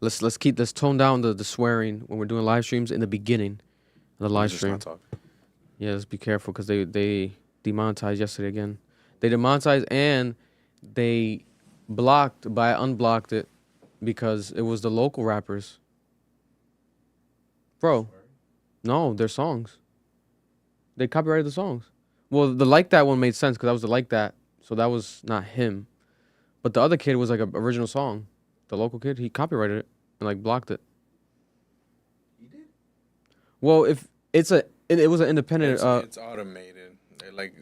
Let's tone down the swearing when we're doing live streams in the beginning of the live Just stream. not talk. Yeah, let's be careful because they demonetized yesterday again. They demonetized and they blocked, but I unblocked it because it was the local rappers. Bro, no, they're songs. They copyrighted the songs. Well, the Like That one made sense because that was the Like That, so that was not him. But the other kid was like an original song. The local kid, he copyrighted it and like blocked it. He did? Well, if it was an independent. It's automated. Like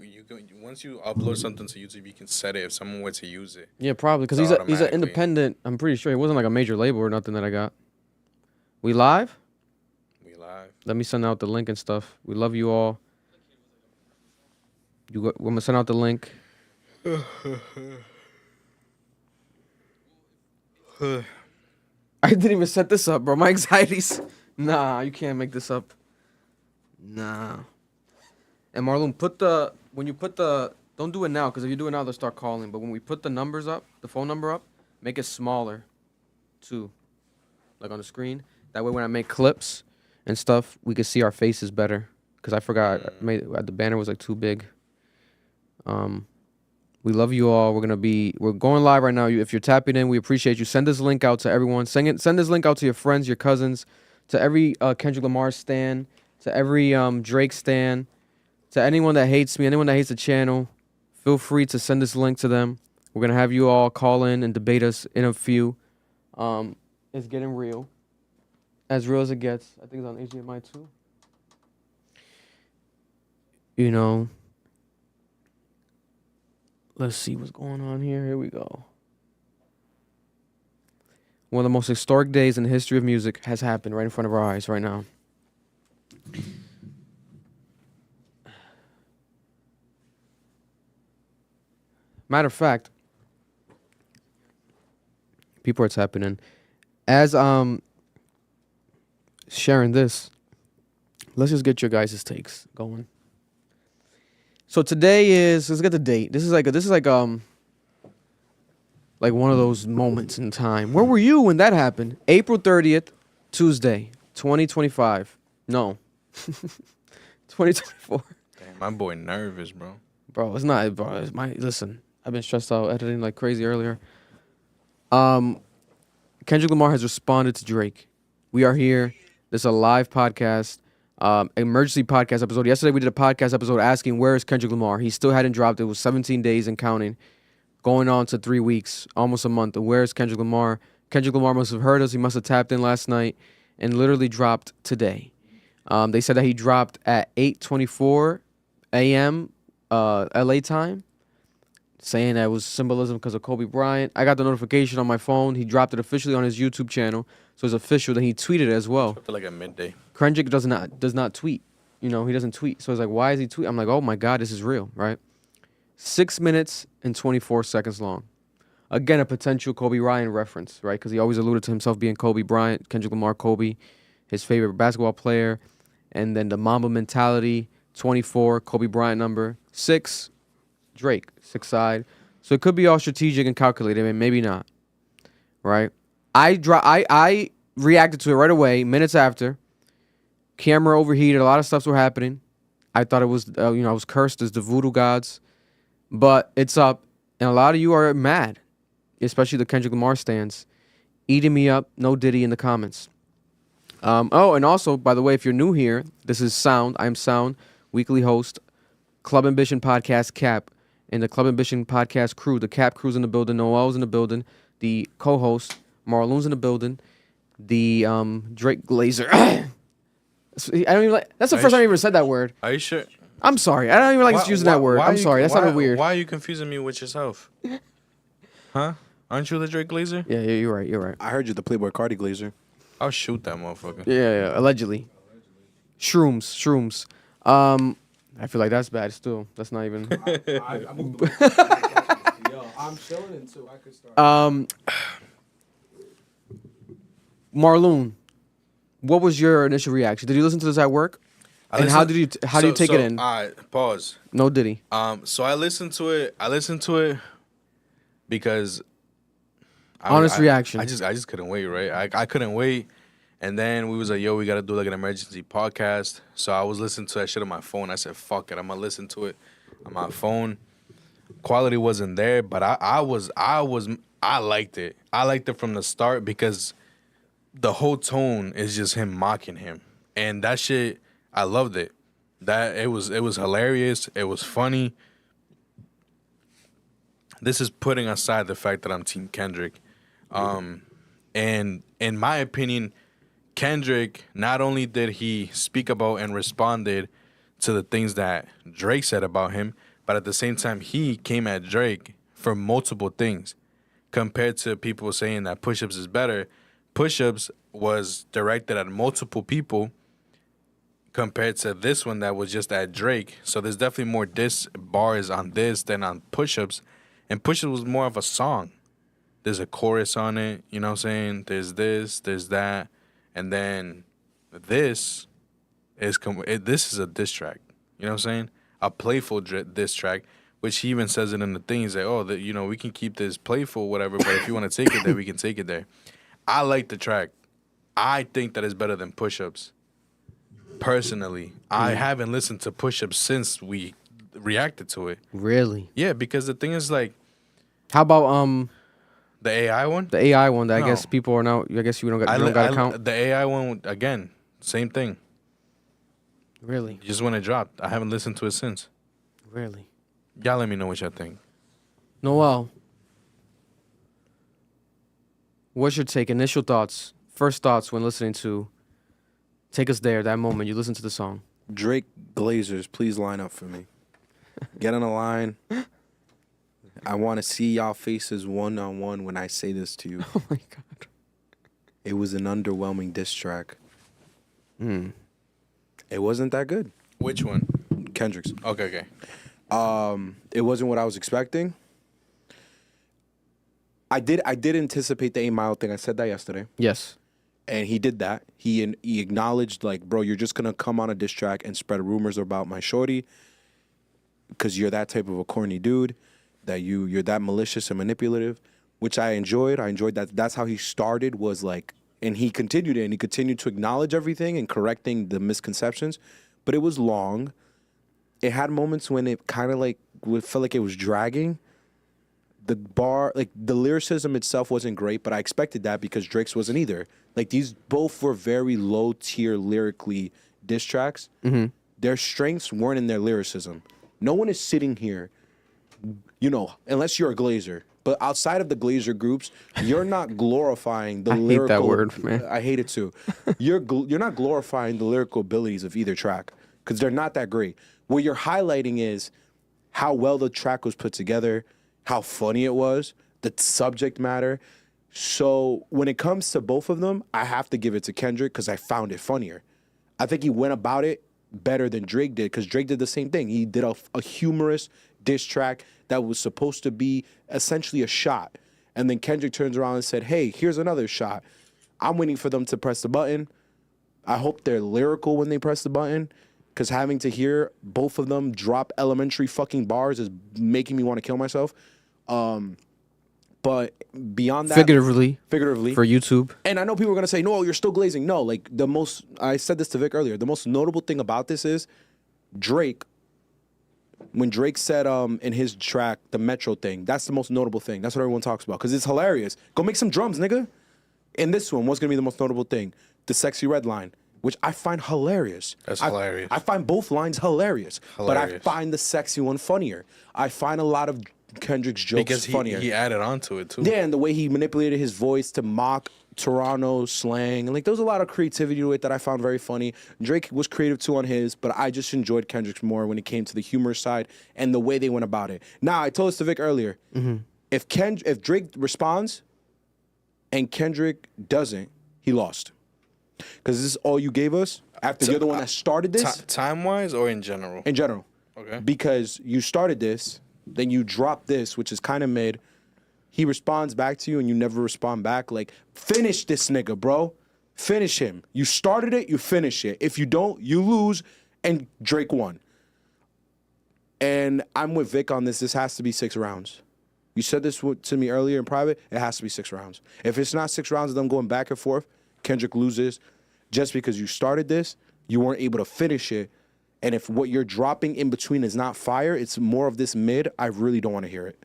once you upload something to YouTube, you can set it if someone were to use it. Yeah, probably because So he's an automatically. independent. I'm pretty sure it wasn't like a major label or nothing that I got. We live? We live. Let me send out the link and stuff. We love you all. We're gonna send out the link. I didn't even set this up, bro. My anxieties. Nah, you can't make this up. Nah. And Marlon, don't do it now, because if you do it now, they'll start calling. But when we put the numbers up, the phone number up, make it smaller, too. Like on the screen. That way when I make clips and stuff, we can see our faces better. Because I forgot, the banner was like too big. We love you all. We're going live right now. If you're tapping in, we appreciate you. Send this link out to everyone. Send this link out to your friends, your cousins, to every Kendrick Lamar stan, to every Drake stan, to anyone that hates me, anyone that hates the channel. Feel free to send this link to them. We're gonna have you all call in and debate us in a few. It's getting real, as real as it gets. I think it's on HDMI too. You know. Let's see what's going on here. Here we go. One of the most historic days in the history of music has happened right in front of our eyes right now. Matter of fact, people are tapping in. As sharing this, let's just get your guys' takes going. So today let's get the date. This is like one of those moments in time. Where were you when that happened? April 30th, Tuesday, 2025. No. 2024. Damn, my boy nervous, bro. Bro, it's not, bro. Listen, I've been stressed out editing like crazy earlier. Kendrick Lamar has responded to Drake. We are here. This is a live podcast. Emergency podcast episode. Yesterday we did a podcast episode asking where is Kendrick Lamar. He still hadn't dropped. It was 17 days and counting, going on to 3 weeks, almost a month. Where is Kendrick Lamar? Kendrick Lamar must have heard us. He must have tapped in last night and literally dropped today. They said that he dropped at 8:24 a.m. LA time, saying that it was symbolism because of Kobe Bryant. I got the notification on my phone. He dropped it officially on his YouTube channel, so it's official. Then he tweeted it as well. I feel like at midday. Kendrick does not tweet. You know, he doesn't tweet. So it's like, why is he tweet? I'm like, oh my God, this is real, right? 6 minutes and 24 seconds long. Again, a potential Kobe Bryant reference, right? Because he always alluded to himself being Kobe Bryant, Kendrick Lamar, Kobe, his favorite basketball player. And then the Mamba mentality, 24, Kobe Bryant number, 6, Drake, 6 side. So it could be all strategic and calculated, I mean, maybe not, right? I reacted to it right away, minutes after. Camera overheated. A lot of stuff were happening. I thought it was, I was cursed as the voodoo gods. But it's up. And a lot of you are mad, especially the Kendrick Lamar stans. Eating me up, no Diddy in the comments. Oh, and also, by the way, if you're new here, this is Sound. I'm Sound, weekly host, Club Ambition Podcast Cap, and the Club Ambition Podcast crew. The Cap crew's in the building. Noel's in the building. The co-host, Marlone's in the building. The Drake Glazer. I don't even like. That's the first time I ever said that word. Are you sure? I'm sorry. I don't even like using that word. I'm sorry. That sounded weird. Why are you confusing me with yourself? Huh? Aren't you the Drake Glazer? Yeah, you're right. You're right. I heard you the Playboy Cardi Glazer. I'll shoot that motherfucker. Yeah. Allegedly. Shrooms. I feel like that's bad still. That's not even. I moved the Yo, I'm chilling until I could start. Marloon, what was your initial reaction? Did you listen to this at work? And how do you take it in? All right, pause. No Diddy. So I listened to it. because Honest reaction. I just couldn't wait, right? I couldn't wait. And then we was like, yo, we got to do like an emergency podcast. So I was listening to that shit on my phone. I said, fuck it. I'm going to listen to it on my phone. Quality wasn't there, but I liked it. I liked it from the start because the whole tone is just him mocking him. And that shit, I loved it. That it was hilarious. It was funny. This is putting aside the fact that I'm Team Kendrick. And in my opinion, Kendrick, not only did he speak about and responded to the things that Drake said about him, but at the same time, he came at Drake for multiple things. Compared to people saying that Push-Ups is better, Push-Ups was directed at multiple people compared to this one that was just at Drake. So there's definitely more diss bars on this than on Push-Ups. And Push-Ups was more of a song. There's a chorus on it, you know what I'm saying? There's this, there's that. And then this is a diss track. You know what I'm saying? A playful diss track, which he even says it in the thing. He's like, oh, we can keep this playful, whatever, but if you want to take it there, we can take it there. I like the track. I think that it's better than Push-Ups. Personally, I haven't listened to Push-Ups since we reacted to it. Really? Yeah, because the thing is like, how about the AI one? the AI one that I No. guess people are now. I guess you don't got to count. The AI one, again, same thing. Really? Just when it dropped. I haven't listened to it since. Really? Y'all let me know what y'all think. Noel, what's your take? Initial thoughts, first thoughts when listening to. Take us there. That moment you listen to the song. Drake Glazers, please line up for me. Get on the line. I want to see y'all faces one-on-one when I say this to you. Oh my god. It was an underwhelming diss track. Hmm. It wasn't that good. Which one? Kendrick's. Okay. It wasn't what I was expecting. I did anticipate the 8 Mile thing. I said that yesterday. Yes. And he did that. He acknowledged, like, bro, you're just going to come on a diss track and spread rumors about my shorty because you're that type of a corny dude, that you're that malicious and manipulative, which I enjoyed. I enjoyed that. That's how he started, was like, and he continued it, and he continued to acknowledge everything and correcting the misconceptions. But it was long. It had moments when it kind of like felt like it was dragging. The bar, like the lyricism itself wasn't great, but I expected that because Drake's wasn't either. Like these both were very low tier lyrically diss tracks. Mm-hmm. Their strengths weren't in their lyricism. No one is sitting here, unless you're a Glazer. But outside of the Glazer groups, you're not glorifying the I hate lyrical. that word, man. I hate it too. You're not glorifying the lyrical abilities of either track because they're not that great. What you're highlighting is how well the track was put together, how funny it was, the subject matter. So when it comes to both of them, I have to give it to Kendrick because I found it funnier. I think he went about it better than Drake did because Drake did the same thing. He did a humorous diss track that was supposed to be essentially a shot. And then Kendrick turns around and said, hey, here's another shot. I'm waiting for them to press the button. I hope they're lyrical when they press the button because having to hear both of them drop elementary fucking bars is making me want to kill myself. But beyond that, Figuratively for YouTube. and I know people are gonna say, "No, you're still glazing." No, like I said this to Vic earlier. The most notable thing about this is Drake. When Drake said in his track the Metro thing, that's the most notable thing. That's what everyone talks about because it's hilarious. Go make some drums, nigga. In this one, what's gonna be the most notable thing? The Sexy Red line, which I find hilarious. That's hilarious. I find both lines hilarious, but I Hilarious. find the sexy one funnier. I find a lot of Kendrick's jokes Because funnier. he added on to it too. Yeah, and the way he manipulated his voice to mock Toronto slang. And like there was a lot of creativity to it that I found very funny. Drake was creative too on his, but I just enjoyed Kendrick's more when it came to the humor side and the way they went about it. Now, I told this to Vic earlier. If Drake responds and Kendrick doesn't, he lost. Because this is all you gave us after you're the one that started this Time-wise or in general? in general. Okay. Because you started this, then you drop this, which is kind of mid. He responds back to you and you never respond back. Like, finish this nigga, bro. Finish him. You started it, you finish it. If you don't, you lose, and Drake won. And I'm with Vic on this. This has to be 6 rounds. You said this to me earlier in private. It has to be 6 rounds. If it's not 6 rounds of them going back and forth, Kendrick loses. Just because you started this, you weren't able to finish it. And if what you're dropping in between is not fire, it's more of this mid, I really don't want to hear it.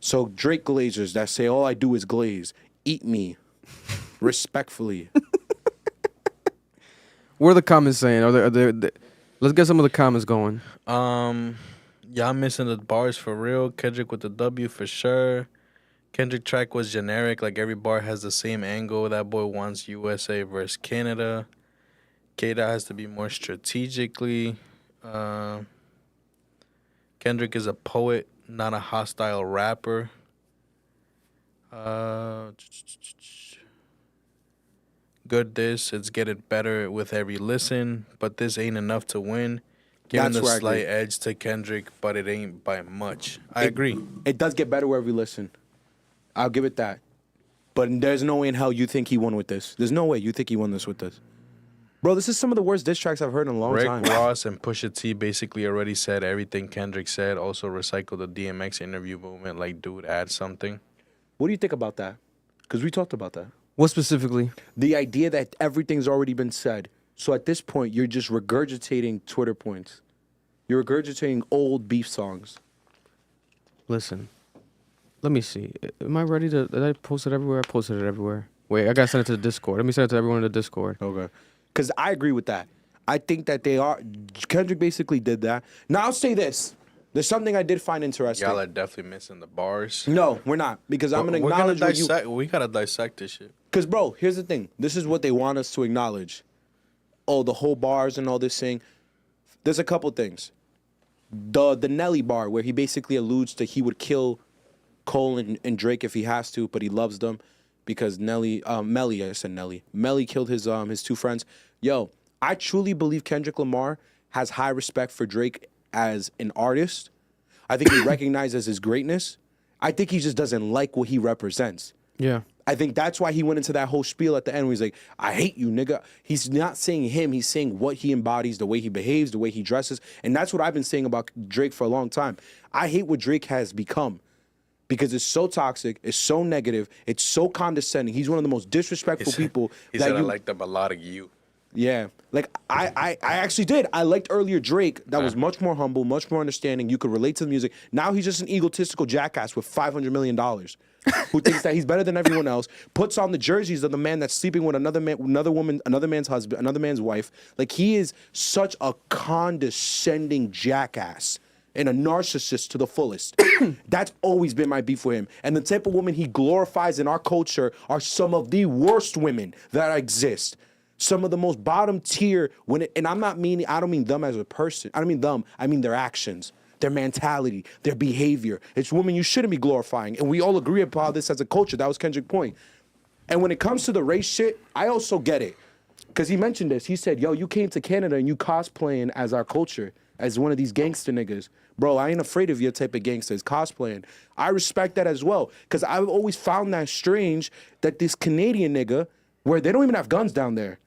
So Drake glazers that say all I do is glaze, eat me. Respectfully. What are the comments saying? Let's get some of the comments going. Y'all missing the bars for real. Kendrick with the W for sure. Kendrick track was generic, like every bar has the same angle. That boy wants USA versus Canada. K-Dot has to be more strategically. Kendrick is a poet, not a hostile rapper. Good diss. It's getting better with every listen, but this ain't enough to win. Giving the slight edge to Kendrick, but it ain't by much. I agree. It does get better wherever you listen. I'll give it that. But there's no way in hell you think he won with this. There's no way you think he won this with this. Bro, this is some of the worst diss tracks I've heard in a long time. Rick Ross and Pusha T basically already said everything Kendrick said. Also recycled the DMX interview movement. Like, dude, add something. What do you think about that? Because we talked about that. What specifically? The idea that everything's already been said. So at this point, you're just regurgitating Twitter points. You're regurgitating old beef songs. Listen, let me see. Am I ready to? Did I post it everywhere? I posted it everywhere. Wait, I gotta send it to the Discord. Let me send it to everyone in the Discord. Okay. Because I agree with that. I think that they are. Kendrick basically did that. Now I'll say this. There's something I did find interesting. Y'all are definitely missing the bars. No, we're not. Because I'm going to acknowledge what you... We got to dissect this shit. Because, bro, here's the thing. This is what they want us to acknowledge. Oh, the whole bars and all this thing. There's a couple things. The Nelly bar, where he basically alludes to he would kill Cole and Drake if he has to, but he loves them because Melly killed his 2 friends. Yo, I truly believe Kendrick Lamar has high respect for Drake as an artist. I think he recognizes his greatness. I think he just doesn't like what he represents. Yeah. I think that's why he went into that whole spiel at the end where he's like, I hate you, nigga. He's not saying him. He's saying what he embodies, the way he behaves, the way he dresses. And that's what I've been saying about Drake for a long time. I hate what Drake has become because it's so toxic, it's so negative, it's so condescending. He's one of the most disrespectful people. He said, I like them a lot of you. Yeah. Like, I actually did. I liked earlier Drake that was much more humble, much more understanding. You could relate to the music. Now he's just an egotistical jackass with $500 million who thinks that he's better than everyone else, puts on the jerseys of the man that's sleeping with another man, another woman, another man's husband, another man's wife. Like, he is such a condescending jackass and a narcissist to the fullest. That's always been my beef with him. And the type of woman he glorifies in our culture are some of the worst women that exist. Some of the most bottom tier and I don't mean them as a person. I don't mean them. I mean their actions, their mentality, their behavior. It's women you shouldn't be glorifying. And we all agree upon this as a culture. That was Kendrick's point. And when it comes to the race shit, I also get it. Because he mentioned this. He said, yo, you came to Canada and you cosplaying as our culture, as one of these gangster niggas. Bro, I ain't afraid of your type of gangsters cosplaying. I respect that as well. Because I've always found that strange that this Canadian nigga, where they don't even have guns down there,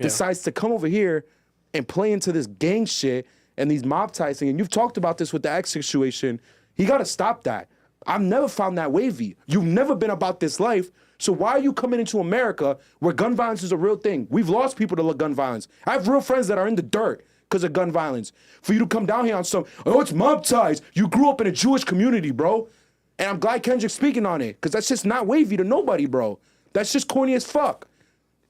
decides to come over here and play into this gang shit and these mob ties thing. And you've talked about this with the X situation. He got to stop that. I've never found that wavy. You've never been about this life. So why are you coming into America where gun violence is a real thing? We've lost people to gun violence. I have real friends that are in the dirt because of gun violence. For you to come down here on it's mob ties. You grew up in a Jewish community, bro. And I'm glad Kendrick's speaking on it because that's just not wavy to nobody, bro. That's just corny as fuck.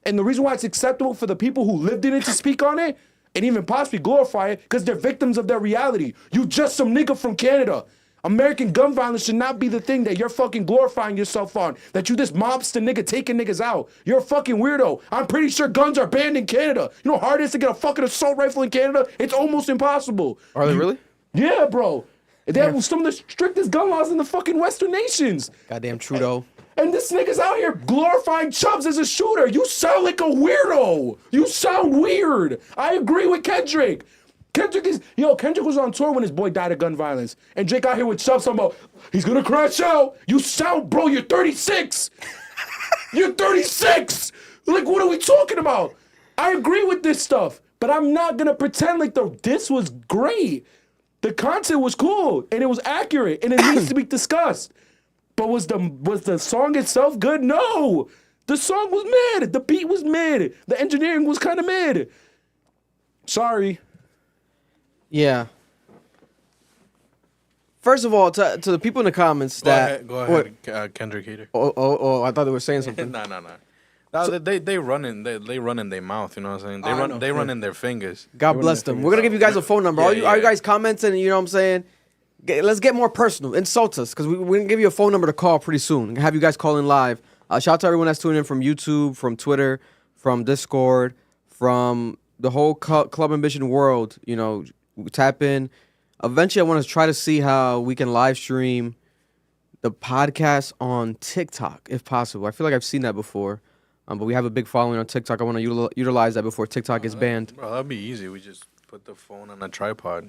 And the reason why it's acceptable for the people who lived in it to speak on it and even possibly glorify it because they're victims of their reality. You just some nigga from Canada. American gun violence should not be the thing that you're fucking glorifying yourself on. That you this mobster nigga taking niggas out. You're a fucking weirdo. I'm pretty sure guns are banned in Canada. You know how hard it is to get a fucking assault rifle in Canada? It's almost impossible. Are they really? Yeah, bro. They have some of the strictest gun laws in the fucking Western nations. Goddamn Trudeau. And this nigga's out here glorifying Chubbs as a shooter. You sound like a weirdo. You sound weird. I agree with Kendrick. Kendrick was on tour when his boy died of gun violence. And Drake out here with Chubbs talking about, he's gonna crash out. You sound, bro, you're 36. You're 36. Like, what are we talking about? I agree with this stuff, but I'm not gonna pretend like this was great. The content was cool and it was accurate and it needs to be discussed. But was the song itself good? No. The song was mid. The beat was mid. The engineering was kind of mid. Sorry. Yeah. First of all, to the people in the comments Go ahead, Kendrick hater. Oh, I thought they were saying something. No. No, they run in their mouth. You know what I'm saying? They run in their fingers. God bless them. We're gonna give you guys a phone number. Are you guys commenting? You know what I'm saying? Let's get more personal. Insult us, because we're gonna give you a phone number to call pretty soon. Have you guys call in live. Shout out to everyone that's tuning in from YouTube, from Twitter, from Discord, from the whole Club Ambition world. You know, tap in. Eventually, I want to try to see how we can live stream the podcast on TikTok, if possible. I feel like I've seen that before. But we have a big following on TikTok. I want to utilize that before TikTok is banned. Bro, that'd be easy. We just put the phone on a tripod.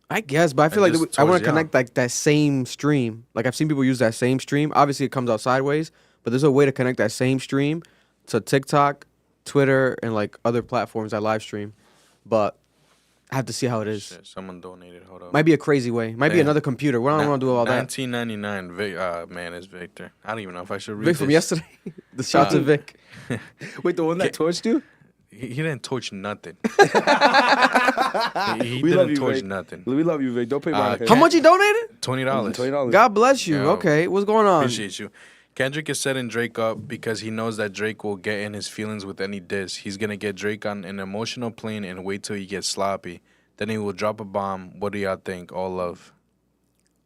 I guess, but I feel like I want to connect like that same stream. Like I've seen people use that same stream. Obviously, it comes out sideways, but there's a way to connect that same stream to TikTok, Twitter, and like other platforms that live stream. But I have to see how it is. Shit, someone donated. Hold up. Might be a crazy way. Might be another computer. We don't want to do all that. $19.99. Man, it's Victor. I don't even know if I should read Vic this. from yesterday. The shout to Vic. Wait, the one that torched you? He didn't torch nothing. he We love didn't you, torch Vic. nothing. We love you, Vic. Don't pay my How much he donated? $20. $20. God bless you. Yo, Okay, what's going on? Appreciate you. Kendrick is setting Drake up because he knows that Drake will get in his feelings with any diss. He's going to get Drake on an emotional plane and wait till he gets sloppy. Then he will drop a bomb. What do y'all think? All love.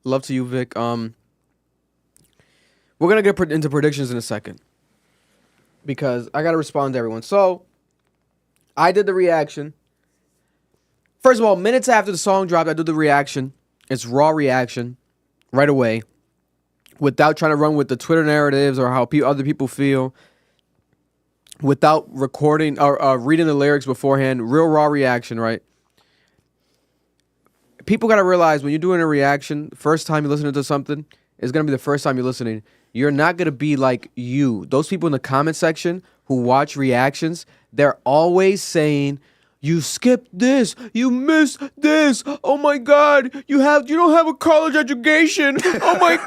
Love to you, Vic. We're gonna get into predictions in a second because I gotta respond to everyone. So, I did the reaction. First of all, minutes after the song dropped, I did the reaction. It's raw reaction, right away, without trying to run with the Twitter narratives or how other people feel, without recording or reading the lyrics beforehand. Real raw reaction, right? People got to realize when you're doing a reaction, first time you're listening to something, it's going to be the first time you're listening. You're not going to be like you. Those people in the comment section who watch reactions, they're always saying, you skipped this, you missed this, oh my God, you don't have a college education, oh my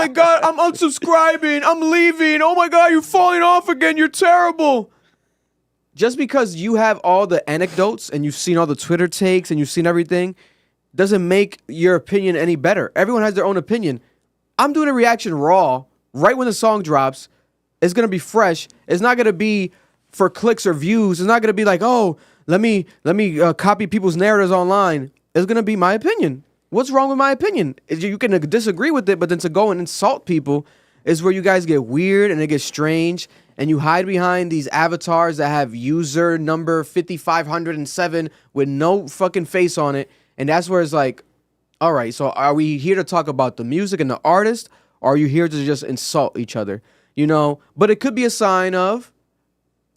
God, I'm unsubscribing, I'm leaving, oh my God, you're falling off again, you're terrible. Just because you have all the anecdotes and you've seen all the Twitter takes and you've seen everything doesn't make your opinion any better. Everyone has their own opinion. I'm doing a reaction raw right when the song drops. It's going to be fresh. It's not going to be for clicks or views. It's not going to be like, oh, let me copy people's narratives online. It's going to be my opinion. What's wrong with my opinion? You can disagree with it, but then to go and insult people is where you guys get weird and it gets strange. And you hide behind these avatars that have user number 5507 with no fucking face on it. And that's where it's like, all right, so are we here to talk about the music and the artist? Or are you here to just insult each other? You know, but it could be a sign of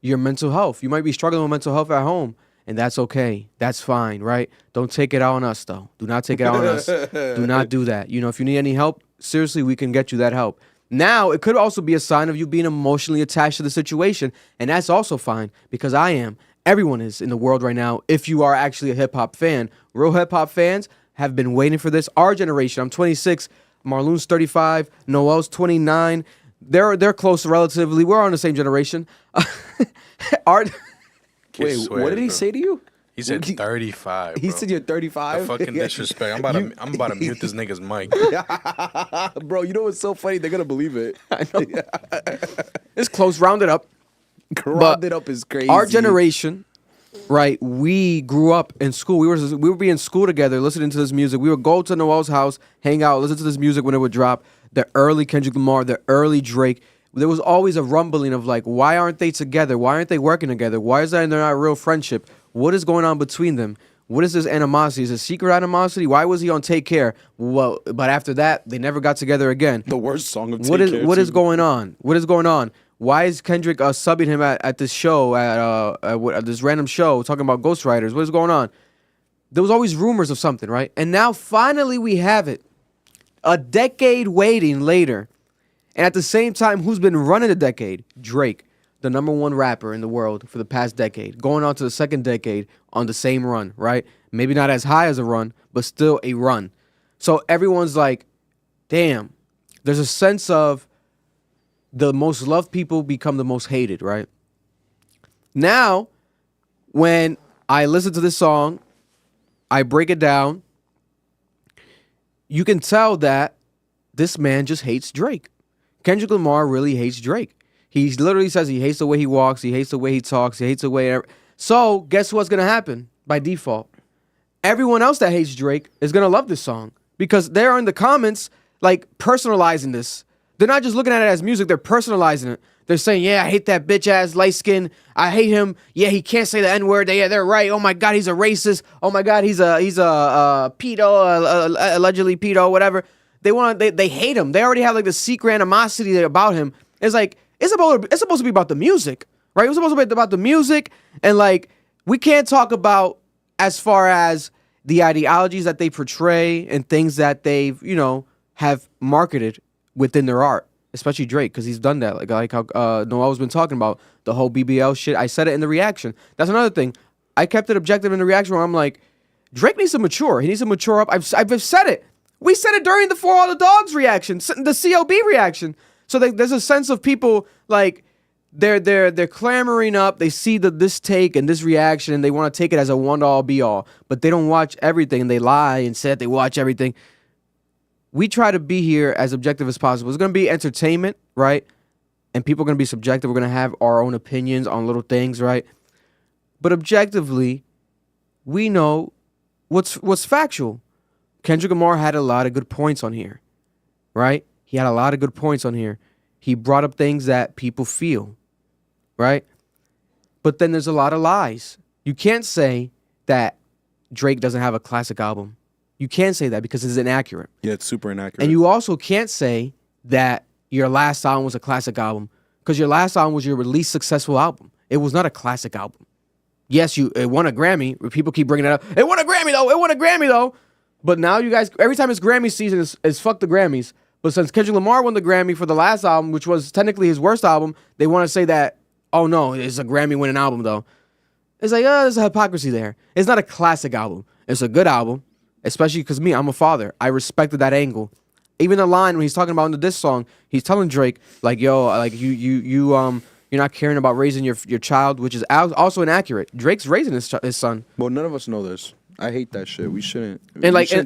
your mental health. You might be struggling with mental health at home. And that's okay. That's fine, right? Don't take it out on us, though. Do not take it out on us. Do not do that. You know, if you need any help, seriously, we can get you that help. Now, it could also be a sign of you being emotionally attached to the situation, and that's also fine, because I am. Everyone is in the world right now, if you are actually a hip-hop fan. Real hip-hop fans have been waiting for this. Our generation, I'm 26, Marloon's 35, Noel's 29. They're close relatively. We're on the same generation. Wait, what did he say to you? He said 35. He bro. said you're 35. The fucking disrespect. I'm about to mute this nigga's mic. Bro, you know what's so funny? They're gonna believe it. I know. It's close, rounded up. Rounded up is crazy. Our generation, right? We grew up in school. We would be in school together, listening to this music. We would go to Noel's house, hang out, listen to this music when it would drop. The early Kendrick Lamar, the early Drake. There was always a rumbling of like, why aren't they together? Why aren't they working together? Why is that they're not real friendship? What is going on between them? What is this animosity? Is it secret animosity? Why was he on Take Care? Well, but after that, they never got together again. The worst song of Take Care. What is going on? What is going on? Why is Kendrick subbing him at this show, at this random show, talking about ghostwriters? What is going on? There was always rumors of something, right? And now finally we have it. A decade waiting later. And at the same time, who's been running the decade? Drake. the number one rapper in the world for the past decade, going on to the second decade on the same run, right? Maybe not as high as a run, but still a run. So everyone's like, damn, there's a sense of the most loved people become the most hated, right? Now, when I listen to this song, I break it down, you can tell that this man just hates Drake. Kendrick Lamar really hates Drake. He literally says he hates the way he walks, he hates the way he talks, he hates the way... So, guess what's going to happen by default? Everyone else that hates Drake is going to love this song because they're in the comments, like, personalizing this. They're not just looking at it as music, they're personalizing it. They're saying, yeah, I hate that bitch-ass light skin. I hate him. Yeah, he can't say the N-word. Yeah, they're right. Oh, my God, he's a racist. Oh, my God, he's a pedo, allegedly pedo, whatever. They hate him. They already have, like, the secret animosity about him. It's like, it's supposed to be about the music, right? It's supposed to be about the music, and, like, we can't talk about as far as the ideologies that they portray and things that they've, have marketed within their art, especially Drake, because he's done that. Like how Noel's been talking about the whole BBL shit. I said it in the reaction. That's another thing. I kept it objective in the reaction where I'm like, Drake needs to mature. He needs to mature up. I've said it. We said it during the For All the Dogs reaction, the CLB reaction. So there's a sense of people like they're clamoring up. They see this take and this reaction, and they want to take it as a one-all be-all. But they don't watch everything. They lie and say that they watch everything. We try to be here as objective as possible. It's going to be entertainment, right? And people are going to be subjective. We're going to have our own opinions on little things, right? But objectively, we know what's factual. Kendrick Lamar had a lot of good points on here, right? He had a lot of good points on here. He brought up things that people feel, right? But then there's a lot of lies. You can't say that Drake doesn't have a classic album. You can't say that because it's inaccurate. Yeah, it's super inaccurate. And you also can't say that your last album was a classic album because your last album was your least successful album. It was not a classic album. Yes, it won a Grammy. People keep bringing it up. It won a Grammy, though. It won a Grammy, though. But now you guys, every time it's Grammy season, it's fuck the Grammys. But since Kendrick Lamar won the Grammy for the last album, which was technically his worst album, they want to say that, oh, no, it's a Grammy-winning album, though. It's like, there's a hypocrisy there. It's not a classic album. It's a good album. Especially because I'm a father. I respected that angle. Even the line when he's talking about in the diss song, he's telling Drake, like, yo, like you're not caring about raising your child, which is also inaccurate. Drake's raising his son. Well, none of us know this. I hate that shit. We shouldn't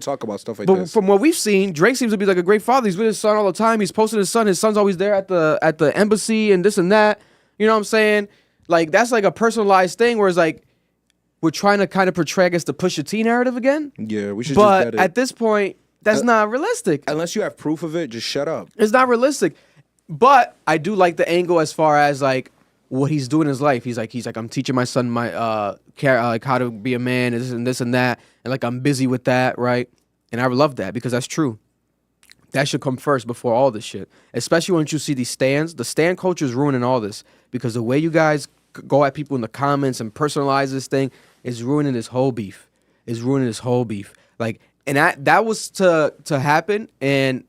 talk about stuff like but this. From what we've seen, Drake seems to be like a great father. He's with his son all the time. He's posting his son. His son's always there at the embassy and this and that. You know what I'm saying? Like, that's like a personalized thing where it's like, we're trying to kind of portray, I guess, the Pusha T narrative again. Yeah, we should but just bet it. at this point, that's not realistic. Unless you have proof of it, just shut up. It's not realistic. But I do like the angle as far as like what he's doing in his life. He's like I'm teaching my son my like how to be a man and this and that. And like I'm busy with that, right? And I love that because that's true. That should come first before all this shit. Especially once you see these stands. The stand culture is ruining all this because the way you guys go at people in the comments and personalize this thing is ruining this whole beef. Is ruining this whole beef. Like, and that was to happen, and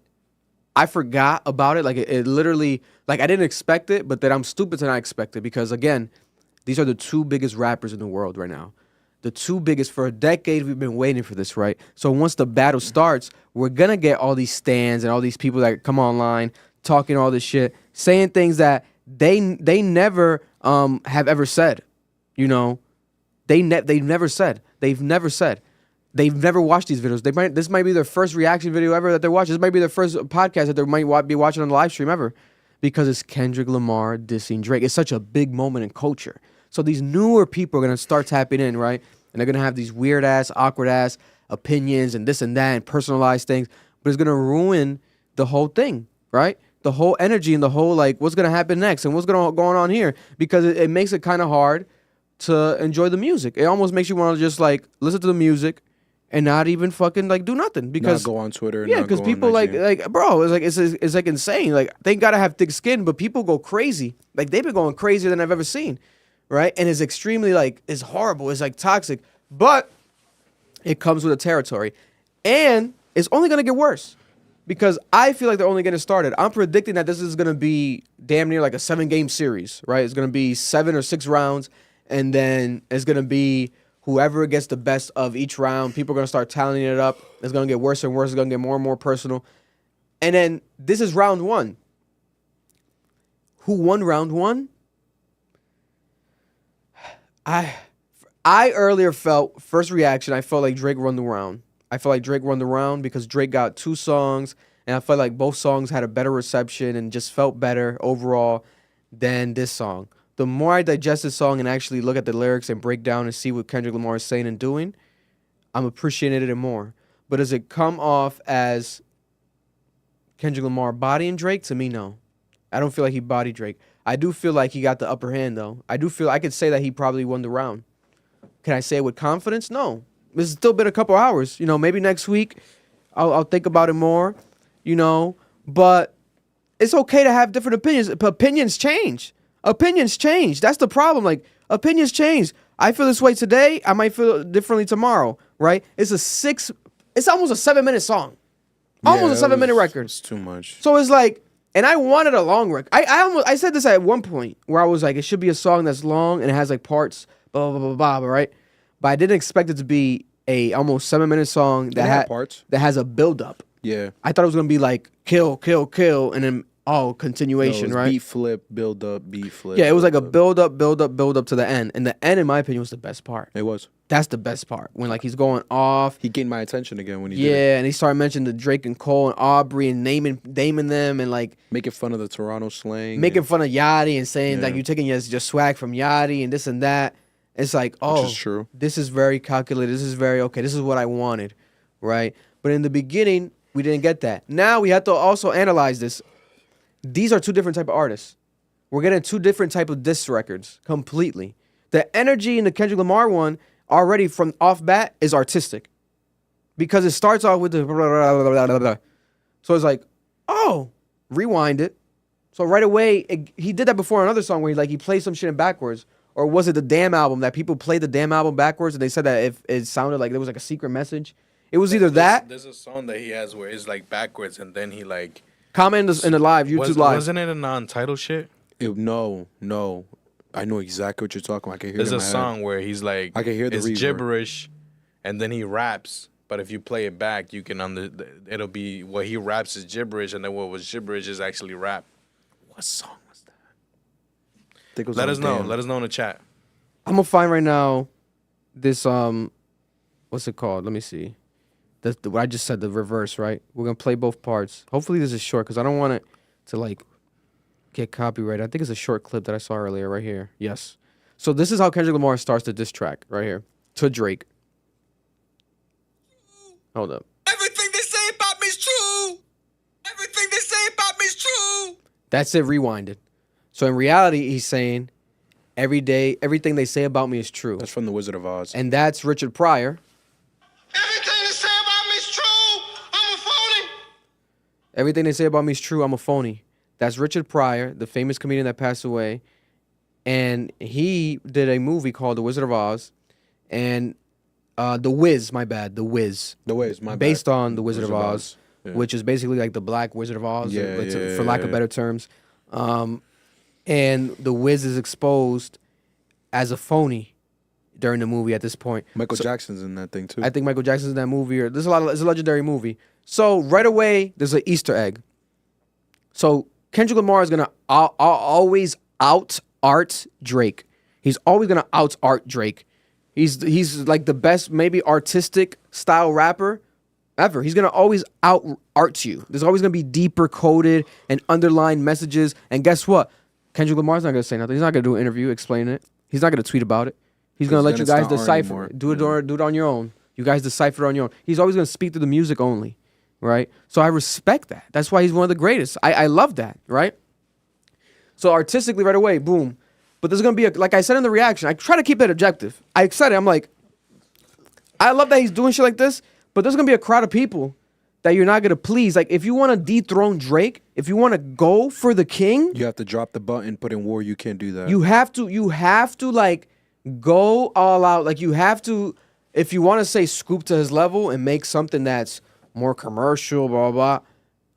I forgot about it. Like, it literally, like, I didn't expect it, but that I'm stupid to not expect it because, again, these are the two biggest rappers in the world right now. The two biggest. For a decade, we've been waiting for this, right? So once the battle starts, we're going to get all these stands and all these people that come online talking all this shit, saying things that they never have ever said, you know. They've never said. They've never watched these videos. This might be their first reaction video ever that they're watching. This might be their first podcast that they might be watching on the live stream ever, because it's Kendrick Lamar dissing Drake. It's such a big moment in culture. So these newer people are gonna start tapping in, right? And they're gonna have these weird ass, awkward ass opinions and this and that and personalized things, but it's gonna ruin the whole thing, right? The whole energy and the whole like what's gonna happen next and what's going on here, because it makes it kind of hard to enjoy the music. It almost makes you want to just like listen to the music and not even fucking like do nothing, because not go on Twitter. Yeah, because people like bro, it's like insane. Like they gotta have thick skin, but people go crazy. Like they've been going crazier than I've ever seen, right? And it's extremely like it's horrible. It's like toxic, but it comes with a territory, and it's only gonna get worse. because I feel like they're only getting started. I'm predicting that this is going to be damn near like a 7-game series, right? It's going to be 7 or 6 rounds, and then it's going to be whoever gets the best of each round. People are going to start tallying it up. It's going to get worse and worse. It's going to get more and more personal. And then this is round 1. Who won round 1? I earlier felt, first reaction, I felt like Drake won the round. I felt like Drake won the round because Drake got 2 songs, and I felt like both songs had a better reception and just felt better overall than this song. The more I digest this song and actually look at the lyrics and break down and see what Kendrick Lamar is saying and doing, I'm appreciating it more. But does it come off as Kendrick Lamar bodying Drake? To me, no. I don't feel like he bodied Drake. I do feel like he got the upper hand, though. I do feel I could say that he probably won the round. Can I say it with confidence? No. It's still been a couple hours. Maybe next week I'll think about it more, But it's okay to have different opinions. Opinions change. Opinions change. That's the problem. Like, opinions change. I feel this way today. I might feel differently tomorrow, right? It's almost a 7-minute song. Almost a 7-minute record. It's too much. So it's like, and I wanted a long record. I said this at one point where I was like, it should be a song that's long and it has like parts, blah, blah, blah, blah, blah, right? But I didn't expect it to be a almost 7-minute song that had parts. That has a build up. Yeah. I thought it was gonna be like kill, kill, kill, and then continuation, right? Beat flip, build up, beat flip. Yeah, it was like a build up to the end. And the end, in my opinion, was the best part. It was. That's the best part. When like he's going off. He gained my attention again when he did it. Yeah, and he started mentioning the Drake and Cole and Aubrey and naming them and like making fun of the Toronto slang. Making fun of Yachty and saying like you're taking your swag from Yachty and this and that. It's like, which is true. This is very calculated. This is very okay. This is what I wanted, right? But in the beginning, we didn't get that. Now we have to also analyze this. These are 2 different type of artists. We're getting 2 different type of diss records completely. The energy in the Kendrick Lamar one already from off bat is artistic because it starts off with the blah, blah, blah, blah, blah. So it's like, rewind it. So right away, he did that before on another song where he plays some shit in backwards. Or was it the Damn album that people played the Damn album backwards and they said that if it sounded like there was like a secret message? It was either that. There's a song that he has where it's like backwards and then he like comment in the live YouTube live. Wasn't it a non-title shit? No. I know exactly what you're talking about. I can hear. There's a song where he's like, I can hear the it's reverb. gibberish, and then he raps. But if you play it back, you can it'll be what he raps is gibberish, and then what was gibberish is actually rap. What song was that? Let us know. Let us know in the chat. I'm gonna find right now this what's it called? Let me see. What I just said, the reverse, right? We're gonna play both parts. Hopefully this is short because I don't want it to like get copyrighted. I think it's a short clip that I saw earlier right here. Yes. So this is how Kendrick Lamar starts the diss track right here to Drake. Hold up. Everything they say about me is true. Everything they say about me is true. That's it rewinded. So in reality, he's saying everything they say about me is true. That's from The Wizard of Oz. And that's Richard Pryor. Everything they say about me is true. I'm a phony. Everything they say about me is true. I'm a phony. That's Richard Pryor, the famous comedian that passed away. And he did a movie called The Wizard of Oz. And The Wiz, my bad. The Wiz. The Wiz, my bad. Based on The Wizard of Oz, yeah. which is basically like the Black Wizard of Oz, for lack of better terms. And The Wiz is exposed as a phony during the movie at this point. Michael Jackson's in that thing too. I think Michael Jackson's in that movie. It's a legendary movie. So right away, there's an Easter egg. So Kendrick Lamar is gonna always out-art Drake. He's always gonna out-art Drake. He's like the best, maybe artistic style rapper ever. He's gonna always out-art you. There's always gonna be deeper coded and underlined messages. And guess what? Kendrick Lamar's not gonna say nothing. He's not gonna do an interview explaining it. He's not gonna tweet about it. He's gonna let you guys decipher it. Do it on your own. You guys decipher it on your own. He's always gonna speak to the music only, right? So I respect that. That's why he's one of the greatest. I love that, right? So artistically, right away, boom. But there's gonna be like I said in the reaction. I try to keep it objective. I said it. I'm like, I love that he's doing shit like this. But there's gonna be a crowd of people that you're not gonna please. Like if you want to dethrone Drake, if you want to go for the king, you have to drop the button, put in war. You can't do that. You have to like go all out. Like you have to, if you want to say scoop to his level and make something that's more commercial, blah blah blah.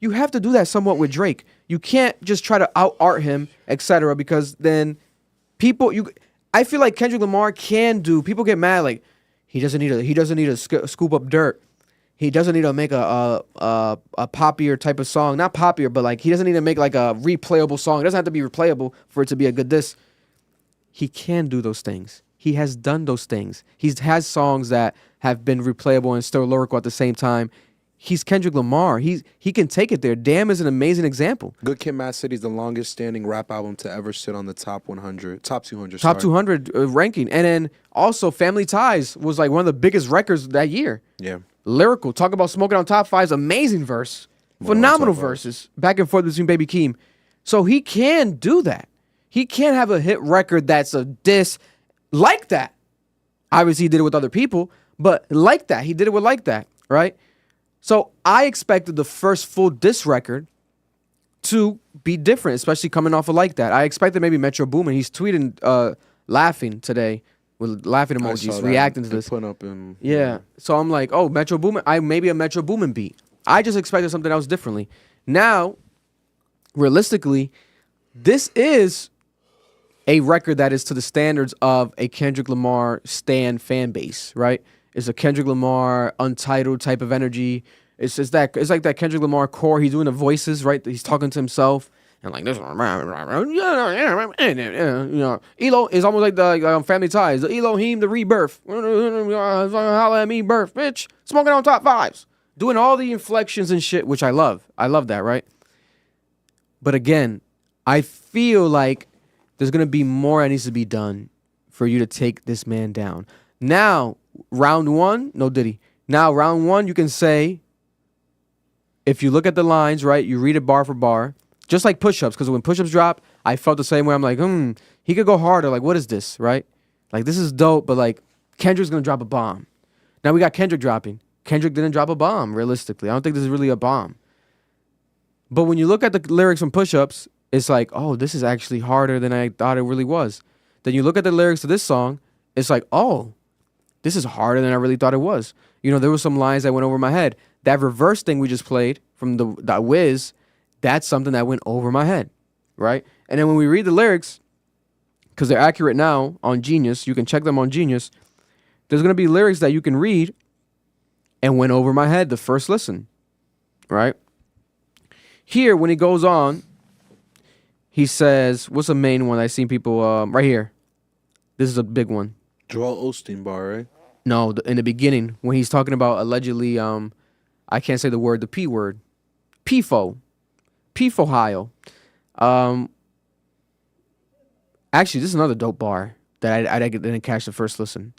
You have to do that somewhat with Drake. You can't just try to out art him, etc. Because then people, I feel like Kendrick Lamar can do. People get mad like he doesn't need to scoop up dirt. He doesn't need to make a poppier type of song. Not poppier, but like he doesn't need to make like a replayable song. It doesn't have to be replayable for it to be a good diss. He can do those things. He has done those things. He has songs that have been replayable and still lyrical at the same time. He's Kendrick Lamar. He can take it there. Damn is an amazing example. Good Kid, Mad City is the longest standing rap album to ever sit on the top 200. Top sorry. 200 ranking. And then also Family Ties was like one of the biggest records that year. Yeah. Lyrical. Talk about Smoking on Top 5's amazing verse. Phenomenal verses. Back and forth between Baby Keem. So he can do that. He can have a hit record that's a diss like that. Obviously, he did it with other people, but like that. He did it with like that, right? So I expected the first full diss record to be different, especially coming off of like that. I expected maybe Metro Boomin. He's tweeting laughing today with laughing emojis, reacting to this. Put up in, yeah. So I'm like, oh, Metro Boomin. Maybe a Metro Boomin beat. I just expected something else differently. Now, realistically, this is a record that is to the standards of a Kendrick Lamar stan fan base, right? It's a Kendrick Lamar Untitled type of energy. It's like that Kendrick Lamar core. He's doing the voices, right? He's talking to himself and like this, you know. Elo is almost like the Family Ties. The Elohim, the rebirth. Holla at me, birth, bitch. Smoking on top fives, doing all the inflections and shit, which I love. I love that, right? But again, I feel like there's gonna be more that needs to be done for you to take this man down. Now, round one, no Diddy. Now, round one, you can say, if you look at the lines, right, you read it bar for bar, just like push-ups, because when push-ups drop, I felt the same way. I'm like, he could go harder. Like, what is this, right? Like, this is dope, but like, Kendrick's gonna drop a bomb. Now we got Kendrick dropping. Kendrick didn't drop a bomb, realistically. I don't think this is really a bomb. But when you look at the lyrics from push-ups, it's like, oh, this is actually harder than I thought it really was. Then you look at the lyrics to this song, it's like, oh, this is harder than I really thought it was. You know, there were some lines that went over my head. That reverse thing we just played from the Wiz, that's something that went over my head, right? And then when we read the lyrics, because they're accurate now on Genius, you can check them on Genius, there's going to be lyrics that you can read and went over my head the first listen, right? Here, when he goes on, he says, what's the main one I've seen people, right here. This is a big one. Joel Osteen bar, right? No, in the beginning, when he's talking about allegedly, I can't say the word, the P word. PFO. PFOhio. Actually, this is another dope bar that I didn't catch the first listen.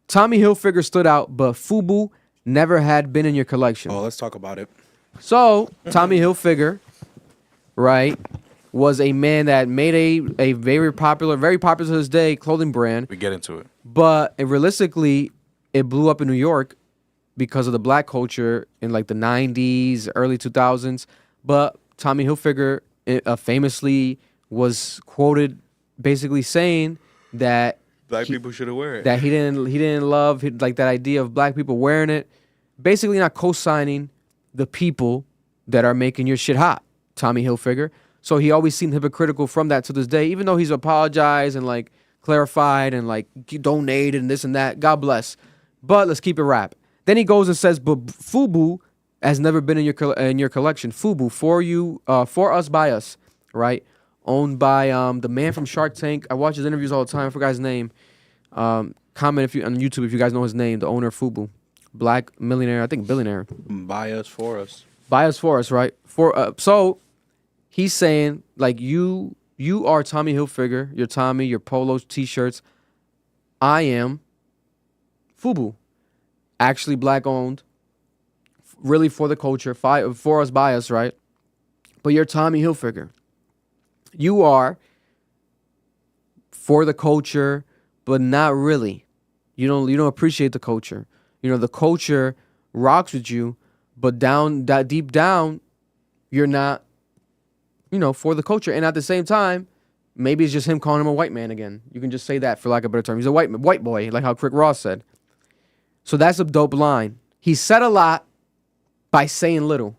Tommy Hilfiger stood out, but FUBU never had been in your collection. Oh, let's talk about it. So, Tommy Hilfiger, right, was a man that made a very popular to this day clothing brand. We get into it. But realistically, it blew up in New York because of the black culture in like the 90s, early 2000s. But Tommy Hilfiger famously was quoted basically saying that Black people should wear it. That he didn't love like that idea of black people wearing it. Basically not co-signing the people that are making your shit hot, Tommy Hilfiger. So he always seemed hypocritical from that to this day, even though he's apologized and like clarified and like donated and this and that. God bless. But let's keep it rap. Then he goes and says, but FUBU has never been in your collection. FUBU, for us, by us, right? Owned by the man from Shark Tank. I watch his interviews all the time. I forgot his name. Comment if you on YouTube if you guys know his name. The owner of FUBU, black millionaire, I think billionaire. By us, for us. By us, for us, right? So he's saying like you are Tommy Hilfiger. You're Tommy. Your polos, t-shirts. I am FUBU, actually black owned. Really for the culture, for us, by us, right? But you're Tommy Hilfiger. You are for the culture, but not really. You don't appreciate the culture. You know, the culture rocks with you, but deep down, you're not, for the culture. And at the same time, maybe it's just him calling him a white man again. You can just say that for lack of a better term. He's a white boy, like how Rick Ross said. So that's a dope line. He said a lot by saying little.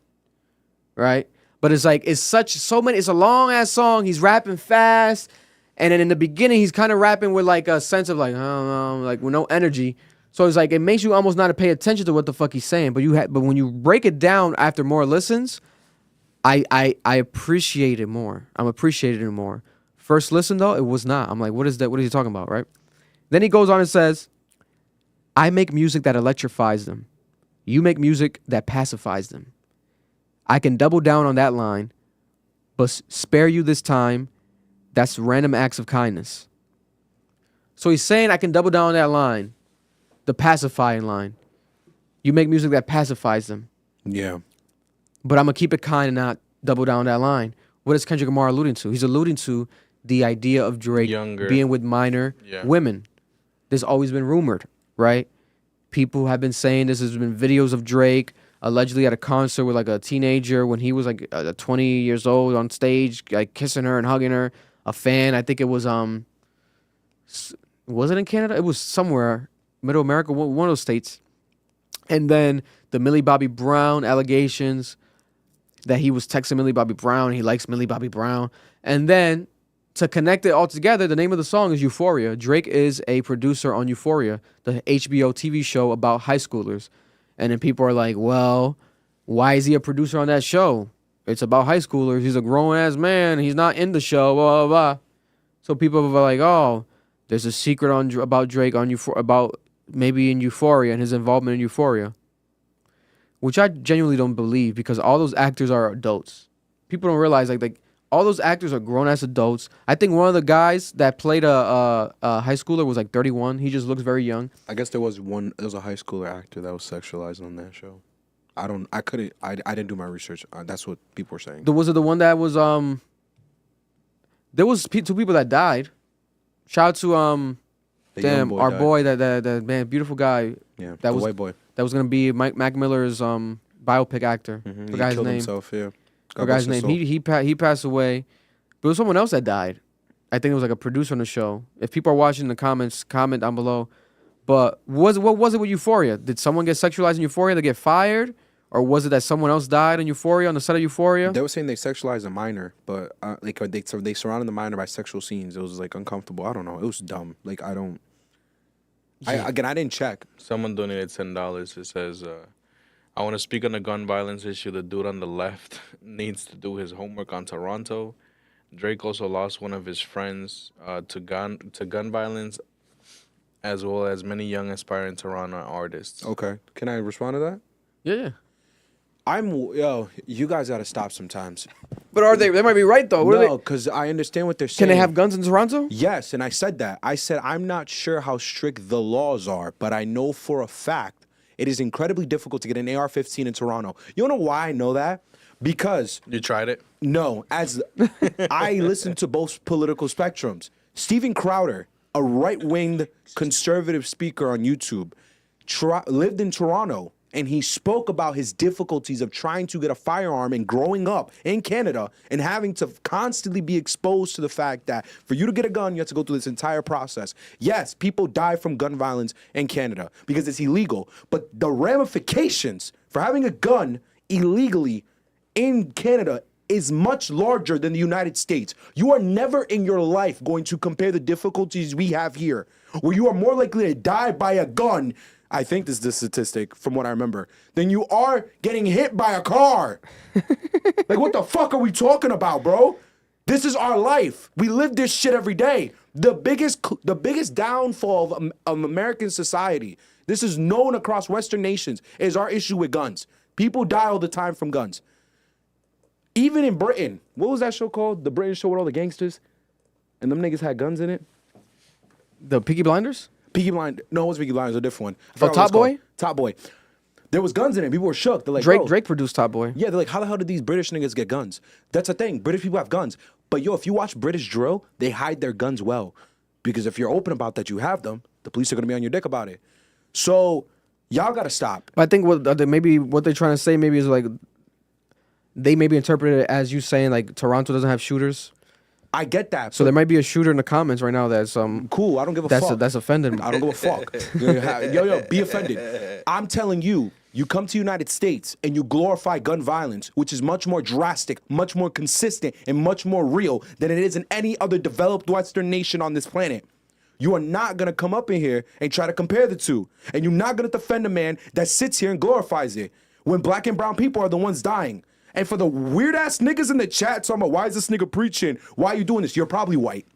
right? But it's like it's a long ass song. He's rapping fast, and then in the beginning he's kind of rapping with like a sense of like I don't know, like with no energy. So it's like it makes you almost not to pay attention to what the fuck he's saying. But when you break it down after more listens, I appreciate it more. I'm appreciating it more. First listen though, it was not. I'm like, what is that? What is he talking about, right? Then he goes on and says, I make music that electrifies them. You make music that pacifies them. I can double down on that line, but spare you this time. That's random acts of kindness. So he's saying I can double down on that line, the pacifying line. You make music that pacifies them. Yeah. But I'm going to keep it kind and not double down on that line. What is Kendrick Lamar alluding to? He's alluding to the idea of Drake being with minor women. This always been rumored, right? People have been saying this. There's been videos of Drake allegedly at a concert with like a teenager when he was like 20 years old on stage, like kissing her and hugging her. A fan, I think it was it in Canada? It was somewhere, Middle America, one of those states. And then the Millie Bobby Brown allegations that he was texting Millie Bobby Brown. He likes Millie Bobby Brown. And then to connect it all together, the name of the song is Euphoria. Drake is a producer on Euphoria, the HBO TV show about high schoolers. And then people are like, well, why is he a producer on that show? It's about high schoolers. He's a grown-ass man. He's not in the show, blah, blah, blah. So people are like, oh, there's a secret about Drake about maybe in Euphoria and his involvement in Euphoria, which I genuinely don't believe because all those actors are adults. People don't realize like all those actors are grown-ass adults. I think one of the guys that played a high schooler was like 31. He just looks very young. I guess there was a high schooler actor that was sexualized on that show. I didn't do my research. That's what people were saying. Was it the one that was there was two people that died. Shout out to our boy that man, beautiful guy. Yeah, that was white boy. That was gonna be Mac Miller's biopic actor. Mm-hmm. The guy's killed name. Himself, yeah. The guy's name. He passed away. But it was someone else that died. I think it was like a producer on the show. If people are watching the comments, comment down below. But what was it with Euphoria? Did someone get sexualized in Euphoria? They get fired? Or was it that someone else died in Euphoria on the set of Euphoria? They were saying they sexualized a minor, but they surrounded the minor by sexual scenes. It was like uncomfortable. I don't know. It was dumb. Like I don't. I didn't check. Someone donated $10. It says, I want to speak on the gun violence issue. The dude on the left needs to do his homework on Toronto. Drake also lost one of his friends to gun violence, as well as many young aspiring Toronto artists. Okay. Can I respond to that? Yeah. You guys got to stop sometimes. But are they might be right though. No, because I understand what they're saying. Can they have guns in Toronto? Yes, and I said that. I said I'm not sure how strict the laws are, but I know for a fact it is incredibly difficult to get an AR-15 in Toronto. You know why I know that? Because You tried it? no, as I listen to both political spectrums. Steven Crowder, a right-winged conservative speaker on YouTube, lived in Toronto. And he spoke about his difficulties of trying to get a firearm and growing up in Canada and having to constantly be exposed to the fact that for you to get a gun, you have to go through this entire process. Yes, people die from gun violence in Canada because it's illegal. But the ramifications for having a gun illegally in Canada is much larger than the United States. You are never in your life going to compare the difficulties we have here, where you are more likely to die by a gun, I think this is the statistic from what I remember, than you are getting hit by a car. Like, what the fuck are we talking about, bro? This is our life. We live this shit every day. The biggest downfall of American society, this is known across Western nations, is our issue with guns. People die all the time from guns. Even in Britain, what was that show called? The British show with all the gangsters? And them niggas had guns in it? The Peaky Blinders? Peaky Blinders. No, it was Peaky Blinders, a different one. Oh, Top Boy? Top Boy. There was guns in it. People were shook. They're like, Drake produced Top Boy. Yeah, they're like, how the hell did these British niggas get guns? That's the thing. British people have guns. But if you watch British drill, they hide their guns well. Because if you're open about that you have them, the police are going to be on your dick about it. So, y'all got to stop. I think what they're trying to say maybe is like, they maybe interpret it as you saying like Toronto doesn't have shooters. I get that. So there might be a shooter in the comments right now that's cool. I don't give a fuck. That's offended. I don't give a fuck. Yo, be offended. I'm telling you, You come to United States and you glorify gun violence, which is much more drastic, much more consistent, and much more real than it is in any other developed Western nation on this planet. You are not going to come up in here and try to compare the two. And you're not going to defend a man that sits here and glorifies it when black and brown people are the ones dying. And for the weird-ass niggas in the chat talking about, why is this nigga preaching? Why are you doing this? You're probably white.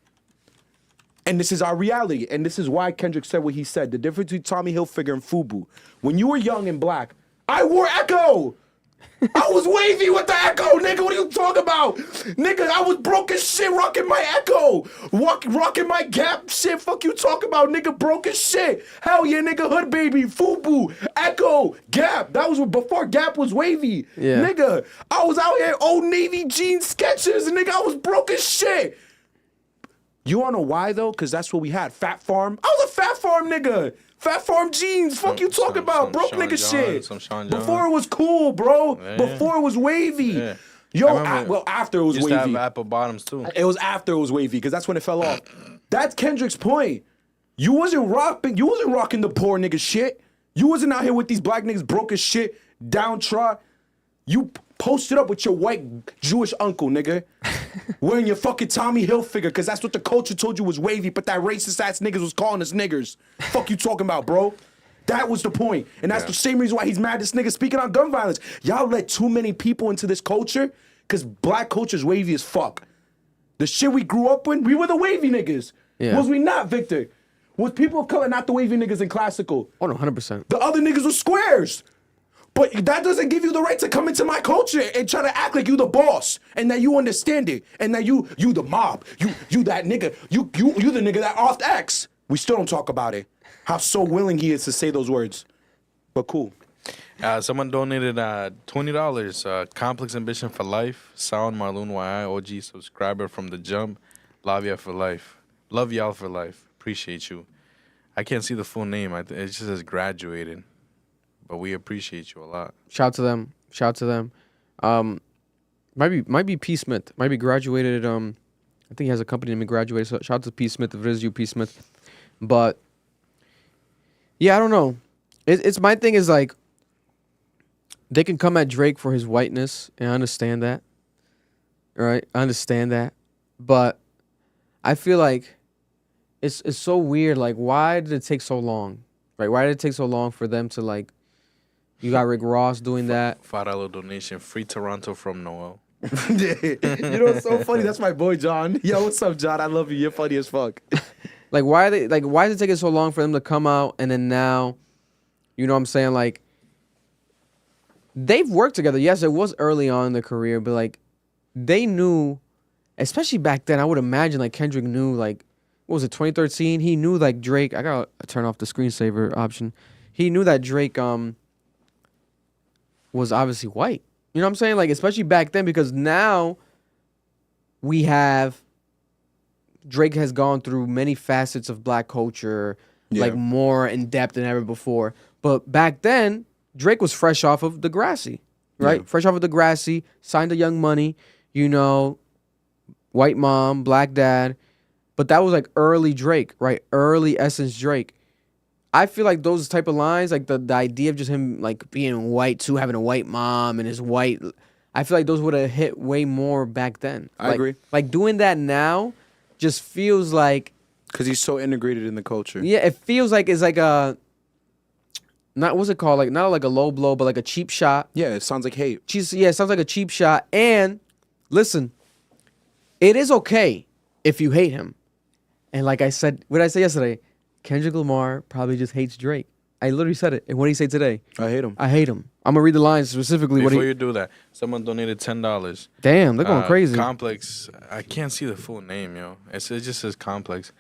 And this is our reality. And this is why Kendrick said what he said. The difference between Tommy Hilfiger and FUBU. When you were young and black, I wore Echo. I was wavy with the Echo, nigga. What are you talking about? Nigga, I was broke as shit rocking my Echo. Rocking my Gap shit. Fuck you talking about, nigga, broke as shit. Hell yeah, nigga, Hood Baby, FUBU, Echo, Gap. That was before Gap was wavy. Yeah. Nigga, I was out here, Old Navy jeans sketches, nigga. I was broke as shit. You wanna know why though? Cause that's what we had. Fat Farm. I was a Fat Farm nigga. Fat Farm jeans. Fuck you talking about? Broke Sean nigga John, shit. some Sean John. Before it was cool, bro. Yeah. Before it was wavy. Yeah. Yo, I remember well, after it was used to have wavy. apple bottoms too. It was after it was wavy, because that's when it fell off. That's Kendrick's point. You wasn't rocking the poor nigga shit. You wasn't out here with these black niggas broke as shit, downtrodden. You posted up with your white Jewish uncle, nigga. Wearing your fucking Tommy Hilfiger, because that's what the culture told you was wavy, but that racist ass niggas was calling us niggers. Fuck you talking about, bro? That was the point. And that's the same reason why he's mad this nigga speaking on gun violence. Y'all let too many people into this culture, because black culture's wavy as fuck. The shit we grew up with, we were the wavy niggas. Yeah. Was we not, Victor? Was people of color not the wavy niggas in classical? Oh no, 100%. The other niggas were squares. But that doesn't give you the right to come into my culture and try to act like you the boss and that you understand it and that you the mob. You that nigga. You the nigga that offed X. We still don't talk about it. How so willing he is to say those words. But cool. Someone donated $20. Complex Ambition for Life. Sound Marloon YI OG subscriber from the jump. Love y'all for life. Love y'all for life. Appreciate you. I can't see the full name. It just says graduated. But we appreciate you a lot. Shout to them. Shout to them. Might be P. Smith. Might be graduated. I think he has a company named Graduated. So shout out to P. Smith if it is you, P. Smith. But yeah, I don't know. It's my thing is like they can come at Drake for his whiteness, and I understand that. Right? I understand that. But I feel like it's so weird. Like, why did it take so long? Right? Why did it take so long for them to like? You got Rick Ross doing that. $5 donation. Free Toronto from Noel. You know what's so funny? That's my boy John. Yo, what's up, John? I love you. You're funny as fuck. Like, why are they like? Why is it taking so long for them to come out and then now, you know what I'm saying? Like, they've worked together. Yes, it was early on in their career, but like, they knew, especially back then. I would imagine like Kendrick knew like, what was it, 2013? He knew like Drake. I gotta turn off the screensaver option. He knew that Drake was obviously white. You know what I'm saying? Like, especially back then, because now we have Drake has gone through many facets of black culture, like more in depth than ever before. But back then, Drake was fresh off of Degrassi, right? Yeah. Fresh off of Degrassi, signed to Young Money, you know, white mom, black dad. But that was like early Drake, right? Early Essence Drake. I feel like those type of lines, like the idea of just him like being white too, having a white mom and his white, I feel like those would have hit way more back then. I agree. Like doing that now just feels like, Because he's so integrated in the culture. yeah, it feels like it's like a, not what's it called? Like not like a low blow, but like a cheap shot. Yeah, it sounds like hate. Yeah, it sounds like a cheap shot. And listen, it is okay if you hate him. And like I said, what did I say yesterday? Kendrick Lamar probably just hates Drake. I literally said it. And what did he say today? I hate him. I hate him. I'm gonna read the lines specifically. Before you do that, someone donated $10. Damn, they're going crazy. Complex. I can't see the full name, yo. It just says Complex.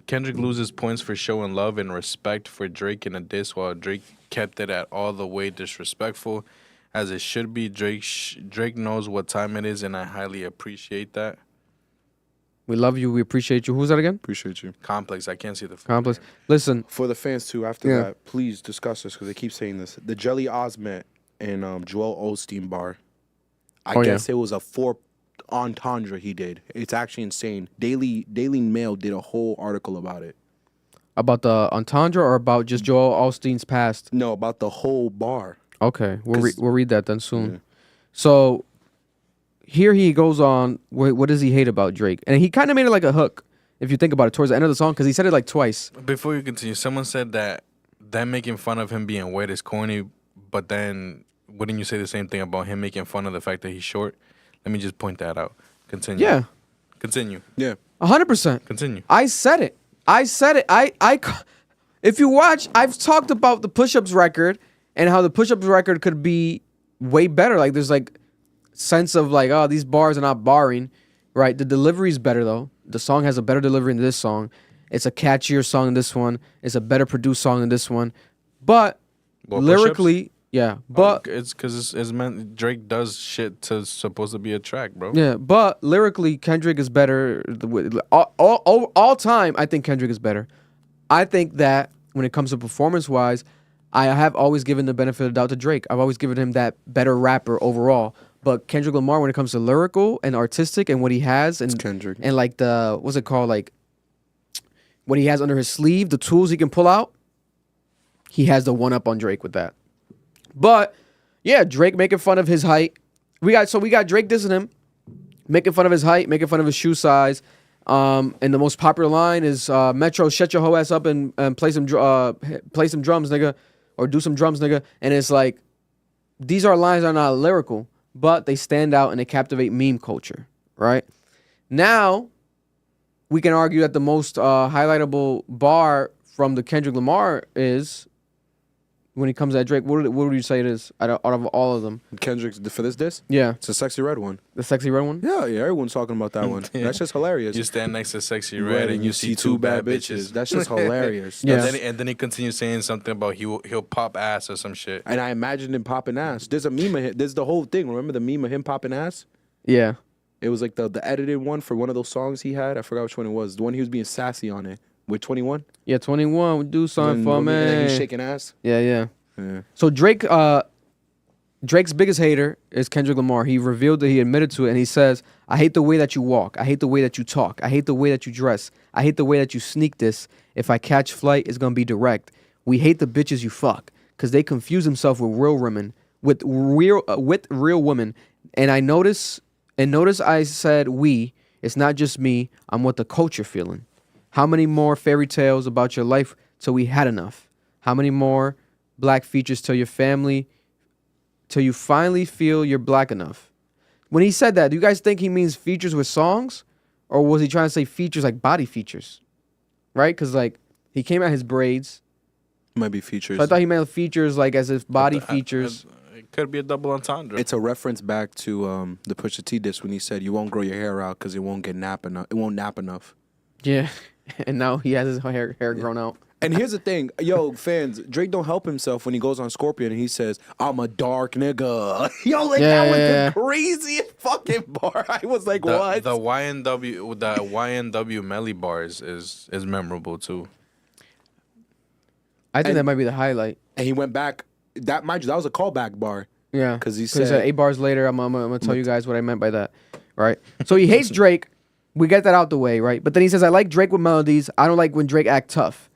Kendrick loses points for showing love and respect for Drake in a diss, while Drake kept it at all the way disrespectful, as it should be. Drake knows what time it is, and I highly appreciate that. We love you. We appreciate you. Who's that again? Appreciate you. Complex. I can't see the full Complex. name. Listen, For the fans too, after Yeah. that, please discuss this because they keep saying this. The Jelly Osment and Joel Osteen bar. I Oh, yeah. guess it was a 4 entendre he did. It's actually insane. Daily Mail did a whole article about it. About the entendre or about just Joel Osteen's past? No, about the whole bar. Okay, we'll 'Cause- we'll read that then soon. Yeah. So here he goes on. What does he hate about Drake? And he kind of made it like a hook, if you think about it, towards the end of the song, because he said it like twice. Before you continue, someone said that making fun of him being wet is corny, but then wouldn't you say the same thing about him making fun of the fact that he's short? Let me just point that out. Continue. Yeah, Continue. Yeah. 100%. Continue. I said it. If you watch, I've talked about the push-ups record and how the push-ups record could be way better. Like there's like sense of like, oh, these bars are not barring, right? The delivery's better though. The song has a better delivery than this song. It's a catchier song than this one. It's a better produced song than this one. But What, lyrically, yeah. But it's because it's meant Drake does shit to supposed to be a track, bro. yeah, but lyrically, Kendrick is better. All time, I think Kendrick is better. I think that when it comes to performance-wise, I have always given the benefit of the doubt to Drake. I've always given him that better rapper overall. But Kendrick Lamar, when it comes to lyrical and artistic and what he has, and Kendrick. and like the what's it called, like what he has under his sleeve, the tools he can pull out, he has the one up on Drake with that. But yeah, Drake making fun of his height. We got Drake dissing him, making fun of his height, making fun of his shoe size. And the most popular line is Metro, shut your hoe ass up and play some drums, nigga, or do some drums, nigga. And it's like these lines are not lyrical, but they stand out and they captivate meme culture, right? Now we can argue that the most highlightable bar from the Kendrick Lamar is when he comes at Drake. What would you say it is out of all of them? Kendrick's for this diss? Yeah, It's a sexy red one. the sexy red one. Yeah, everyone's talking about that one. Yeah. That's just hilarious. You stand next to Sexy Red and you see two bad bitches. That's just hilarious. Yeah. And then he continues saying something about he'll pop ass or some shit. And I imagined him popping ass. There's a meme of him. There's the whole thing. Remember the meme of him popping ass? Yeah, It was like the edited one for one of those songs he had. I forgot which one it was. The one he was being sassy on it. With 21? yeah. 21 would do something for me. And then he's shaking ass. Yeah, yeah. Yeah. So Drake's biggest hater is Kendrick Lamar. He revealed that he admitted to it, and he says, "I hate the way that you walk. I hate the way that you talk. I hate the way that you dress. I hate the way that you sneak this. If I catch flight, it's gonna be direct. We hate the bitches you fuck, cause they confuse themselves with real women, with real women. And I notice I said we. It's not just me. I'm what the culture feeling. How many more fairy tales about your life till we had enough? How many more black features till you finally feel you're black enough?" When he said that, do you guys think he means features with songs, or was he trying to say features like body features? Right? Because like he came at his braids, Might be features. so I thought he meant features like as if body features. It could be a double entendre. It's a reference back to the Pusha T diss when he said, "You won't grow your hair out because it won't get nap enough. It won't nap enough." Yeah, and now he has his hair grown out. And here's the thing, yo, fans, Drake don't help himself when he goes on Scorpion and he says, "I'm a dark nigga." Yo, like Yeah, that was yeah, yeah. the craziest fucking bar. I was like, what? The YNW Melly bars is memorable too. I think And- that might be the highlight. And he went back. That mind you, that was a callback bar. Yeah, 'Cause he said- 8 bars later, I'm gonna tell you guys what I meant by that. Right. So he hates Drake. We get that out the way, right? But then he says, "I like Drake with melodies. I don't like when Drake act tough.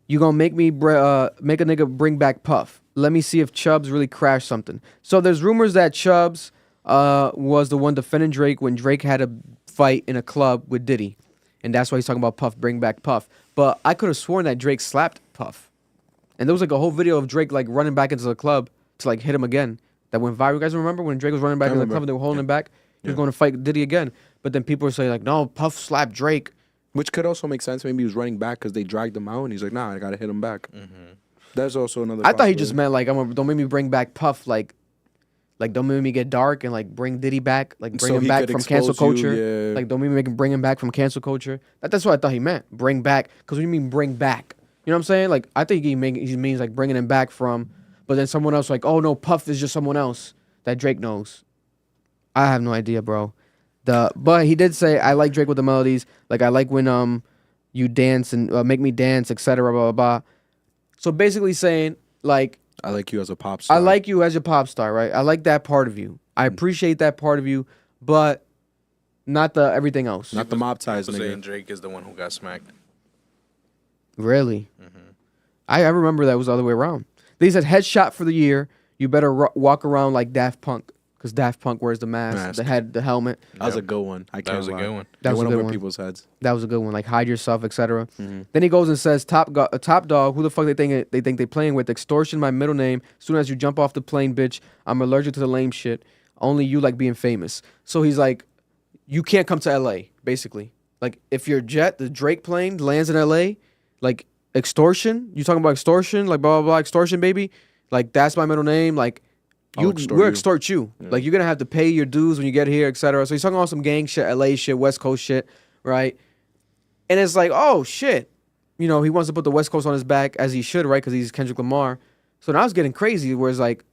You gonna make me make a nigga bring back Puff. Let me see if Chubbs really crashed something." So there's rumors that Chubbs was the one defending Drake when Drake had a fight in a club with Diddy, and that's why he's talking about Puff, bring back Puff. But I could have sworn that Drake slapped Puff, and there was like a whole video of Drake like running back into the club to like hit him again. That went viral. You guys remember when Drake was running back I in the remember. club and they were holding him back? He was going to fight Diddy again. But then people were saying like, "No, Puff slapped Drake." Which could also make sense. Maybe he was running back because they dragged him out and he's like, "Nah, I gotta hit him back." That's also another. I thought he just possibility. meant like, "Don't make me bring back Puff, like don't make me get dark and like bring Diddy back, like bring So him he back could from cancel expose you, culture, yeah. like don't make him bring him back from cancel culture." That's what I thought he meant, bring back. Because what do you mean bring back? You know what I'm saying? Like I think he means like bringing him back from. But then someone else like, "Oh no, Puff is just someone else that Drake knows." I have no idea, bro. But he did say, "I like Drake with the melodies. Like I like when you dance and make me dance, etc. Blah blah blah." So basically saying like, I like you as a pop star. I like you as a pop star, right? I like that part of you. I appreciate that part of you, but not the everything else. not the mob ties, People saying nigga. Drake is the one who got smacked. Really? I remember that was the other way around. They said headshot for the year. You better walk around like Daft Punk because Daft Punk wears the mask, the head, the helmet. That was a good one. I can't That was a lie. good one. That It was a went good over one. people's heads. That was a good one. Like hide yourself, etc. Then he goes and says, "Top dog. Who the fuck they think they playing with? Extortion, my middle name. Soon as you jump off the plane, bitch. I'm allergic to the lame shit. Only you like being famous." So he's like, you can't come to L.A. Basically. Like if your jet, the Drake plane lands in L.A. Like extortion. You talking about extortion? Like blah blah blah. Extortion, baby. Like that's my middle name. Like. I'll Extort you. Like you're gonna have to pay your dues when you get here, etc. So he's talking about some gang shit, LA shit, West Coast shit, right? And it's like, oh shit, he wants to put the West Coast on his back as he should, right? Because he's Kendrick Lamar. So now it's getting crazy. Where it's like,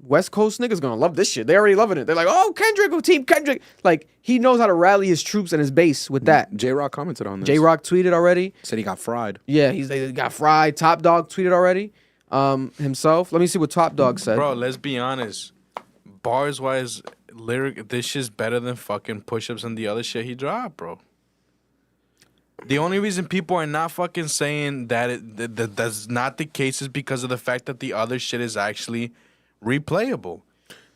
West Coast niggas gonna love this shit. They already loving it. They're like, oh Kendrick, Team Kendrick. Like he knows how to rally his troops and his base with that. J-Rock commented on this. J-Rock tweeted already. Said he got fried. Yeah, they got fried. Top Dog tweeted already. Himself. Let me see what Top Dog said. Bro, let's be honest. Bars wise, this shit's better than fucking push-ups and the other shit he dropped, bro. The only reason people are not fucking saying that that's not the case is because of the fact that the other shit is actually replayable.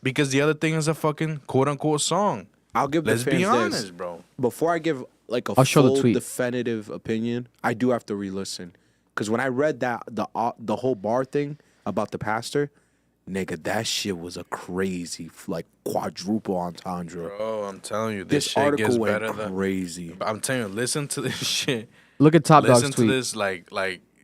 Because the other thing is a fucking quote-unquote song. I'll give the Let's fans be honest, this. bro. Before I give like a I'll show the full tweet. definitive opinion, I do have to re-listen. Because when I read that the whole bar thing about the pastor, nigga, that shit was a crazy like quadruple entendre. Bro, I'm telling you, this This shit article gets went better than. crazy. I'm telling you, listen to this shit. Look at Top Dog's Listen to tweet. this like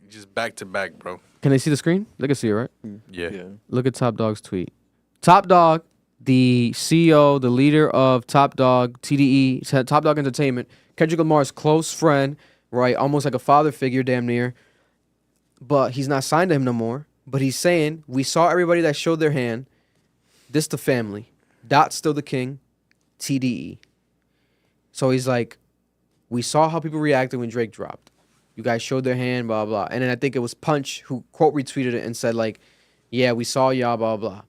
just back to back, bro. Can they see the screen? They can see it, right? Yeah. Look at Top Dog's tweet. Top Dog, the CEO, the leader of Top Dog, TDE, Top Dog Entertainment, Kendrick Lamar's close friend, right? Almost like a father figure, damn near. But he's not signed to him no more. But he's saying, we saw everybody that showed their hand. This the family. Dot's still the king. TDE. So he's like, we saw how people reacted when Drake dropped. You guys showed their hand, blah, blah. And then I think it was Punch who quote retweeted it and said, like, yeah, we saw y'all, blah, blah.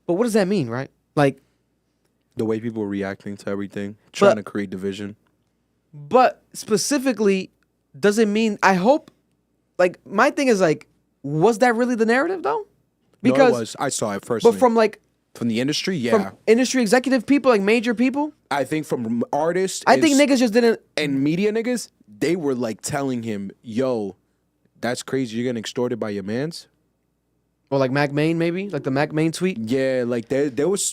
But what does that mean, right? Like, The way people were reacting to everything, trying to create division. but specifically, does it mean, I hope, like, my thing is, like, was that really the narrative, though? No, it was. I saw it first. But from, like, from the industry, yeah. from industry executive people, like, major people, I think from artists, I think niggas just didn't, and media niggas, they were like telling him, "Yo, that's crazy. You're getting extorted by your mans." or like Mac Main, maybe? Like the Mac Main tweet? Yeah, like there was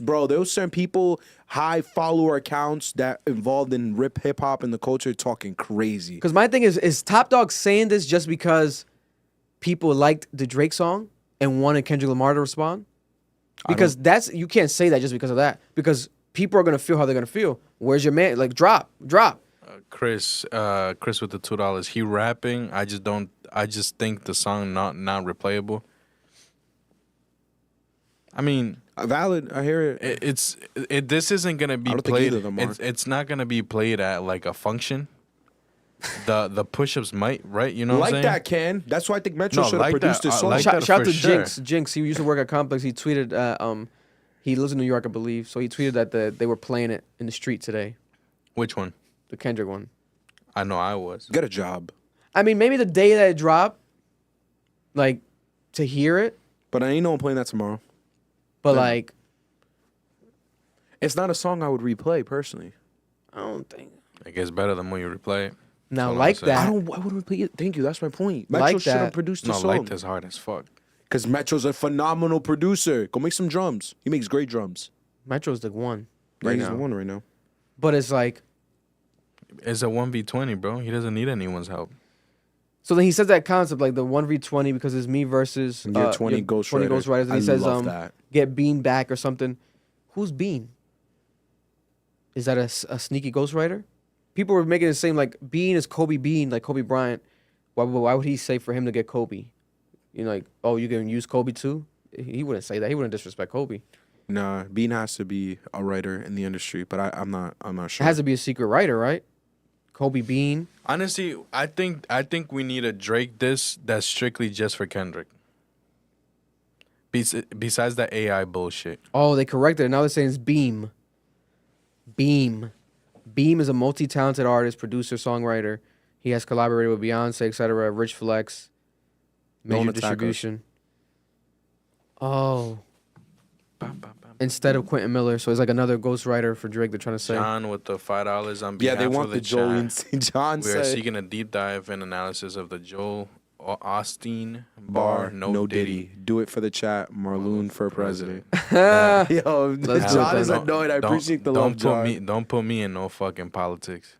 certain people, high follower accounts that involved in hip hop and the culture talking crazy. Because my thing is Top Dog saying this just because people liked the Drake song and wanted Kendrick Lamar to respond? Because you can't say that just because of that. Because people are gonna feel how they're gonna feel. Where's your man? Like drop. Chris with the $2. He rapping. I just think the song not replayable. I mean, Valid. I hear it. This isn't gonna be I don't think played. either of them are. It's not gonna be played at like a function. The push-ups might, right? You know what I'm Like saying? that, Ken. That's why I think Metro No, should have like produced that. this I song. like Shout that out for to sure. Jinx. Jinx, he used to work at Complex. He tweeted he lives in New York, I believe. So he tweeted that they were playing it in the street today. Which one? The Kendrick one. I know I was. Get a job. I mean, maybe the day that it dropped, like, to hear it, But I ain't no one playing that tomorrow. but Yeah. like, It's not a song I would replay personally. I don't think. It gets better the more you replay it. Now, That's all like I'm saying. that, I wouldn't replay it. Thank you. That's my point. Like Metro should that. have produced the No, song. like this hard as fuck. Because Metro's a phenomenal producer. Go make some drums. He makes great drums. Metro's the one Yeah, right he's now. the one right now. But it's like, It's a 1v20, bro. He doesn't need anyone's help. so then he says that concept, like the 1v20, because it's me versus Your 20 Ghost Rider. Ghostwriters, and he I says, love that. get Bean back or something. Who's Bean? Is that a sneaky ghostwriter? People were making it seem like Bean is Kobe Bean, like Kobe Bryant. Why would he say for him to get Kobe? You know, like, oh, you can use Kobe too? He wouldn't say that. He wouldn't disrespect Kobe. Nah, Bean has to be a writer in the industry, but I'm not It sure. has to be a secret writer, right? Kobe Bean. Honestly, I think we need a Drake diss that's strictly just for Kendrick. Besides that AI bullshit. Oh, they corrected it. Now they're saying it's Beam. Beam. Beam is a multi-talented artist, producer, songwriter. He has collaborated with Beyonce, etc. Rich Flex, Don't major attack us. distribution. Oh, instead of Quentin Miller, so it's like another ghostwriter for Drake. They're trying to say. John with the $5 on Yeah, behalf they of want the Joel chat. and John We are said seeking a deep dive and analysis of the Joel Austin bar no Diddy. Do it for the chat. Marloon for president. Let's Yo, do it John then. is annoyed. I appreciate the love, John. Don't put me in no fucking politics.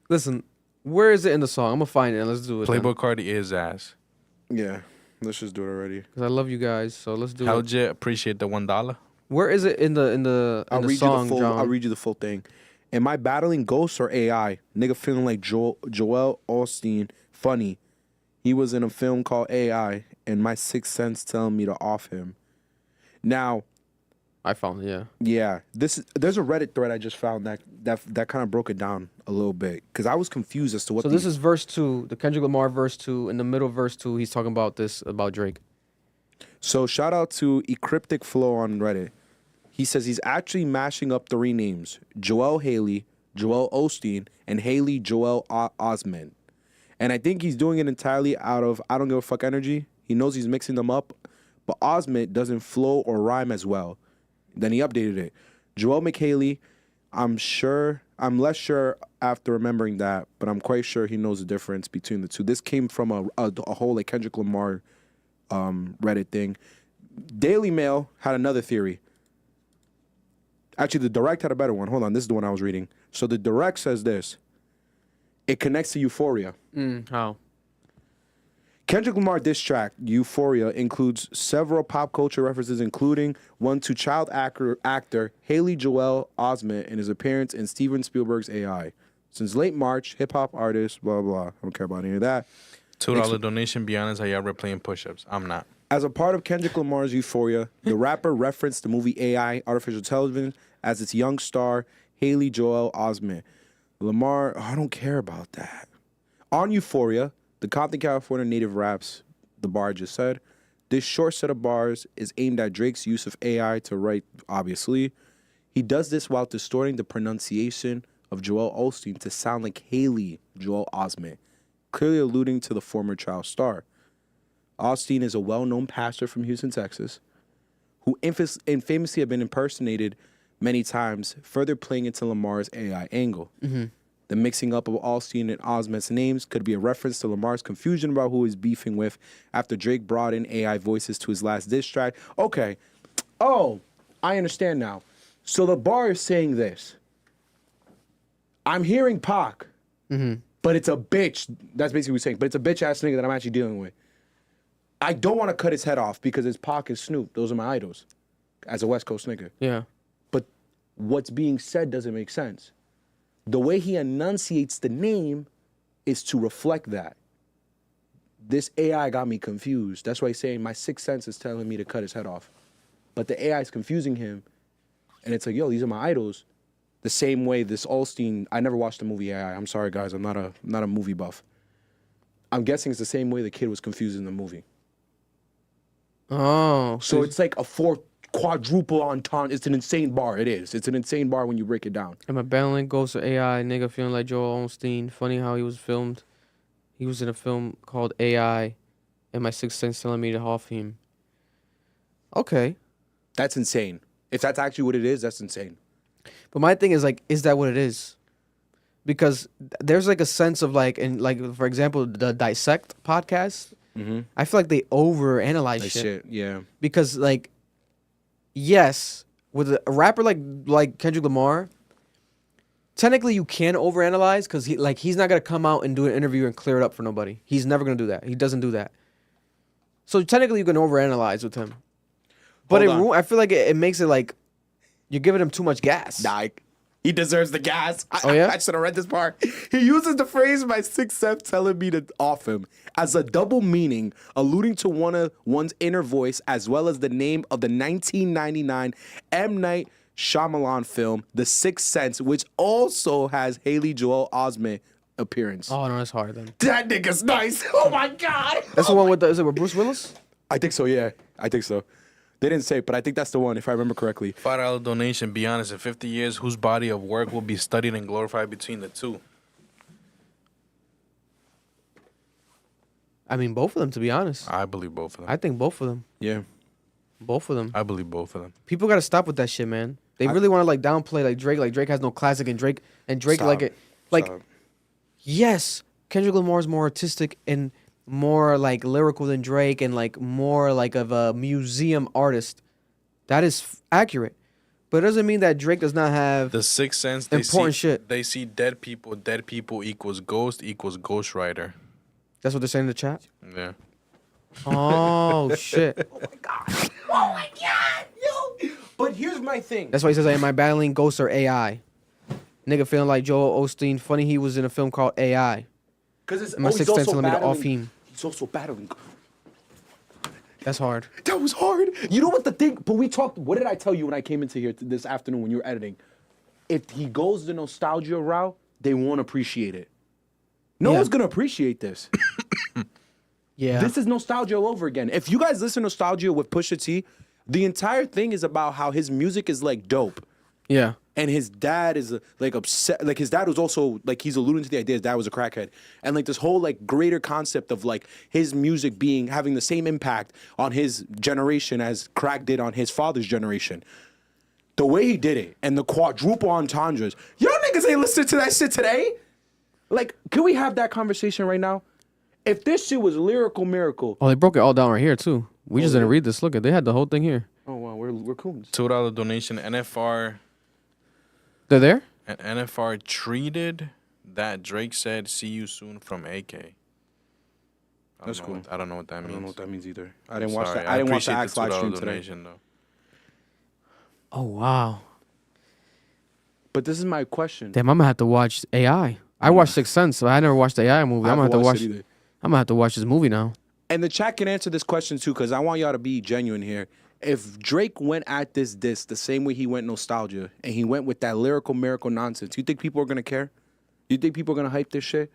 Listen, where is it in the song? I'm gonna find it and let's do it. Playboy Cardi is ass. Yeah, let's just do it already. Because I love you guys, so let's do it. How'd you appreciate the $1? Where is it in the I'll read song, you the full. John? I'll read you the full thing. Am I battling ghosts or AI? Nigga feeling like Joel Osteen. Funny. He was in a film called AI, and my sixth sense telling me to off him. Now, I found it. Yeah. yeah, there's a Reddit thread I just found that kind of broke it down a little bit because I was confused as to what. So this is verse 2, the Kendrick Lamar verse 2. In the middle of verse 2, he's talking about this about Drake. So shout out to Ecryptic Flow on Reddit. He says he's actually mashing up 3 names: Joel Haley, Joel Osteen, and Haley Joel Osment. And I think he's doing it entirely out of I don't give a fuck energy. He knows he's mixing them up, but Osment doesn't flow or rhyme as well. Then he updated it. Joel McHaley, I'm less sure after remembering that, but I'm quite sure he knows the difference between the two. This came from a whole like Kendrick Lamar Reddit thing. Daily Mail had another theory. Actually, the Direct had a better one. Hold on, this is the one I was reading. So the Direct says this. It connects to Euphoria. How? Kendrick Lamar diss track Euphoria includes several pop culture references, including one to child actor Haley Joel Osment in his appearance in Steven Spielberg's AI. Since late March, hip hop artist, blah, blah, blah. I don't care about any of that. $2 donation. Be honest, are y'all ever playing push-ups? I'm not. As a part of Kendrick Lamar's Euphoria, the rapper referenced the movie AI, Artificial Intelligence, as its young star, Haley Joel Osment. Lamar, I don't care about that. On Euphoria, the Compton, California native raps, the bar just said, this short set of bars is aimed at Drake's use of AI to write, obviously. He does this while distorting the pronunciation of Joel Osteen to sound like Haley Joel Osment, clearly alluding to the former child star. Osteen is a well-known pastor from Houston, Texas, who famously had been impersonated many times, further playing into Lamar's AI angle. Mm-hmm. The mixing up of Osteen and Osment's names could be a reference to Lamar's confusion about who he's beefing with after Drake brought in AI voices to his last diss track. Okay. Oh, I understand now. So the bar is saying this. I'm hearing Pac, but it's a bitch. That's basically what he's saying. But it's a bitch-ass nigga that I'm actually dealing with. I don't want to cut his head off because it's Pac and Snoop. Those are my idols as a West Coast nigga. Yeah. But what's being said doesn't make sense. The way he enunciates the name is to reflect that. This AI got me confused. That's why he's saying my sixth sense is telling me to cut his head off. But the AI is confusing him. And it's like, yo, these are my idols. The same way this Osteen, I never watched the movie AI. I'm sorry, guys. I'm not a movie buff. I'm guessing it's the same way the kid was confused in the movie. Oh. So it's like a quadruple entendre. It's an insane bar. It is. It's an insane bar when you break it down. Am I battling ghosts or AI? Nigga feeling like Joel Osteen. Funny how he was filmed. He was in a film called AI, and my sixth sense telling me to off him. Okay. That's insane. If that's actually what it is, that's insane. But my thing is like, is that what it is? Because there's like a sense of like, and like for example, the Dissect podcast. I feel like they overanalyze shit. Yeah. Because like, yes, with a rapper like Kendrick Lamar, technically you can overanalyze because he's not gonna come out and do an interview and clear it up for nobody. He's never gonna do that. He doesn't do that. So technically you can overanalyze with him. But I feel like it makes it like you're giving him too much gas. Nah, he deserves the gas. Oh, yeah? I should have read this part. He uses the phrase "my sixth sense telling me to off him" as a double meaning, alluding to one's inner voice as well as the name of the 1999 M. Night Shyamalan film, The Sixth Sense, which also has Haley Joel Osment appearance. Oh no, that's hard then. That nigga's nice. Oh my God. That's the one with is it with Bruce Willis? I think so, yeah. I think so. They didn't say it, but I think that's the one, if I remember correctly. $5 donation. Be honest. In 50 years, whose body of work will be studied and glorified between the two? I mean, both of them, to be honest. I believe both of them. I think both of them. Yeah. Both of them. I believe both of them. People got to stop with that shit, man. They really want to like downplay like Drake. Like Drake has no classic, and Drake Stop. like it. Like, Stop. yes, Kendrick Lamar is more artistic and more like lyrical than Drake, and like more like of a museum artist. That is accurate, but it doesn't mean that Drake does not have The Sixth Sense. important shit. They see dead people. Dead people equals ghost equals ghostwriter. That's what they're saying in the chat. Yeah. Oh shit! Oh my god, yo! But here's my thing. That's why he says, "Am I battling ghosts or AI?" Nigga feeling like Joel Osteen. Funny he was in a film called AI. Because My Sixth Sense telling me to off him. He's also battling. That's hard. That was hard. You know what the thing? But we talked. What did I tell you when I came into here this afternoon when you were editing? If he goes the nostalgia route, they won't appreciate it. No Yeah. one's gonna appreciate this. Yeah. This is nostalgia all over again. If you guys listen to nostalgia with Pusha T, the entire thing is about how his music is like dope. Yeah. And his dad is like upset. Like his dad was also like he's alluding to the idea his dad was a crackhead, and like this whole like greater concept of like his music having the same impact on his generation as crack did on his father's generation. The way he did it and the quadruple entendres, y'all niggas ain't listening to that shit today. Like, can we have that conversation right now? If this shit was lyrical miracle, Oh, they broke it all down right here too. We just didn't really? read this. Look at they had the whole thing here. oh wow, we're coons. $2 donation. NFR. They're there. And NFR treated that Drake said, "See you soon" from AK. That's cool. I don't know what that I means. don't know what that means either. I didn't watch Sorry, that. I didn't watch the appreciate Axe live stream $2 today. donation though. Oh wow. But this is my question. Damn, I'm gonna have to watch AI. I watched Sixth Sense, so I never watched the AI movie. I'm gonna have to watch. it either. I'm gonna have to watch this movie now. And the chat can answer this question too, because I want y'all to be genuine here. If Drake went at this the same way he went nostalgia, and he went with that lyrical miracle nonsense, you think people are gonna care? You think people are gonna hype this shit?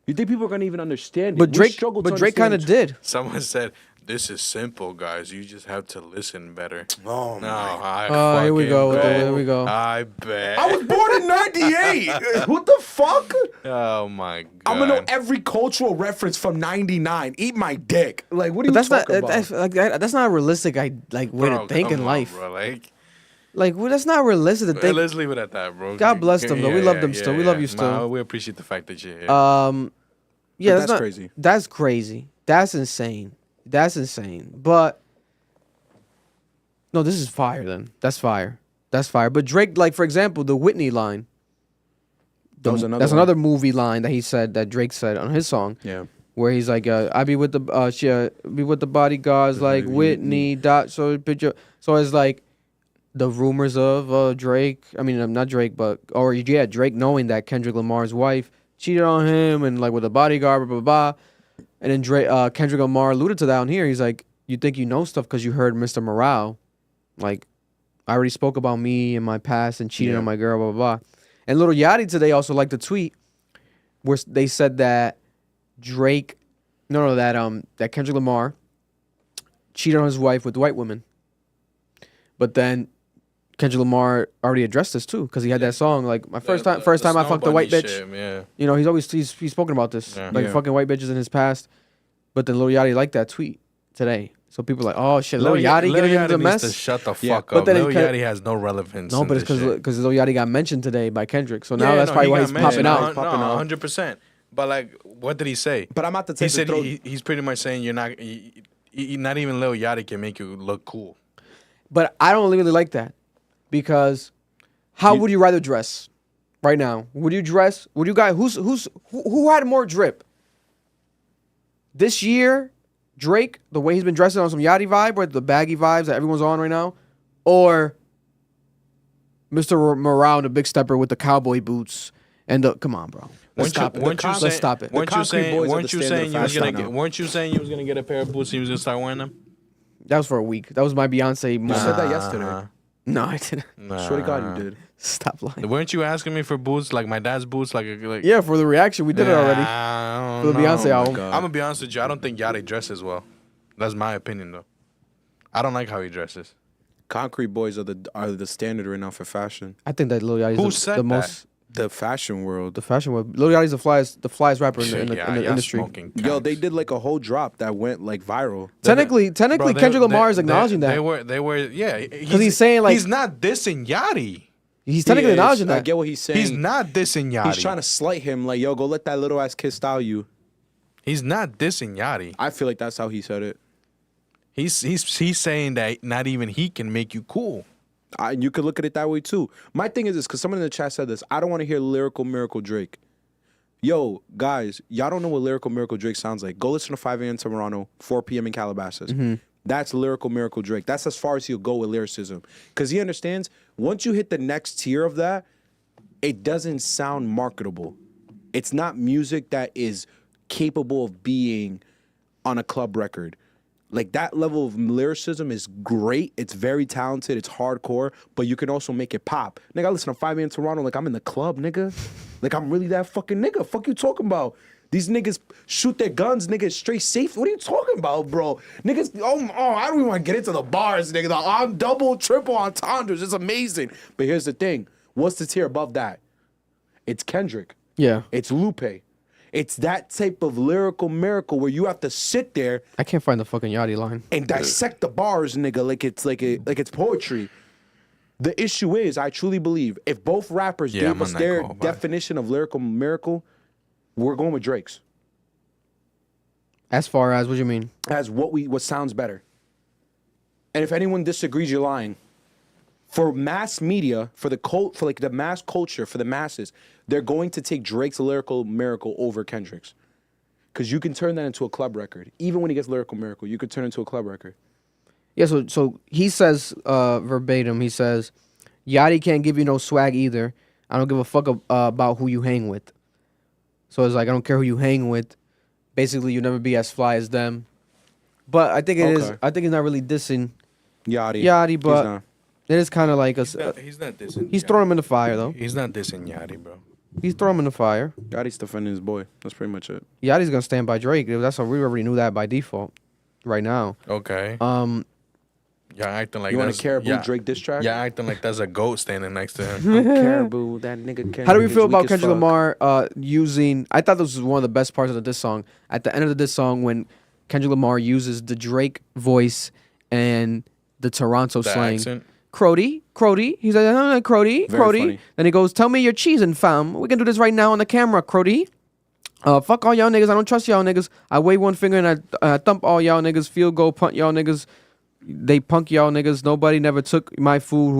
You think people are gonna even understand it? But We Drake, struggle to but Drake kind of understand did. Someone said, "This is simple, guys. You just have to listen better." Oh No, my! I Oh, here we fucking go. bet. Here we go. I bet. I was born in '98. What the fuck? Oh my god. I'm gonna know every cultural reference from '99. Eat my dick. Like, what are But you that's not talking about? that's, like, that's not a realistic way Bro, to think come in on, life. bro. Like well, that's not realistic to think. Let's leave it at that, bro. God bless them, though. We love them still. We love you still. Man, we appreciate the fact that you're here. Yeah, But that's that's crazy. That's crazy. That's insane. That's insane. But no, this is fire. Then that's fire. That's fire. But Drake, like for example, the Whitney line. That was another That's one. another movie line that he said that Drake said on his song. Yeah. Where he's like, I be with the be with the bodyguards like Whitney. So picture. So it's like the rumors of Drake. I mean, not Drake, but Drake knowing that Kendrick Lamar's wife cheated on him and like with a bodyguard, blah blah blah. And then Kendrick Lamar alluded to that on here. He's like, you think you know stuff because you heard Mr. Morale, like I already spoke about me and my past and cheating on my girl, blah blah blah. And Lil Yachty today also liked the tweet where they said that Drake, that Kendrick Lamar cheated on his wife with white women. But then Kendrick Lamar already addressed this too because he had that song like my first time I fucked a white bitch. Shit, yeah. You know, he's spoken about this like Yeah. fucking white bitches in his past. But then Lil Yachty liked that tweet today. So people are like, oh shit, Lil Yachty getting into the needs to mess. shut the Yeah, fuck but up. then it Lil kinda- Yachty has no relevance. No, in but it's this shit. because Lil Yachty got mentioned today by Kendrick. So now Yeah, that's no, probably he why got he's mentioned. popping out. out. Popping out. 100%. But like, what did he say? But I'm not the type He to said throw. he's pretty much saying you're not. Not even Lil Yachty can make you look cool. But I don't really like that because how would you rather dress right now? Would you dress? Would you guys? Who had more drip this year? Drake, the way he's been dressing on some Yachty vibe, or the baggy vibes that everyone's on right now, or Mr. Morale, the big stepper with the cowboy boots and the come on, bro. Let's stop it. Let's stop it. Weren't you saying? boys are Weren't the you standard saying of you was fashion gonna now. get? Weren't you saying you was gonna get a pair of boots and you was gonna start wearing them? That was for a week. That was my Beyonce. You said that yesterday. No, I didn't. Swear to God, you did. Stop lying. Weren't you asking me for boots like my dad's boots? Like Yeah, for the reaction, we did it already. I For the don't know. Beyonce album. God. I'm gonna be honest with you. I don't think Yachty dresses well. That's my opinion, though. I don't like how he dresses. Concrete boys are the standard right now for fashion. I think that Lil Yachty's Who the said that? most. The fashion world. The fashion world. Lil Yachty's the flyest rapper in the y'all industry. smoking Yo, cunts. they did like a whole drop that went like viral. Technically, Bro, Kendrick Lamar is acknowledging that. They were, yeah. Because he's saying, like- he's not dissing Yachty. He's technically He is. acknowledging I that. get what he's saying. He's not dissing Yachty. He's trying to slight him, like, yo, go let that little ass kid style you. He's not dissing Yachty. I feel like that's how he said it. He's saying that not even he can make you cool. You could look at it that way too. My thing is this, because someone in the chat said this. I don't want to hear lyrical miracle Drake. Yo, guys, y'all don't know what lyrical miracle Drake sounds like. Go listen to 5 a.m. Toronto, 4 p.m. in Calabasas. That's lyrical miracle Drake. That's as far as he'll go with lyricism, because he understands once you hit the next tier of that, it doesn't sound marketable. It's not music that is capable of being on a club record. Like, that level of lyricism is great. It's very talented. It's hardcore, but you can also make it pop. Nigga, I listen to 5 a.m. Toronto like I'm in the club, nigga. Like, I'm really that fucking nigga. Fuck you talking about? These niggas shoot their guns, niggas straight safe. What are you talking about, bro? Niggas, I don't even want to get into the bars, nigga. The on double, triple entendres. It's amazing. But here's the thing. What's the tier above that? It's Kendrick. Yeah. It's Lupe. It's that type of lyrical miracle where you have to sit there I can't find the fucking Yachty line. and dissect the bars, nigga, like it's poetry. The issue is, I truly believe, if both rappers Yeah, gave I'm us on that their call, bye. definition of lyrical miracle, we're going with Drake's. As far as, what do you mean? As what sounds better. And if anyone disagrees, you're lying. For mass media, for the mass culture, for the masses, they're going to take Drake's lyrical miracle over Kendrick's. Because you can turn that into a club record. Even when he gets lyrical miracle, you could turn it into a club record. Yeah, so he says verbatim, he says, Yachty can't give you no swag either. I don't give a fuck about who you hang with. So it's like, I don't care who you hang with. Basically, you'll never be as fly as them. But I think it is. Okay. I think he's not really dissing Yachty. but He's not. it is kind of like He's not dissing. he's Yachty. throwing him in the fire, though. He's not dissing Yachty, bro. He's throwing him in the fire. Yachty's defending his boy. That's pretty much it. Yachty's gonna stand by Drake. That's what we already knew that by default. Right now. Okay. Y'all acting like You want that's a Caribou Drake diss track? Yeah, acting like there's a goat standing next to him. Caribou, that nigga Kendrick. How do we is feel weak about as Kendrick fuck. Lamar using? I thought this was one of the best parts of the diss song. At the end of this song, when Kendrick Lamar uses the Drake voice and the Toronto The slang, accent. Crody. He's like, Crody. Very funny. Then he goes, "Tell me you're cheesing, fam. We can do this right now on the camera, Crody. Fuck all y'all niggas. I don't trust y'all niggas. I wave one finger and I thump all y'all niggas. Field goal, punt y'all niggas. They punk y'all niggas. Nobody never took my food.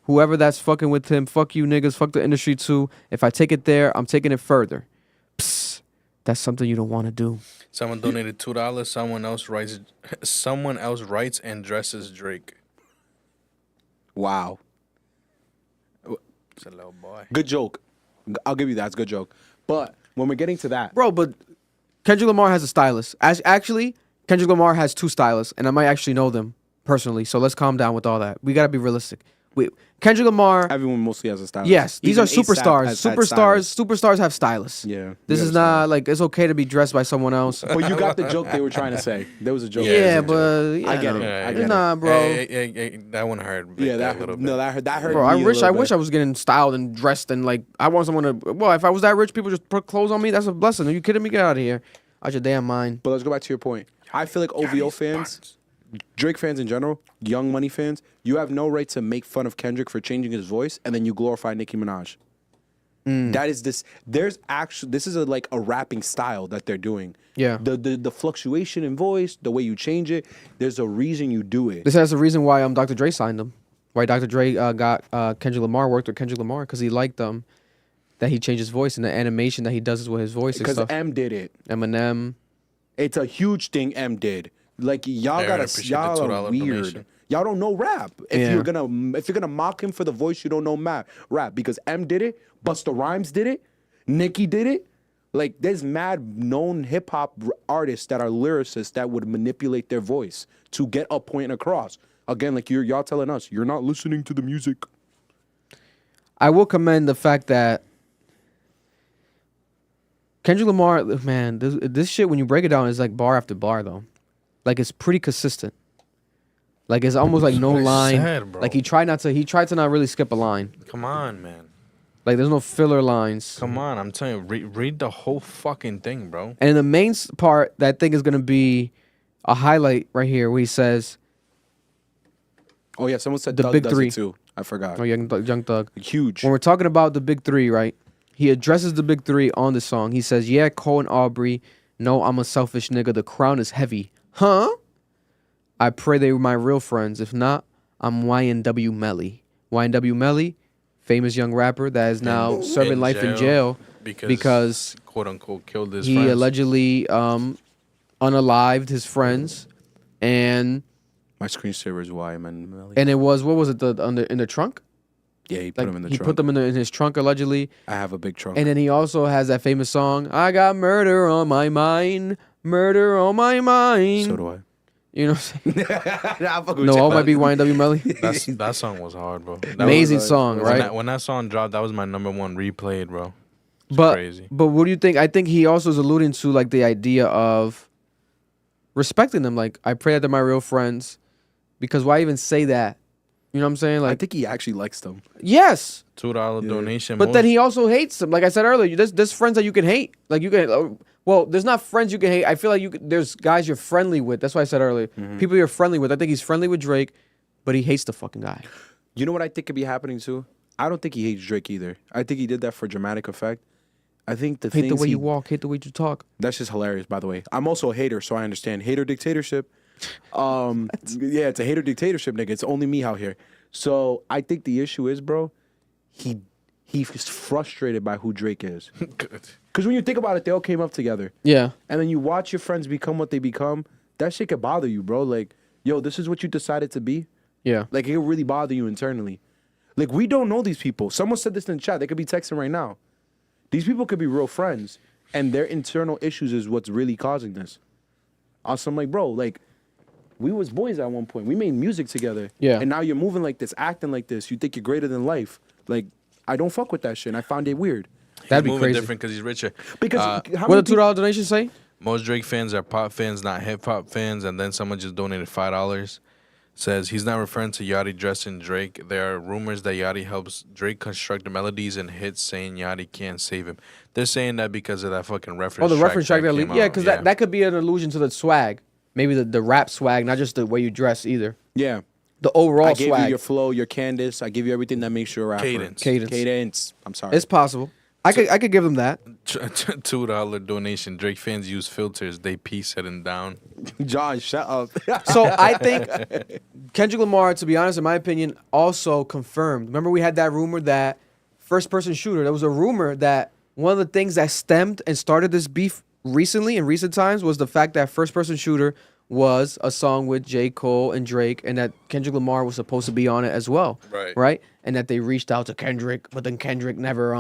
Whoever that's fucking with him, fuck you niggas. Fuck the industry too. If I take it there, I'm taking it further. Psst. That's something you don't want to do." Someone donated $2. Someone else writes and dresses Drake. Wow. It's a little boy. Good joke. I'll give you that. It's a good joke. But when we're getting to that, Bro, but Kendrick Lamar has a stylist. Actually, Kendrick Lamar has two stylists, and I might actually know them personally. So let's calm down with all that. We gotta be realistic. Kendrick Lamar. everyone mostly has a stylist. Yes, these Even are superstars. A$AP has had stylists. Superstars have stylists. Yeah. This you is understand. not like it's okay to be dressed by someone else. But you got the joke they were trying to say. There was a joke. Yeah, There was a joke. but I get know. it. I get it. Nah, bro. Hey, that one hurt. Yeah, that little bit. that hurt. Bro, me I a wish little I wish bit. I was getting styled and dressed and like I want someone to. Well, if I was that rich, people just put clothes on me. That's a blessing. Are you kidding me? Get out of here. Out your damn mind. But let's go back to your point. I feel like OVO fans, Drake fans in general, Young Money fans, you have no right to make fun of Kendrick for changing his voice and then you glorify Nicki Minaj. That is this. There's actually this is like a rapping style that they're doing. Yeah. The fluctuation in voice, the way you change it. There's a reason you do it. This has a reason why Dr. Dre signed him. Why Dr. Dre got Kendrick Lamar worked with Kendrick Lamar because he liked that he changed his voice and the animation that he does with his voice and Because stuff. M did it. Eminem. It's a huge thing M did. Like y'all I gotta, appreciate the y'all are $2 weird. donation. Y'all don't know rap. If Yeah. you're gonna mock him for the voice, you don't know rap because M did it, Busta Rhymes did it, Nicki did it. Like there's mad known hip hop artists that are lyricists that would manipulate their voice to get a point across. Again, like y'all telling us, you're not listening to the music. I will commend the fact that Kendrick Lamar, man, this shit when you break it down is like bar after bar though. Like it's pretty consistent. Like it's almost like no what I line. said, bro. Like he tried to not really skip a line. Come on, man. Like there's no filler lines. Come on, I'm telling you, read the whole fucking thing, bro. And the main part that I think is gonna be a highlight right here, where he says, Oh yeah, someone said The Doug big does three. it too. I forgot. "Oh, Young Thug." Huge. When we're talking about the big three, right? He addresses the big three on the song. He says, "Yeah, Cole and Aubrey. No, I'm a selfish nigga. The crown is heavy, huh? I pray they were my real friends. If not, I'm YNW Melly. YNW Melly, famous young rapper that is now serving life in jail because quote unquote killed his he friends. allegedly unalived his friends, and My screensaver is why, man. it was, what was it, in the trunk? Yeah, he put Like him in the he trunk. put them in his trunk allegedly. I have a big trunk. And then he also has that famous song, "I got murder on my mind, murder on my mind." So do I. You know what I'm saying? Nah, I fuck with No, you. all might be YNW Melly. That song was hard, bro. That Amazing was, song, when right? when that song dropped, that was my number one replayed, bro. It's But crazy. but what do you think? I think he also is alluding to like the idea of respecting them. Like, I pray that they're my real friends, because why even say that? You know what I'm saying? I Like, think he actually likes them. yes, $2 donation. but then he also hates them. Like I said earlier, there's friends that you can hate. Like you can. Well, there's not friends you can hate. I feel like there's guys you're friendly with. That's why I said earlier. People you're friendly with. I think he's friendly with Drake, but he hates the fucking guy. You know what I think could be happening too? I don't think he hates Drake either. I think he did that for dramatic effect. I think the Hate the things way he, you walk. Hate the way you talk. That's just hilarious, by the way. I'm also a hater, so I understand. Hater dictatorship. Yeah, it's a hater dictatorship, nigga. It's only me out here. So I think the issue is, bro, he's frustrated by who Drake is. Good. Because when you think about it, they all came up together. Yeah. And then you watch your friends become what they become. That shit could bother you, bro. Like, yo, this is what you decided to be. Yeah. Like, it could really bother you internally. Like, we don't know these people. Someone said this in the chat. They could be texting right now. These people could be real friends, and their internal issues is what's really causing this. Also, I'm like, bro, like, we was boys at one point. We made music together. Yeah. And now you're moving like this, acting like this. You think you're greater than life. Like, I don't fuck with that shit, and I found it weird. That'd be Moving crazy. different because he's richer. Because how What many did $2 donation say? Most Drake fans are pop fans, not hip hop fans. And then someone just donated $5. Says he's not referring to Yachty dressing Drake. There are rumors that Yachty helps Drake construct the melodies and hits, saying Yachty can't save him. They're saying that because of that fucking reference. Oh, the reference track that came yeah, out. because that could be an allusion to the swag, maybe the rap swag, not just the way you dress either. Yeah. The overall I gave swag. you your flow, your Candace. I give you everything that makes you a rapper. Cadence. I'm sorry. It's possible. I could give them that. $2 donation. Drake fans use filters. They pee sitting down. John, shut up. So I think Kendrick Lamar, to be honest, in my opinion, also confirmed. Remember, we had that rumor that first-person shooter. There was a rumor that one of the things that stemmed and started this beef recently, in recent times, was the fact that first-person shooter was a song with J. Cole and Drake, and that Kendrick Lamar was supposed to be on it as well. Right? And that they reached out to Kendrick, but then Kendrick never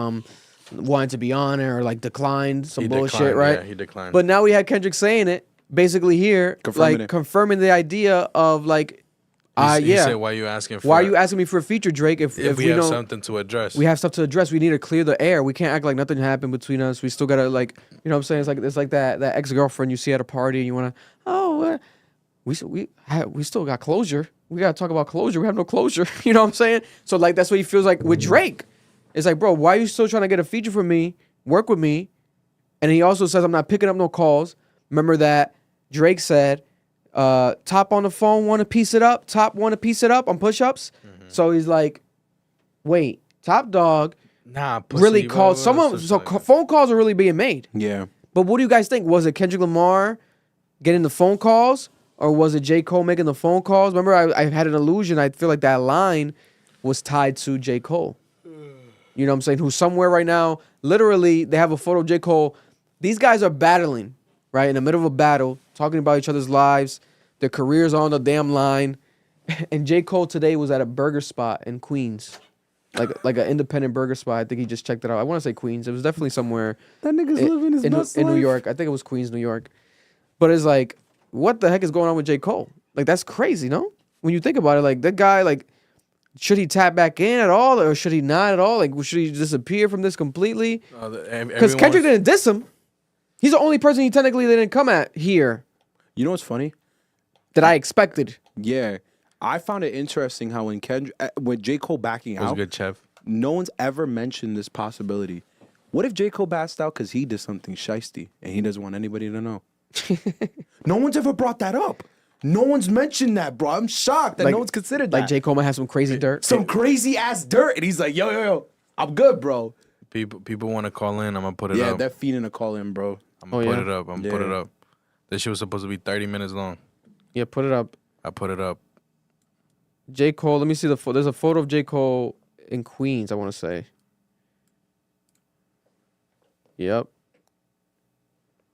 wanted to be on it or like declined some bullshit, declined, right? yeah, he declined. But now we had Kendrick saying it, basically here, confirming the idea of like, He said, why are you asking for why are you asking me for a feature, Drake? If we we have know something to address. we have stuff to address, we need to clear the air. We can't act like nothing happened between us. We still gotta like, you know what I'm saying? It's like that ex-girlfriend you see at a party and you wanna, we still got closure. We gotta talk about closure. We have no closure. You know what I'm saying? So like that's what he feels like with Drake. It's like, bro, why are you still trying to get a feature from me? Work with me. And he also says, I'm not picking up no calls. Remember that Drake said, Top on the phone, want to piece it up? Top want to piece it up on push-ups? So he's like, wait, Top Dog really called someone. So phone calls are really being made. Yeah. But what do you guys think? Was it Kendrick Lamar getting the phone calls? Or was it J. Cole making the phone calls? Remember, I had an illusion. I feel like that line was tied to J. Cole. You know what I'm saying? Who's somewhere right now. Literally, they have a photo of J. Cole. These guys are battling, right? In the middle of a battle, talking about each other's lives. Their careers are on the damn line. And J. Cole today was at a burger spot in Queens. Like an independent burger spot. I think he just checked it out. I want to say Queens. It was definitely somewhere. That nigga's living his best in New life. York. I think it was Queens, New York. But it's like, what the heck is going on with J. Cole? Like, that's crazy, no? When you think about it, like, that guy, like, should he tap back in at all, or should he not at all? Like, should he disappear from this completely? Because Kendrick didn't diss him. He's the only person he technically didn't come at here You know what's funny? that I expected. Yeah. I found it interesting how when J. Cole backing That was out, good, Chev. no one's ever mentioned this possibility. What if J. Cole bassed out because he did something shiesty and he doesn't want anybody to know? No one's ever brought that up. No one's mentioned that, bro. I'm shocked that Like- no one's considered that. Like J. Cole might have some crazy dirt. Some crazy ass dirt. And he's like, yo, I'm good, bro. People want to call in. I'm gonna put it Yeah, up. they're feeding a call in, bro. I'm gonna put yeah? it up. I'm gonna put it Yeah. up. This shit was supposed to be 30 minutes long. Yeah, put it up. I put it up. J. Cole, let me see the photo. There's a photo of J. Cole in Queens, I want to say. Yep.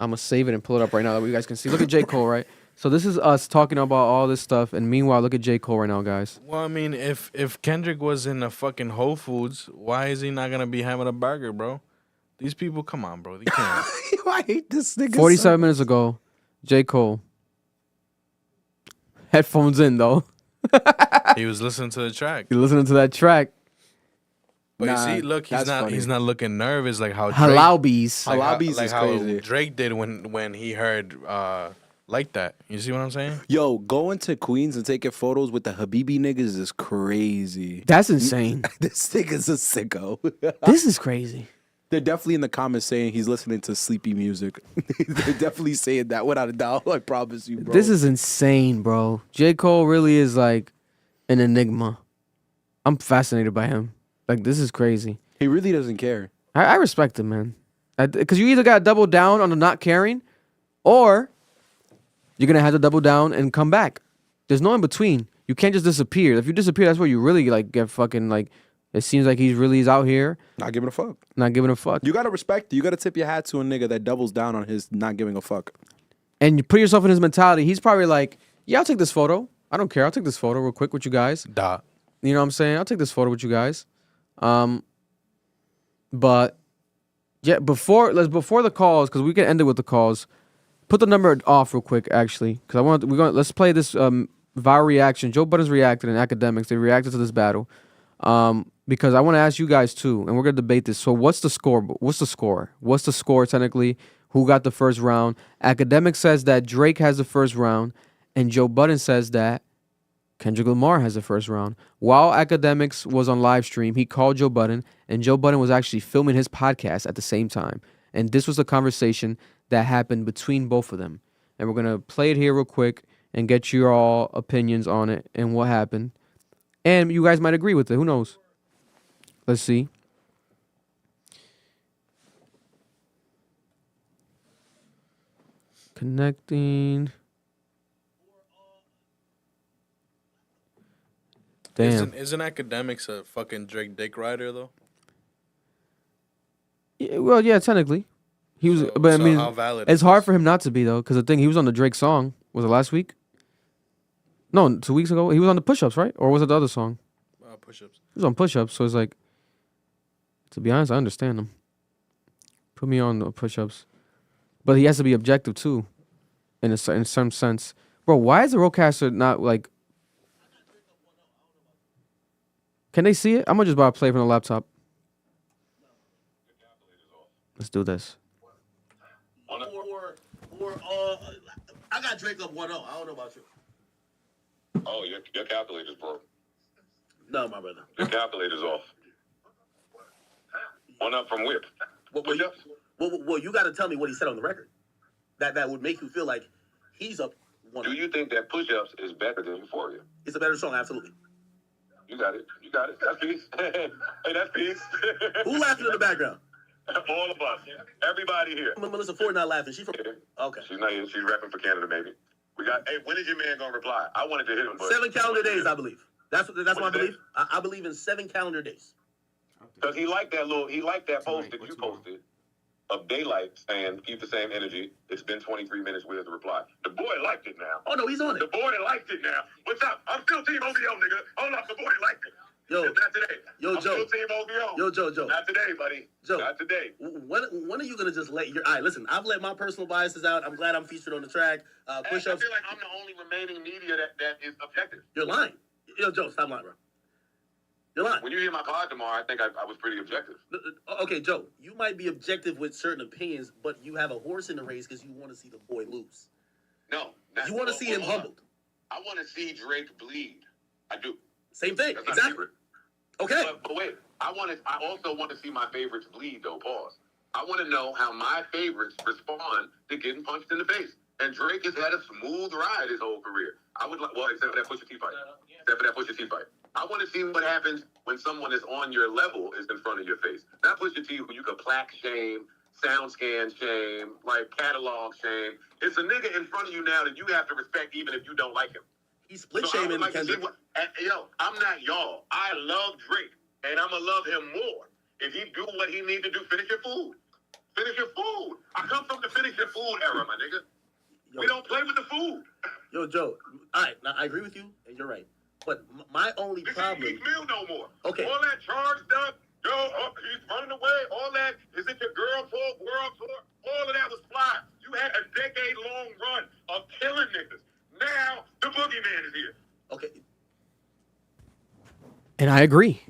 I'm going to save it and pull it up right now that you guys can see. Look at J. Cole, right? So this is us talking about all this stuff. And meanwhile, look at J. Cole right now, guys. Well, I mean, if Kendrick was in a fucking Whole Foods, why is he not gonna be having a burger, bro? These people, come on, bro. They can't. I hate this nigga. 47 minutes ago, J. Cole. Headphones in, though. He was listening to the track. You're listening to that track. But Nah, you see, look, that's funny. he's not looking nervous like how Drake, Halal-bees. Halal- Lobbies like is how crazy. Drake did when he heard like that. You see what I'm saying? Yo, going to Queens and taking photos with the Habibi niggas is crazy. That's insane. This nigga's a sicko. This is crazy. They're definitely in the comments saying he's listening to sleepy music. They're definitely saying that without a doubt. I promise you, bro. This is insane, bro. J. Cole really is like an enigma. I'm fascinated by him. Like, this is crazy. He really doesn't care. I respect him, man. Because you either got to double down on the not caring, or you're going to have to double down and come back. There's no in between. You can't just disappear. If you disappear, that's where you really, like, get fucking, like, it seems like he's out here Not giving a fuck. not giving a fuck. You gotta respect. You gotta tip your hat to a nigga that doubles down on his not giving a fuck. And you put yourself in his mentality. He's probably like, yeah, I'll take this photo. I don't care. I'll take this photo real quick with you guys. Dot. You know what I'm saying? I'll take this photo with you guys. But yeah, before the calls, because we can end it with the calls. Put the number off real quick, actually, because let's play this viral reaction. Joe Budden's reacted in Academics. They reacted to this battle. Because I want to ask you guys too, and we're gonna debate this. So what's the score? What's the score? What's the score technically? Who got the first round? Academic says that Drake has the first round, and Joe Budden says that Kendrick Lamar has the first round. While Academics was on live stream, he called Joe Budden, and Joe Budden was actually filming his podcast at the same time. And this was a conversation that happened between both of them. And we're gonna play it here real quick and get your all opinions on it and what happened. And you guys might agree with it. Who knows? Let's see. Connecting. Damn. Isn't Academics a fucking Drake dick rider though? Yeah, well, yeah, technically. He was, So- but I so mean, how valid it's is hard this? for him not to be though, because the thing he was on the Drake song. Was it last week? No, 2 weeks ago. He was on the Push Ups, right? Or was it the other song? Push-ups. He was on Push Ups, so it's like, to be honest, I understand him. Put me on the Push Ups, but he has to be objective too, in some sense, bro. Why is the roadcaster not like? Can they see it? I'm gonna just buy a play from the laptop. Let's do this. I got Drake up 1-0. I don't know about you. Oh, your calculator's broke. No, my brother. Your calculator's off. One up from whip. Well, you got to tell me what he said on the record. That would make you feel like he's up 1-0. Do you think that push-ups is better than Euphoria? It's a better song, absolutely. You got it. You got it. That's peace. Hey, that's peace. Who laughing in the background? All of us. Everybody here. Melissa Ford not laughing. She from okay. She's not here. She's repping for Canada, maybe. We got. Hey, when is your man gonna reply? I wanted to hit him, but 7 calendar days, I believe. That's what I What's believe. I believe in 7 calendar days. because he liked that post that you posted of daylight saying keep the same energy. It's been 23 minutes. Where's the reply? The boy liked it now. Oh no, he's on The it. boy liked it now. What's up? I'm still Team OVO, nigga. Hold up, the boy liked it. Yo, It's not today. yo, I'm Joe. still Team OVO. Yo, Joe. Not today, buddy. Joe. Not today. When are you gonna just let your? All right, listen. I've let my personal biases out. I'm glad I'm featured on the track. I Push feel ups. like I'm the only remaining media that is objective. You're lying. Yo, Joe, stop lying, bro. You're lying. When you hear my pod tomorrow, I think I was pretty objective. Okay, Joe, you might be objective with certain opinions, but you have a horse in the race because you want to see the boy lose. No. You want to see him humbled. I want to see Drake bleed. I do. Same thing. That's not Exactly. secret. Okay. But wait, I also want to see my favorites bleed though. Pause. I want to know how my favorites respond to getting punched in the face. And Drake has had a smooth ride his whole career. I would like, well, except for that Pusha T fight. Except for that Pusha T fight. I want to see what happens when someone is on your level is in front of your face. Not Pusha T, who you could plaque shame, sound scan shame, like catalog shame. It's a nigga in front of you now that you have to respect even if you don't like him. He's split So I shaming would like to see Kendrick. yo, I'm not y'all. I love Drake, and I'm going to love him more. If he do what he need to do, finish your food. Finish your food. I come from the finish your food era, my nigga. We don't play with the food. Yo, Joe. All right, now I agree with you, and you're right. But my only This problem. ain't Meek Mill no more. Okay. All that charged up, he's running away. All that, is it your girl talk, world tour? All of that was fly. You had a decade-long run of killing niggas. Now, the boogeyman is here. Okay. And I agree.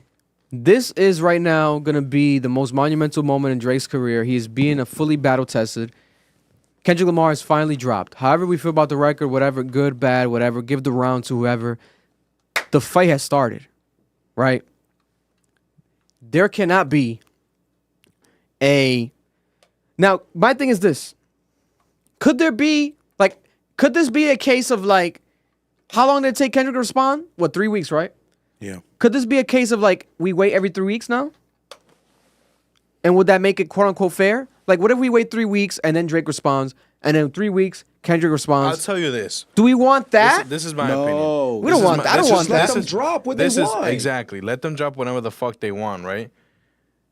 This is right now going to be the most monumental moment in Drake's career. He is being a fully battle-tested. Kendrick Lamar has finally dropped. However we feel about the record, whatever, good, bad, whatever, give the round to whoever. The fight has started, right? There cannot be a... Now, my thing is this. Could this be a case of, like, how long did it take Kendrick to respond? What, 3 weeks, right? Yeah. Could this be a case of, like, we wait every 3 weeks now? And would that make it quote-unquote fair? Like, what if we wait 3 weeks and then Drake responds, and then 3 weeks, Kendrick I'll responds? tell you this. Do we want that? This is my No. opinion. We don't This is want my- that. I don't this want is- that. Let this them is- drop what they this is want. exactly. Let them drop whatever the fuck they want, right?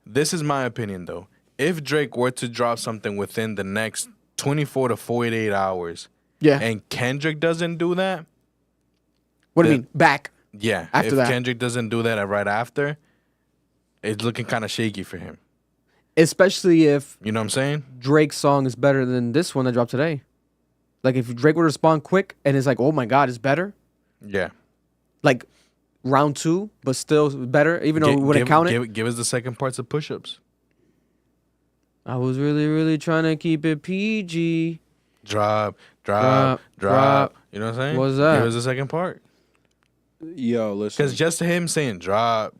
This is my opinion, though. If Drake were to drop something within the next 24 to 48 hours, Yeah. and Kendrick doesn't do that, What do you the- mean? Back. yeah. After if that. Kendrick doesn't do that right after, it's looking kind of shaky for him. Especially if You know what I'm saying? Drake's song is better than this one that dropped today. Like, if Drake would respond quick and it's like, oh my God, it's better. Yeah. Like, round 2, but still better, even though we wouldn't count it. Give us the second parts of push-ups. I was really, really trying to keep it PG. Drop. Drop. You know what I'm saying? What's that? Give us the second part. Yo, listen. Because just him saying drop,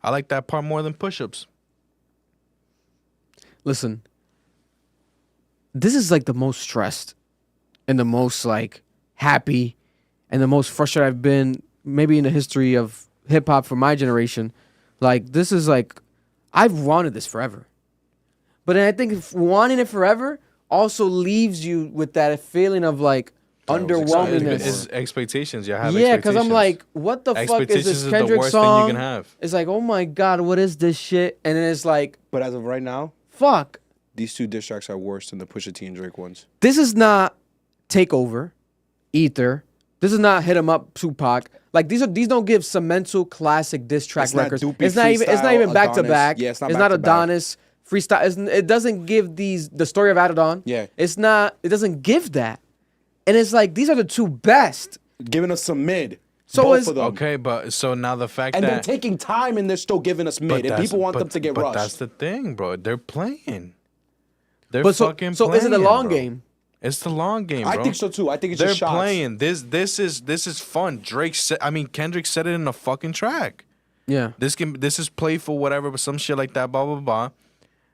I like that part more than push-ups. Listen, this is like the most stressed and the most like happy and the most frustrated I've been maybe in the history of hip hop for my generation. Like, this is like, I've wanted this forever. But then I think wanting it forever also leaves you with that feeling of like underwhelmingness. It's expectations. You have Yeah, because I'm like, what the fuck is Expectations this is the Kendrick worst thing song? you can have. It's like, oh my God, what is this shit? And then it's like, But as of right now, fuck. these two diss tracks are worse than the Pusha T and Drake ones. This is not Takeover, Ether. This is not Hit 'Em Up, Tupac. Like, these don't give cemental classic diss track It's not records. Doopy It's not even freestyle, back to Adonis. back. Yeah, it's not It's back not to back. Adonis freestyle. It doesn't give the story of Adidon. Yeah. It's not. It doesn't give that. And it's like, these are the two best. Giving us some mid. So both is- of them. Okay, but so now the fact And they're that taking time and they're still giving us but mid. And that's- people want but- them to get but rushed. that's the thing, bro. They're playing. They're But so fucking is it the playing, long bro. game? It's the long game, bro. I think so too. I think it's They're just shots. playing. This is fun. Kendrick said it in a fucking track. Yeah. This is playful, whatever, but some shit like that, blah blah blah.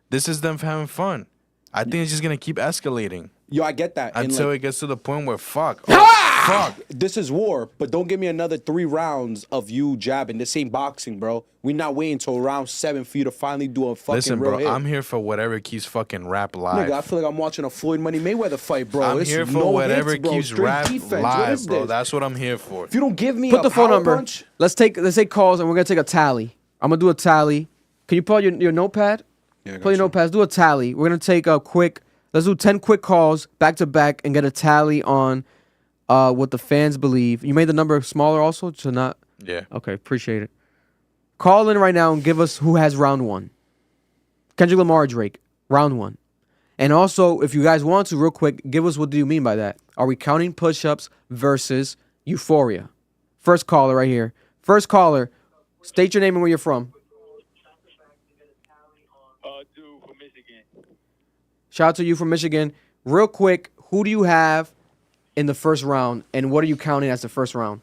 This is them having fun. I think it's just gonna keep escalating Yo, I get that. And, until like, it gets to the point where fuck. fuck. This is war, but don't give me another 3 rounds of you jabbing. This ain't boxing, bro. We not waiting till round 7 for you to finally do a fucking Listen, real bro, hit. I'm here for whatever keeps fucking rap live. Nigga, I feel like I'm watching a Floyd Money Mayweather fight, bro. I'm It's here for no whatever hits, bro. keeps Straight rap defense. What live, is bro. this? That's what I'm here for. If you don't give me Put a the phone power number. punch, Let's take calls and we're gonna take a tally. I'm gonna do a tally. Can you pull out your notepad? Yeah, I Pull your got notepads. Do a tally. We're gonna take a quick. Let's do 10 quick calls back to back and get a tally on what the fans believe. You made the number smaller also to not. Yeah. Okay, appreciate it. Call in right now and give us who has round 1. Kendrick Lamar or Drake, round 1. And also, if you guys want to, real quick, give us what do you mean by that? Are we counting push-ups versus Euphoria? First caller right here. First caller, state your name and where you're from. Dude from Michigan. Shout out to you from Michigan. Real quick, who do you have in the first round, and what are you counting as the first round?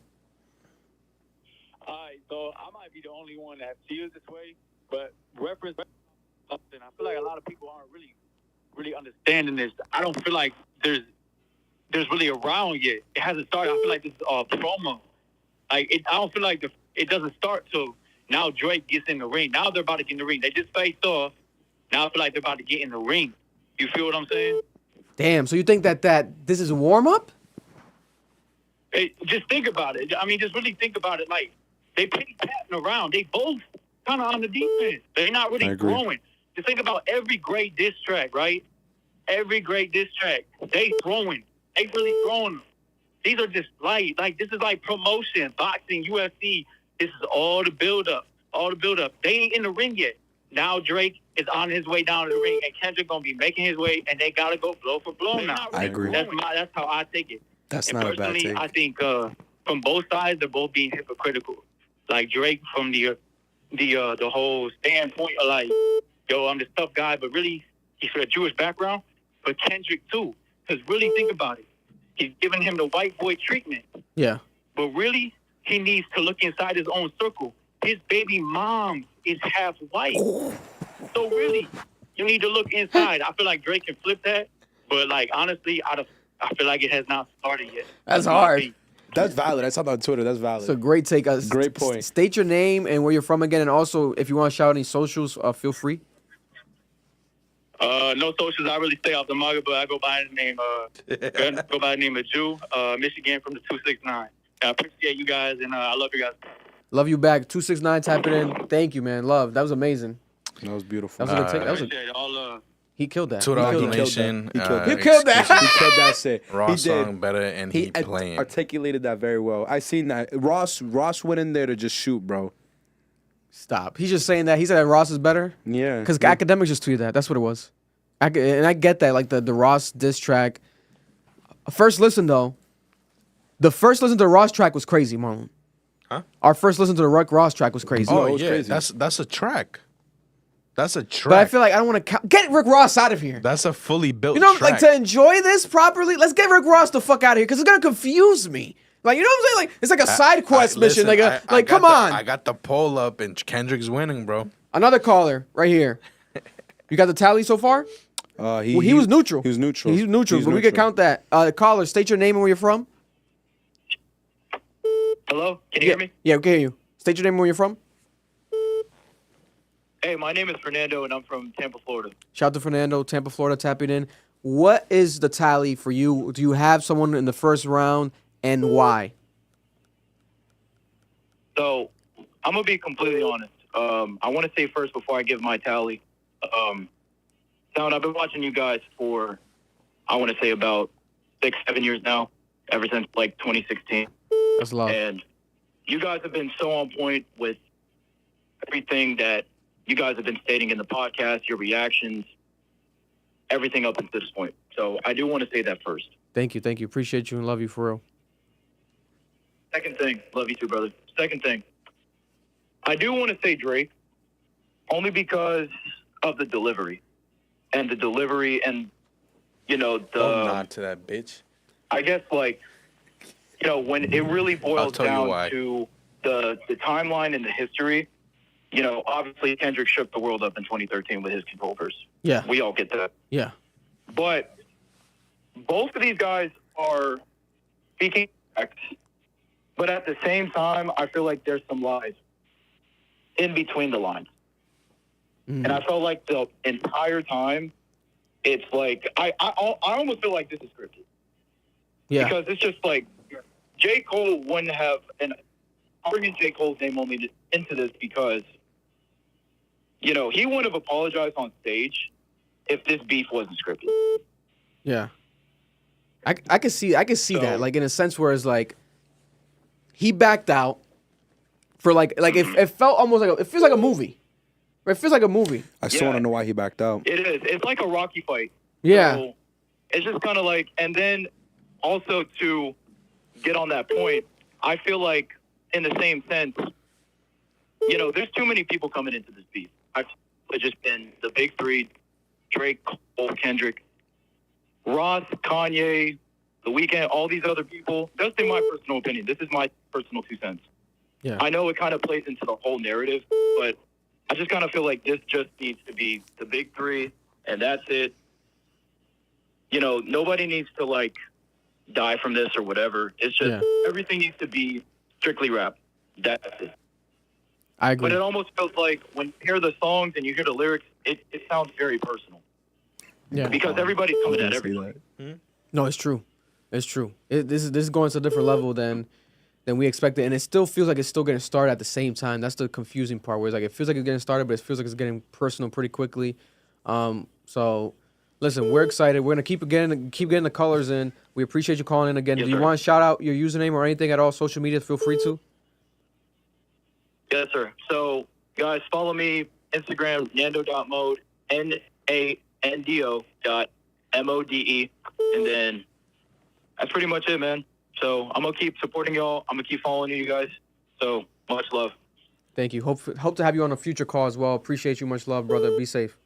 All right, so I might be the only one one that feels this way, but reference something. I feel like a lot of people aren't really understanding this. I don't feel like there's really a round yet. It hasn't started. I feel like this is a promo. Like I don't feel like it doesn't start till now. Drake gets in the ring. Now they're about to get in the ring. They just faced off. Now I feel like they're about to get in the ring. You feel what I'm saying? Damn. So you think that this is a warm up? Hey, just think about it. I mean, just really think about it. Like, they patting around. They both kind of on the defense. They're not really throwing. Just think about every great diss track, right? Every great diss track. They throwing. They really throwing them. These are just light. Like, this is like promotion, boxing, UFC. This is all the build-up. All the build-up. They ain't in the ring yet. Now Drake is on his way down to the ring, and Kendrick going to be making his way, and they got to go blow for blow now. I agree. That's how I take it. That's And not a bad personally, take. I think from both sides, they're both being hypocritical. Like Drake from the whole standpoint of like, yo, I'm this tough guy, but really he's from a Jewish background. But Kendrick too, because really think about it, he's giving him the white boy treatment. Yeah. But really, he needs to look inside his own circle. His baby mom is half white. So really, you need to look inside. I feel like Drake can flip that, but like honestly, I feel like it has not started yet. That's hard. That's valid. I saw that on Twitter. That's valid. It's a great take. Great point. State your name and where you're from again, and also if you want to shout any socials, feel free. No socials. I really stay off the market, but I go by the name of Jew, Michigan from the 269. I appreciate you guys, and I love you guys. Love you back. 269 tapping in. Thank you, man. Love. That was amazing. That was beautiful. That was a good take. That was Appreciate all he killed that. $2 donation. He killed that. He killed that. He killed that shit. Raw He song did. better, and he playing. Articulated that very well. I seen that. Ross went in there to just shoot, bro. Stop. He's just saying that. He said that Ross is better. Yeah. Because academics just tweeted that. That's what it was. And I get that. Like the Ross diss track. First listen, though. The first listen to the Ross track was crazy, Marlon. Huh? Our first listen to the Ross track was crazy. Oh it was yeah, crazy. that's a track. That's a track. But I feel like I don't want to get Rick Ross out of here. that's a fully built. You know, track. like to enjoy this properly, let's get Rick Ross the fuck out of here because it's gonna confuse me. Like, you know what I'm saying? Like, it's like a side quest mission. Listen, Like, come got on. I got the poll up, and Kendrick's winning, bro. Another caller right here. You got the tally so far? He was neutral. He was neutral. He's neutral, but we can count that. Caller, state your name and where you're from. Hello? Can you hear me? Yeah, we can hear you. State your name and where you're from. Hey, my name is Fernando, and I'm from Tampa, Florida. Shout out to Fernando, Tampa, Florida, tapping in. What is the tally for you? Do you have someone in the first round, and why? So, I'm going to be completely honest. I want to say first before I give my tally. Sound, I've been watching you guys for, I want to say about 6-7 years now, ever since like 2016. That's love. And you guys have been so on point with everything that you guys have been stating in the podcast, your reactions, everything up until this point. So I do want to say that first. Thank you. Appreciate you and love you for real. Second thing, love you too, brother. Second thing, I do want to say Drake, only because of the delivery. And, you know, Don't nod to that bitch. I guess, like, you know, when it really boils tell you down why. to the timeline and the history, you know, obviously Kendrick shook the world up in 2013 with his Control verse. Yeah. We all get that. Yeah. But both of these guys are speaking facts. But at the same time, I feel like there's some lies in between the lines. Mhm. And I felt like the entire time, it's like, I almost feel like this is scripted. Yeah. Because it's just like, J. Cole wouldn't have, and I'm bringing J. Cole's name only into this because, you know, he wouldn't have apologized on stage if this beef wasn't scripted. Yeah. I can see that, like, in a sense where it's like he backed out for like it felt almost like it feels like a movie. It feels like a movie. I still want to know why he backed out. It is. It's like a Rocky fight. Yeah. So it's just kind of like, and then also to get on that point, I feel like in the same sense, you know, there's too many people coming into this beef. It's just been the big three: Drake, Cole, Kendrick, Ross, Kanye, The Weeknd, all these other people. That's in my personal opinion. This is my personal 2 cents. Yeah. I know it kind of plays into the whole narrative, but I just kind of feel like this just needs to be the big three, and that's it. You know, nobody needs to like die from this or whatever. It's just everything needs to be strictly rap. That's it. I agree. But it almost feels like when you hear the songs and you hear the lyrics, it sounds very personal. Yeah. Because everybody's coming at everybody. No, it's true. It's true. This is going to a different level than we expected, and it still feels like it's still getting started at the same time. That's the confusing part, where it's like it feels like it's getting started, but it feels like it's getting personal pretty quickly. So, listen, we're excited. We're gonna keep getting the colors in. We appreciate you calling in again. Yes, Do you sir. want to shout out your username or anything at all? Social media, feel free to. Yes, sir. So, guys, follow me, Instagram, nando.mode, NANDO.MODE, and then that's pretty much it, man. So I'm going to keep supporting y'all. I'm going to keep following you guys. So much love. Thank you. Hope to have you on a future call as well. Appreciate you. Much love, brother. Be safe.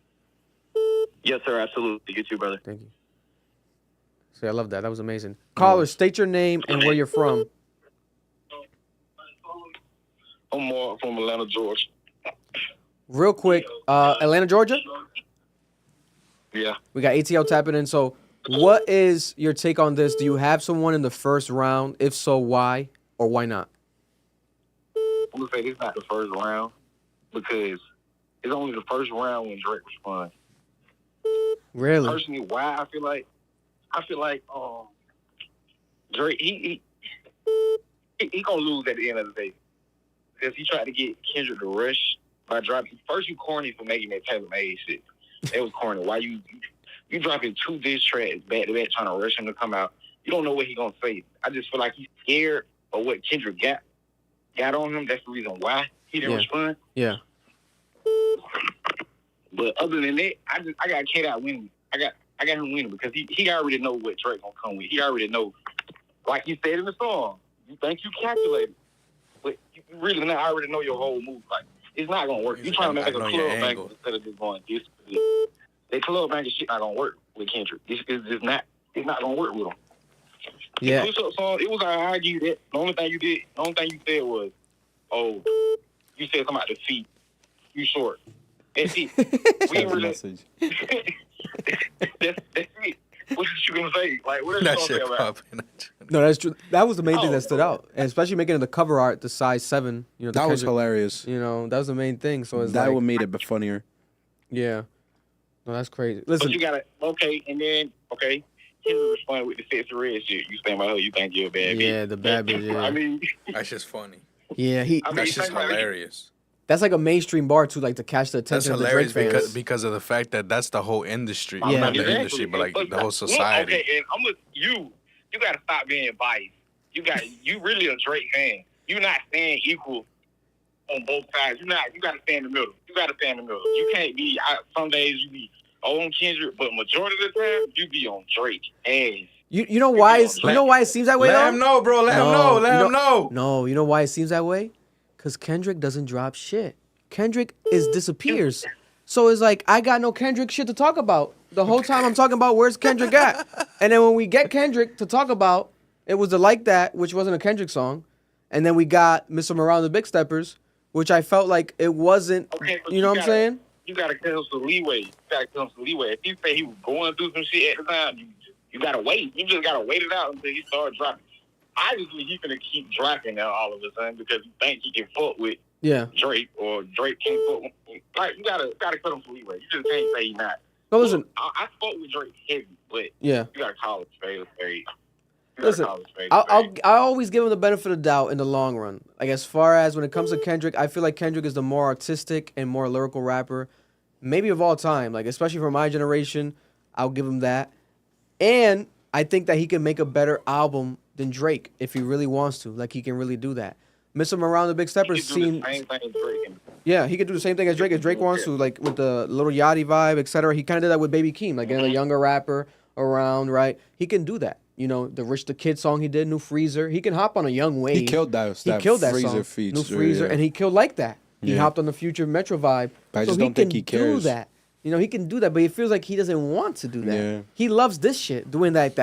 Yes, sir. Absolutely. You too, brother. Thank you. See, I love that. That was amazing. Caller, state your name and where you're from. I'm more from Atlanta, Georgia. Real quick, Atlanta, Georgia? Yeah. We got ATL tapping in. So what is your take on this? Do you have someone in the first round? If so, why or why not? I'm going to say this is not the first round because it's only the first round when Drake responds. Really? Personally, why I feel like Drake he gonna lose at the end of the day because he tried to get Kendrick to rush by dropping. First, you corny for making that Taylor made shit. That was corny. Why you dropping 2 diss tracks back to back trying to rush him to come out? You don't know what he gonna say. I just feel like he's scared of what Kendrick got on him. That's the reason why he didn't respond. Yeah. But other than that, I got K-Dot winning. I got him winning because he already know what Drake gonna come with. He already know, like you said in the song. You think you calculated, but you really not. I already know your whole move. Like it's not gonna work. You trying to make a club banger instead of just going this. That club banger shit not gonna work with Kendrick. It's just not. It's not gonna work with him. Yeah. The push-up song. It was I argue that the only thing you said was, "Oh, you said something about the feet. You short." That's it. We ain't really. Message. That's it. What you gonna say? Like, what are you That gonna say shit about? popping. No, that's true. That was the main thing that stood out, and especially making the cover art the size 7. You know, That was hilarious. You know, that was the main thing. So it's That like, would made it but funnier. yeah. No, that's crazy. Listen, But you gotta and then he's responding with the sexy red shit. You stand by her, you think you're a bad bitch. yeah, the bad bitch. Yeah, I mean, That's just funny. yeah. That's just hilarious. That's like a mainstream bar too, like to catch the That's attention of the Drake hilarious fans. because of the fact that that's the whole industry. Yeah. Not the exactly. industry, but like the whole Look, society. okay, and I'm with you. You gotta stop being biased. You really a Drake fan. You're not staying equal on both sides. You gotta stay in the middle. You can't be some days you be on Kendrick, but majority of the time you be on Drake ass. You know why? You know why it seems that way? Let though? him know, bro. Let him know. Let him know. No, you know why it seems that way? Because Kendrick doesn't drop shit. Kendrick disappears. So it's like, I got no Kendrick shit to talk about. The whole time I'm talking about where's Kendrick at? And then when we get Kendrick to talk about, it was the Like That, which wasn't a Kendrick song. And then we got Mr. Morale and the Big Steppers, which I felt like it wasn't, Okay, but you know what I'm saying? You gotta give him some leeway. If he say he was going through some shit at the time, you gotta wait. You just gotta wait it out until he starts dropping. Obviously, he's gonna keep dropping now all of a sudden because he think he can fuck with Drake or Drake can't fuck with. Like you gotta cut him some leeway. You just can't say he's not. No, listen. I fuck with Drake heavy, but Yeah. you gotta call it spade. Listen, I always give him the benefit of doubt in the long run. Like as far as when it comes to Kendrick, I feel like Kendrick is the more artistic and more lyrical rapper, maybe of all time. Like especially for my generation, I'll give him that. And I think that he can make a better album than Drake if he really wants to. Like he can really do that. Mr. Around the Big Steppers seemed. Yeah, he could do the same thing as Drake. If Drake wants to, like with the Little Yachty vibe, etc. He kind of did that with Baby Keem, like getting a younger rapper around, right? He can do that. You know, the Rich the Kid song he did, New Freezer. He can hop on a young wave. He killed that. He killed that Freezer song, feature, New Freezer, and he killed Like That. He hopped on the Future Metro vibe. But I so just he don't think can he cares. do that. You know, he can do that, but it feels like he doesn't want to do that. Yeah. He loves this shit, doing that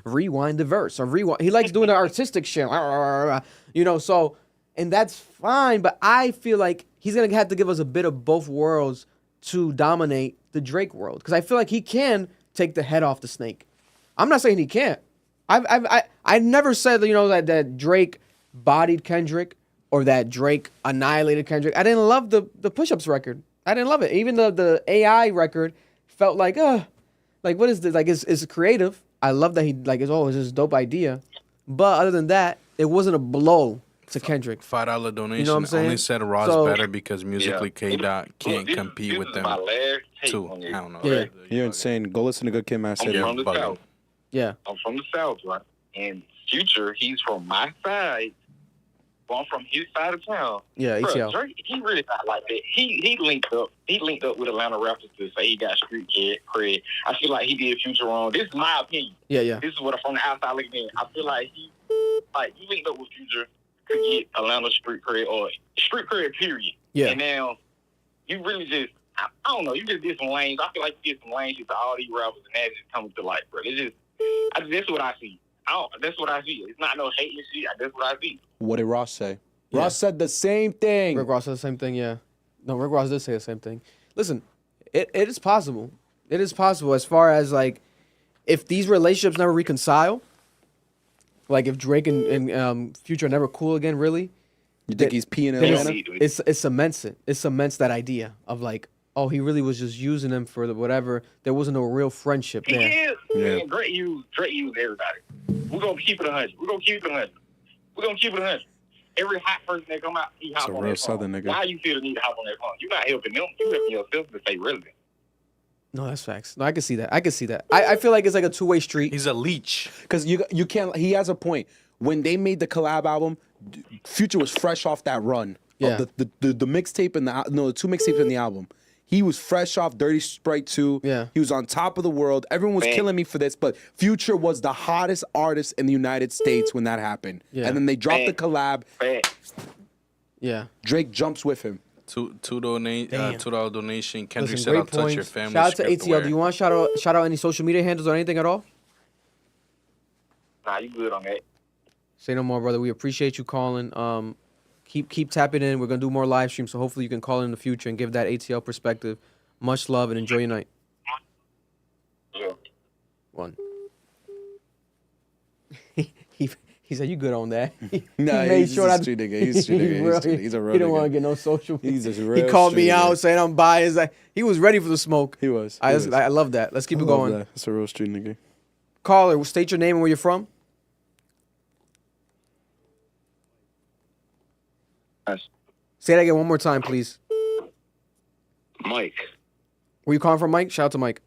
rewind the verse or rewind. He likes doing the artistic shit. You know, so and that's fine. But I feel like he's gonna have to give us a bit of both worlds to dominate the Drake world, because I feel like he can take the head off the snake. I'm not saying he can't. I never said that Drake bodied Kendrick or that Drake annihilated Kendrick. I didn't love the push-ups record. I didn't love it. Even the AI record felt like what is this? Like it's creative. I love that it's this dope idea. But other than that, it wasn't a blow to Kendrick. $5 donation. You know what I'm saying? Only said Ross So- better because musically K-Dot can't Look, compete this with is them my last take too. on I it. don't know. Yeah. You're insane. Go listen to Good Kid, Mad I'm City. from the bugging. South. Yeah. I'm from the South, right? And Future, he's from my side. Well, I'm from his side of town. Yeah, Bruh, ATL. Drake, he really not like that. He linked up. He linked up with Atlanta rappers to say he got street cred. I feel like he did Future wrong. This is my opinion. Yeah. This is what I'm from the outside looking in. I feel like he linked up with Future to get Atlanta street cred or street cred period. Yeah. And now you really just I don't know. You just did some lanes. I feel like you did some lanes to all these rappers, and that just comes to life, bro. That's what I see. That's what I see. It's not no hating shit. That's what I see. What did Ross say? Yeah. Ross said the same thing. Rick Ross said the same thing, yeah. No, Rick Ross did say the same thing. Listen, it is possible. It is possible as far as, like, if these relationships never reconcile, like if Drake and Future are never cool again, really, You think he's peeing in then Atlanta? it cements it. It cements that idea of, like, oh, he really was just using them for the whatever. There wasn't no real friendship there. Yeah. Drake used everybody. We're gonna keep it 100. We're gonna keep it 100. Every hot person that come out, he hop a on real that phone. Southern nigga. Why you feel the need to hop on that phone? You're not helping them. You helping yourself to stay relevant. No, that's facts. No, I can see that. I feel like it's like a two-way street. He's a leech. Because you can't. He has a point. When they made the collab album, Future was fresh off that run. Yeah. Of the mixtape and the two mixtapes in the album. He was fresh off Dirty Sprite 2. Yeah. He was on top of the world. Everyone was killing me for this, but Future was the hottest artist in the United States when that happened. Yeah. And then they dropped the collab. Yeah. Drake jumps with him. $2 Damn. donation. Kendrick Listen, said, great "I'll touch your points. family." Shout out to script ATL. aware. Do you want to shout out any social media handles or anything at all? Nah, you good on that. Say no more, brother. We appreciate you calling. Keep tapping in. We're gonna do more live streams, so hopefully you can call in the future and give that ATL perspective. Much love and enjoy your night. Yeah. One. he said you good on that. Nah, He made he's sure a not- street nigga. He's a street nigga. He's a real He didn't nigga. want to get no social. He's a He real called me street out nigga. saying I'm biased. Like, he was ready for the smoke. He was. I He was. love that. Let's keep I it love going. that. That's a real street nigga. Caller, state your name and where you're from. Say that again one more time, please. Mike Where you calling from, Mike? Shout out to Mike.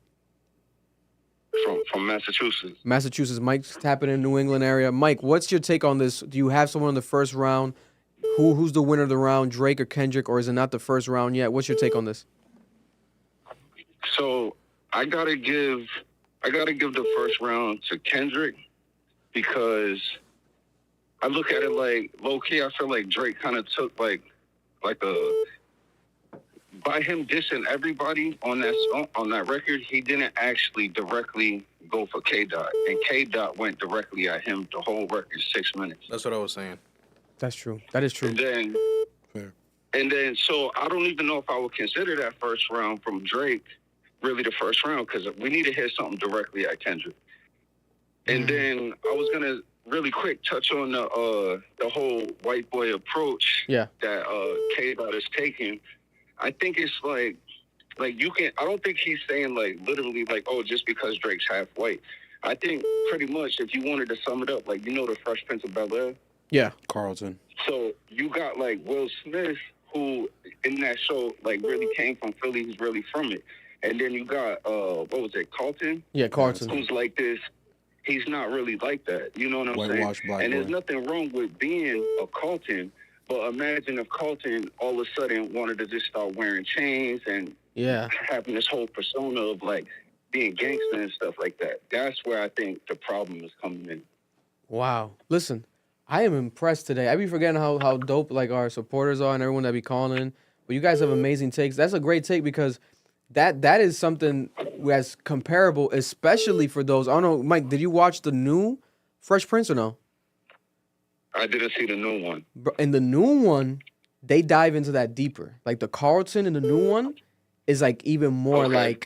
from Massachusetts. Massachusetts. Mike's tapping in New England area. Mike, what's your take on this? Do you have someone in the first round? Who's the winner of the round, Drake or Kendrick, or is it not the first round yet? What's your take on this? So I gotta give the first round to Kendrick because I look at it like low key. I feel like Drake kind of took like a by him dissing everybody on that record. He didn't actually directly go for K-Dot, and K-Dot went directly at him the whole record 6 minutes. That's what I was saying. That's true. That is true. And then, so I don't even know if I would consider that first round from Drake really the first round because we need to hear something directly at Kendrick. And then I was gonna really quick touch on the whole white boy approach that K-Dot is taking. I think it's like you can. I don't think he's saying like literally like, oh, just because Drake's half white. I think pretty much if you wanted to sum it up, like the Fresh Prince of Bel-Air. Yeah. Carlton. So you got like Will Smith, who in that show like really came from Philly. He's really from it. And then you got what was it, Carlton? Yeah, Carlton. Who's like this. He's not really like that. You know what I'm Whitewashed saying? black And there's boy. nothing wrong with being a Carlton, but imagine if Carlton all of a sudden wanted to just start wearing chains and having this whole persona of like being gangster and stuff like that. That's where I think the problem is coming in. Wow. Listen, I am impressed today. I be forgetting how dope like our supporters are and everyone that be calling. But you guys have amazing takes. That's a great take because that is something that's comparable, especially for those. I don't know, Mike, did you watch the new Fresh Prince or no? I didn't see the new one. In the new one, they dive into that deeper. Like the Carlton in the new one is like even more Okay.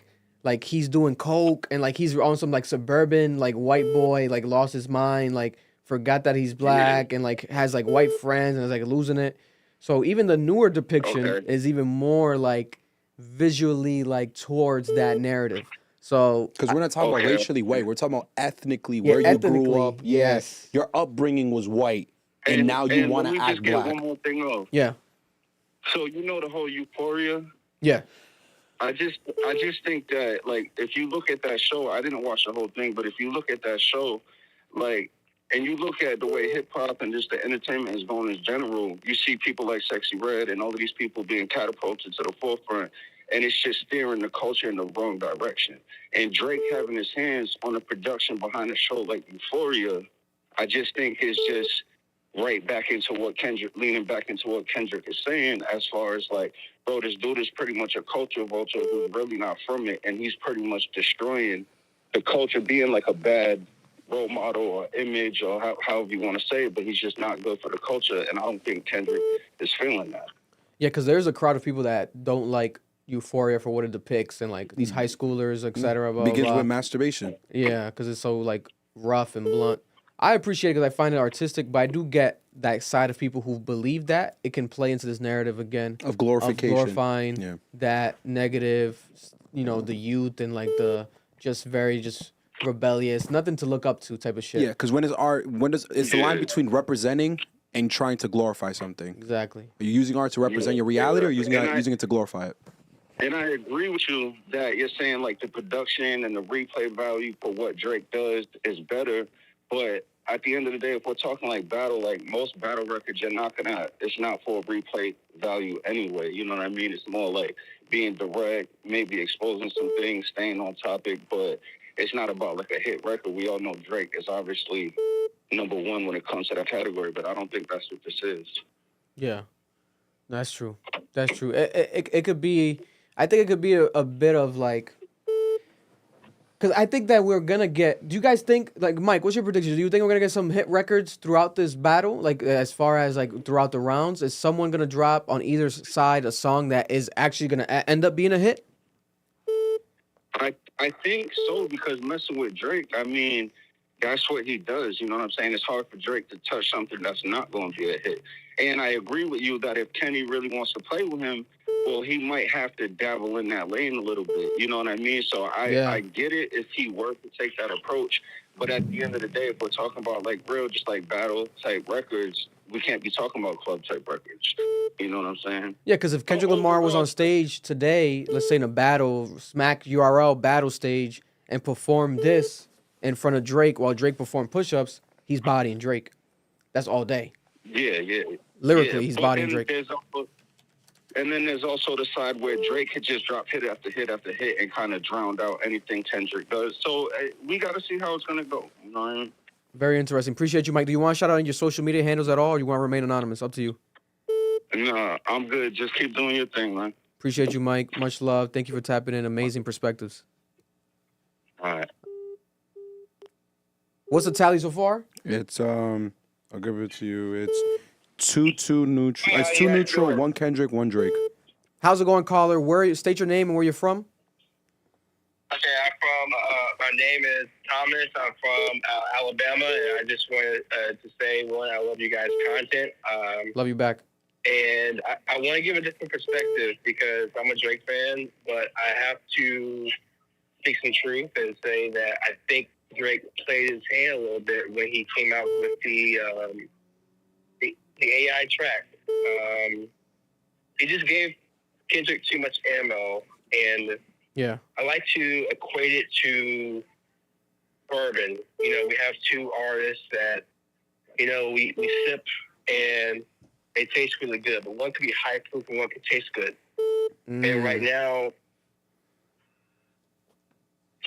like he's doing coke and like he's on some like suburban like white boy like lost his mind like forgot that he's black and like has like white friends and is like losing it. So even the newer depiction Okay. is even more like visually like towards that narrative. So Because we're not talking about Okay. racially white. We're talking about ethnically, Yeah, where you grew ethnically, up. Yeah, yes. your upbringing was white, and now you want let to me act just get black. one more thing off. yeah, So you know the whole Euphoria. yeah, I just think that like if you look at that show, I didn't watch the whole thing, but if you look at that show, like, and you look at the way hip hop and just the entertainment is going in general, you see people like Sexy Red and all of these people being catapulted to the forefront, and it's just steering the culture in the wrong direction. And Drake having his hands on the production behind a show like Euphoria, I just think is just right back into what Kendrick, leaning back into what Kendrick is saying, as far as like, bro, this dude is pretty much a culture vulture who's really not from it, and he's pretty much destroying the culture, being like a bad role model or image or however you want to say it, but he's just not good for the culture, and I don't think Kendrick is feeling that. yeah. Because there's a crowd of people that don't like Euphoria for what it depicts and like these high schoolers, etc. Blah, blah, Begins blah. with masturbation. Yeah, because it's so like rough and blunt. I appreciate it because I find it artistic, but I do get that side of people who believe that it can play into this narrative again Of glorification. glorifying Yeah. that negative, the youth and like the just very just rebellious, nothing to look up to type of shit. Yeah, because when is art? When does it's the line between representing and trying to glorify something? Exactly. Are you using art to represent your reality, or using And using it to glorify it? And I agree with you that you're saying like the production and the replay value for what Drake does is better. But at the end of the day, if we're talking like battle, like most battle records, you're not gonna, it's not for replay value anyway. You know what I mean? It's more like being direct, maybe exposing some things, staying on topic, but it's not about like a hit record. We all know Drake is obviously number one when it comes to that category, but I don't think that's what this is. Yeah, that's true. That's true. It could be. I think it could be a bit of like. Because I think that we're gonna get. Do you guys think, like, Mike? What's your prediction? Do you think we're gonna get some hit records throughout this battle? Like, as far as like throughout the rounds, is someone gonna drop on either side a song that is actually gonna end up being a hit? I think so, because messing with Drake, I mean, that's what he does. You know what I'm saying? It's hard for Drake to touch something that's not going to be a hit. And I agree with you that if Kenny really wants to play with him, well, he might have to dabble in that lane a little bit. You know what I mean? So I get it if he were to take that approach. But at the end of the day, if we're talking about like real, just like battle type records, we can't be talking about club type records. You know what I'm saying? Yeah, because if Kendrick Lamar was on stage today, let's say in a battle, Smack URL battle stage, and performed this in front of Drake while Drake performed push-ups, he's bodying Drake. That's all day. Yeah. Lyrically, he's but bodying then Drake. And then there's also the side where Drake could just drop hit after hit after hit and kind of drowned out anything Kendrick does. So we got to see how it's going to go. You know what I mean? Very interesting. Appreciate you, Mike. Do you want to shout out on your social media handles at all, or you want to remain anonymous? Up to you. Nah, I'm good. Just keep doing your thing, man. Appreciate you, Mike. Much love. Thank you for tapping in. Amazing perspectives. All right. What's the tally so far? It's I'll give it to you. It's 2-2 neutral. It's 2 neutral, 1 Kendrick, 1 Drake. How's it going, caller? State your name and where you're from. Okay, I'm from, my name is Thomas. I'm from Alabama, and I just wanted to say, one, I love you guys' content. Love you back. And I want to give a different perspective because I'm a Drake fan, but I have to speak some truth and say that I think Drake played his hand a little bit when he came out with the AI track. He just gave Kendrick too much ammo, and Yeah. I like to equate it to bourbon. You know, we have two artists that, you know, we sip and they taste really good, but one could be high proof and one could taste good. And right now,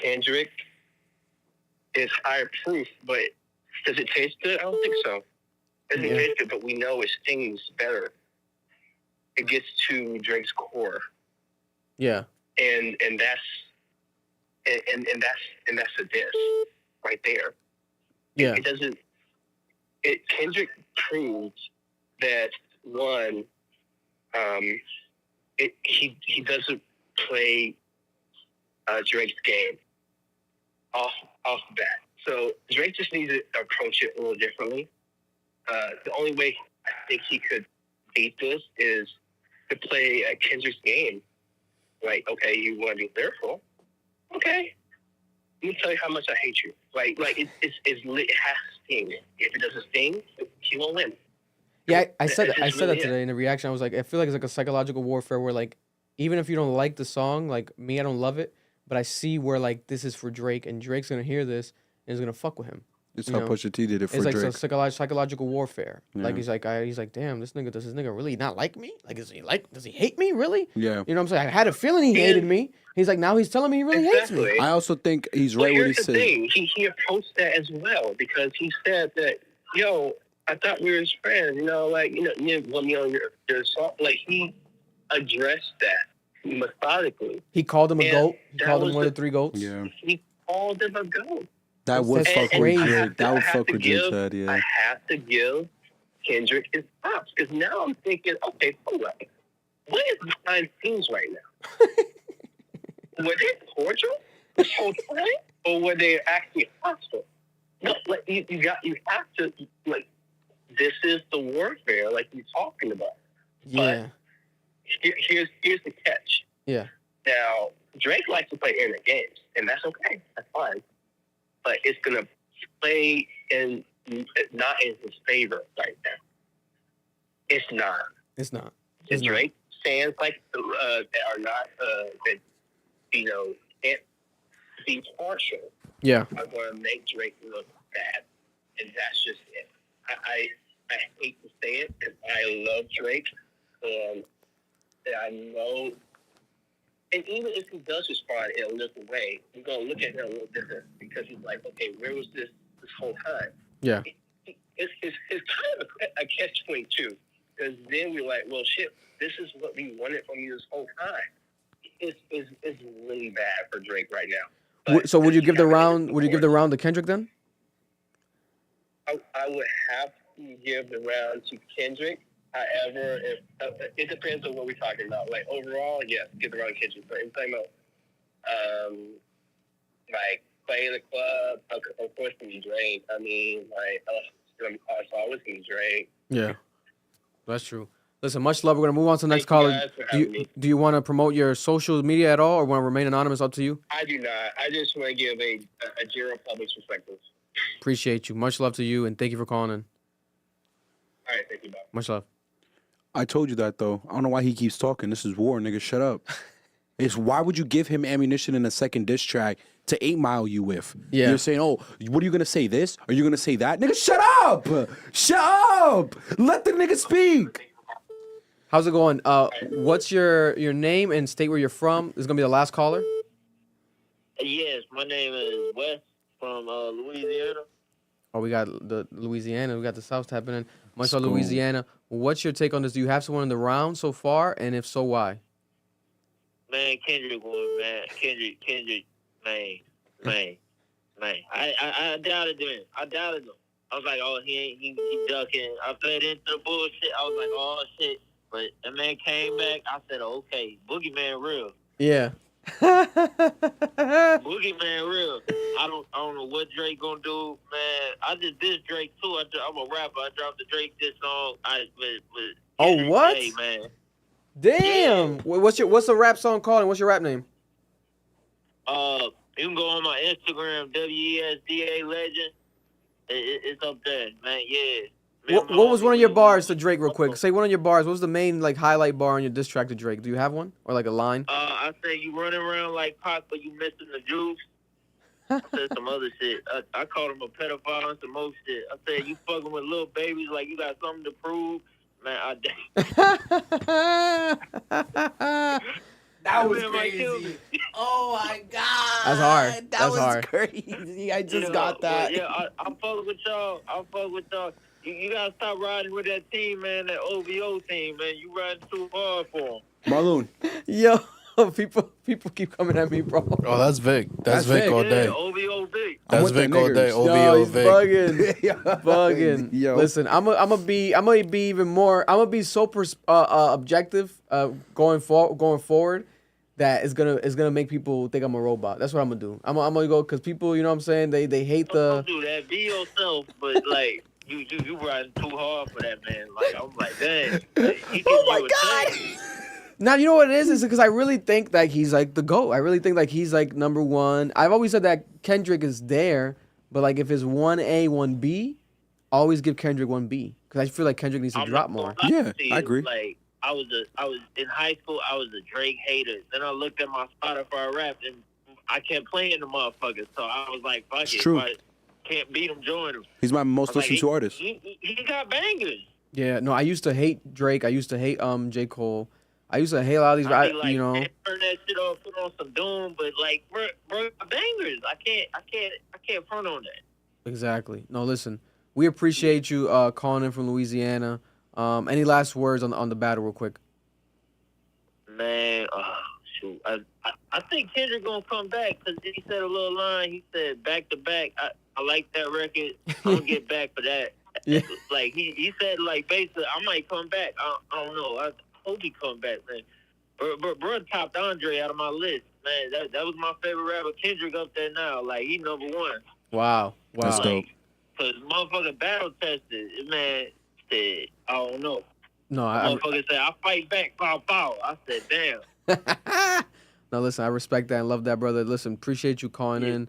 Kendrick is high proof, but does it taste good? I don't think so. It doesn't taste good, but we know it stings better. It gets to Drake's core. Yeah. And that's a diss right there. Yeah. Kendrick proved that one, he doesn't play Drake's game off the bat. So Drake just needs to approach it a little differently. The only way I think he could beat this is to play Kendrick's game. Like, okay, you want to be lyrical? Okay, let me tell you how much I hate you. Like it's lit. It has to sting. If it doesn't sting, he won't win. Yeah, I said That's just that really today in the reaction. I was like, I feel like it's like a psychological warfare where like even if you don't like the song, like me, I don't love it, but I see where like this is for Drake and Drake's gonna hear this and is gonna fuck with him. It's You how know, Pusha T did it for It's like Drake. some psychological warfare. Like Yeah. he's like, damn, does this nigga really not like me? Like, does he hate me really? Yeah. You know what I'm saying? I had a feeling he hated me. He's like, now he's telling me he really hates me. Exactly. I also think he's Well, right when he here's the said. thing. He approached that as well because he said that, yo, I thought we were his friends. You know, like you want me on your song. Like he addressed that methodically. He called him a And goat. He that called him was one of the- the 3 goats. Yeah. He called him a goat. That would That's fuck with crazy. Drake. That would I have fuck to with give- Drake's head, I yeah. have to give Kendrick his props because now I'm thinking, okay, hold on. What is behind the scenes right now? Were they cordial this whole time, or were they actually hostile? No, like you have to like. This is the warfare, like you're talking about. Yeah. Here's the catch. Yeah. Now Drake likes to play internet games, and that's okay. That's fine. But it's gonna play not in his favor right now. It's not. It's not. The It's not. Drake fans like that are not that can't be partial Yeah. are going to make Drake look bad, and that's just it. I hate to say it because I love Drake, and I know. And even if he does respond in a different way, we're going to look at him a little different because he's like, okay, where was this whole time? Yeah. It's kind of a catch-22 because then we're like, well, shit, this is what we wanted from you this whole time. It's really bad for Drake right now. But So would you give the I mean, round? Would you give the round to Kendrick then? I would have to give the round to Kendrick. However, if it depends on what we're talking about. Like overall, yes, give the round to Kendrick. But if we're talking about like playing the club, of course, it's Drake. I mean, like it's always gonna be Drake. Yeah. That's true. Listen, much love. We're gonna move on to the next Thank you caller. guys for Do having you me. do you want to promote your social media at all, or want to remain anonymous? Up to you. I do not. I just want to give a general public's perspective. Appreciate you. Much love to you, and thank you for calling in. All right, thank you, Bob. Much love. I told you that, though. I don't know why he keeps talking. This is war, nigga. Shut up. It's why would you give him ammunition in a second diss track to 8 Mile you with? Yeah. You're saying, oh, what are you going to say this? Are you going to say that? Nigga, shut up! Shut up! Let the nigga speak! How's it going? What's your name and state where you're from? This is gonna be the last caller. Yes, my name is Wes from Louisiana. Oh, we got the Louisiana. We got the South tapping in. Much love, School. Louisiana. What's your take on this? Do you have someone in the round so far? And if so, why? Man, Kendrick won, man. Kendrick, man. I doubted him. I was like, oh, he ducking. I fed into the bullshit. I was like, oh shit. But the man came back. I said, okay, Boogeyman real. Yeah. Boogeyman real. I don't know what Drake gonna do, man. I just dissed Drake too. I'm a rapper. I dropped the Drake diss song. Oh, Kendrick what? Day, man. Damn. What's the rap song called and what's your rap name? You can go on my Instagram, WESDA Legend. It's up there, man. Yeah. Man, What was one of your bars to Drake real quick? Say one of your bars. What was the main like highlight bar on your diss track to Drake? Do you have one? Or like a line? I say you running around like Pac, but you missing the juice. I said some other shit. I called him a pedophile and some more shit. I said you fucking with little babies like you got something to prove. Man, That was crazy. Oh my God. That's hard. That's hard. crazy. I just Yeah, got that. Yeah, I fuck with y'all. You gotta stop riding with that team, man. That OVO team, man. You riding too hard for them. Marlon, Yo. people keep coming at me, bro. Oh, that's Vic. That's Vic Vic. all Yeah, day. OVO Vic. I'm That's with the Vic all day. niggers. OVO he's Vic. bugging. Bugging. Yo. Listen, I'm gonna be even more. I'm gonna be so objective going forward that it's gonna make people think I'm a robot. That's what I'm gonna do. I'm gonna go because people, you know what I'm saying, they hate the. Don't do that. Be yourself, but like you riding too hard for that, man. Like I'm like, dang. Like, Oh my God. Now you know what it is because I really think that he's like the GOAT. I really think like he's like number one. I've always said that Kendrick is there, but like if it's 1A, 1B, always give Kendrick 1B because I feel like Kendrick needs to drop more. Yeah, I agree. Like I was in high school. I was a Drake hater. Then I looked at my Spotify rap and I kept playing the motherfuckers. So I was like, fuck It's it. true. If I can't beat him, join him. He's my most Like, listened to artist. He got bangers. Yeah, no, I used to hate Drake. I used to hate J. Cole. I used to hate a lot of these, I be like, you know. man, turn that shit off, put on some Doom, but like, bro, bangers. I can't front on that. Exactly. No, listen, we appreciate you calling in from Louisiana. Any last words on the battle, real quick? Man, shoot, I think Kendrick gonna come back because he said a little line. He said back to back. I like that record. I'm gonna get back for that. Yeah. Like he said, like basically, I might come back. I don't know. I hope he come back, man. Bro, topped Andre out of my list, man. That was my favorite rapper. Kendrick up there now, like he number one. Wow. That's dope. Cause motherfucker battle tested, man. Said I don't know. No, Motherfucker said I fight back, pow pow. I said damn. No, listen, I respect that and love that, brother. Listen, appreciate you calling in.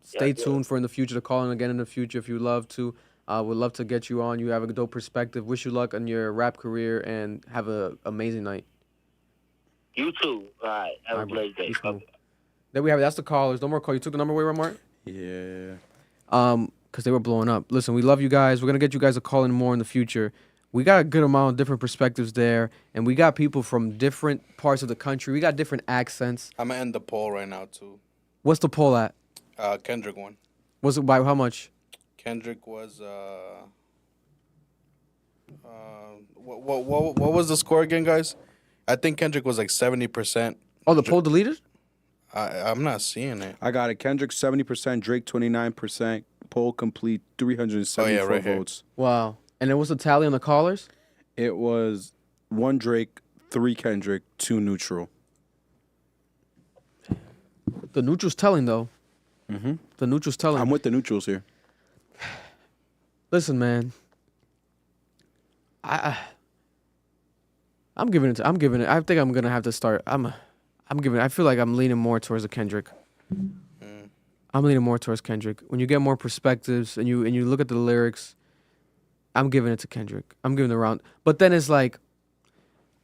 Stay Yeah. tuned for in the future to call in again in the future if you love to. Would love to get you on. You have a dope perspective. Wish you luck on your rap career and have an amazing night. You too. All right. Have All a right, blessed bro. day. Peace, cool. There we have it. That's the callers. No more call. You took the number away, Mark? Yeah. Because they were blowing up. Listen, we love you guys. We're gonna get you guys a call in more in the future. We got a good amount of different perspectives there, and we got people from different parts of the country. We got different accents. I'm gonna end the poll right now too. What's the poll at? Kendrick won. Was it by how much? Kendrick was what was the score again, guys? I think Kendrick was like 70%. Oh, the poll deleted? I'm not seeing it. I got it. Kendrick 70%, Drake 29%, poll complete 374 right here. votes. Wow. And then what's the tally on the callers? It was 1 Drake, 3 Kendrick, 2 neutral. The neutral's telling though. Mm-hmm. The neutral's telling. I'm with the neutrals here. Listen, man. I'm giving it. I think I'm gonna have to start. I'm giving. I feel like I'm leaning more towards the Kendrick. I'm leaning more towards Kendrick. When you get more perspectives and you look at the lyrics, I'm giving it to Kendrick. I'm giving the round. But then it's like,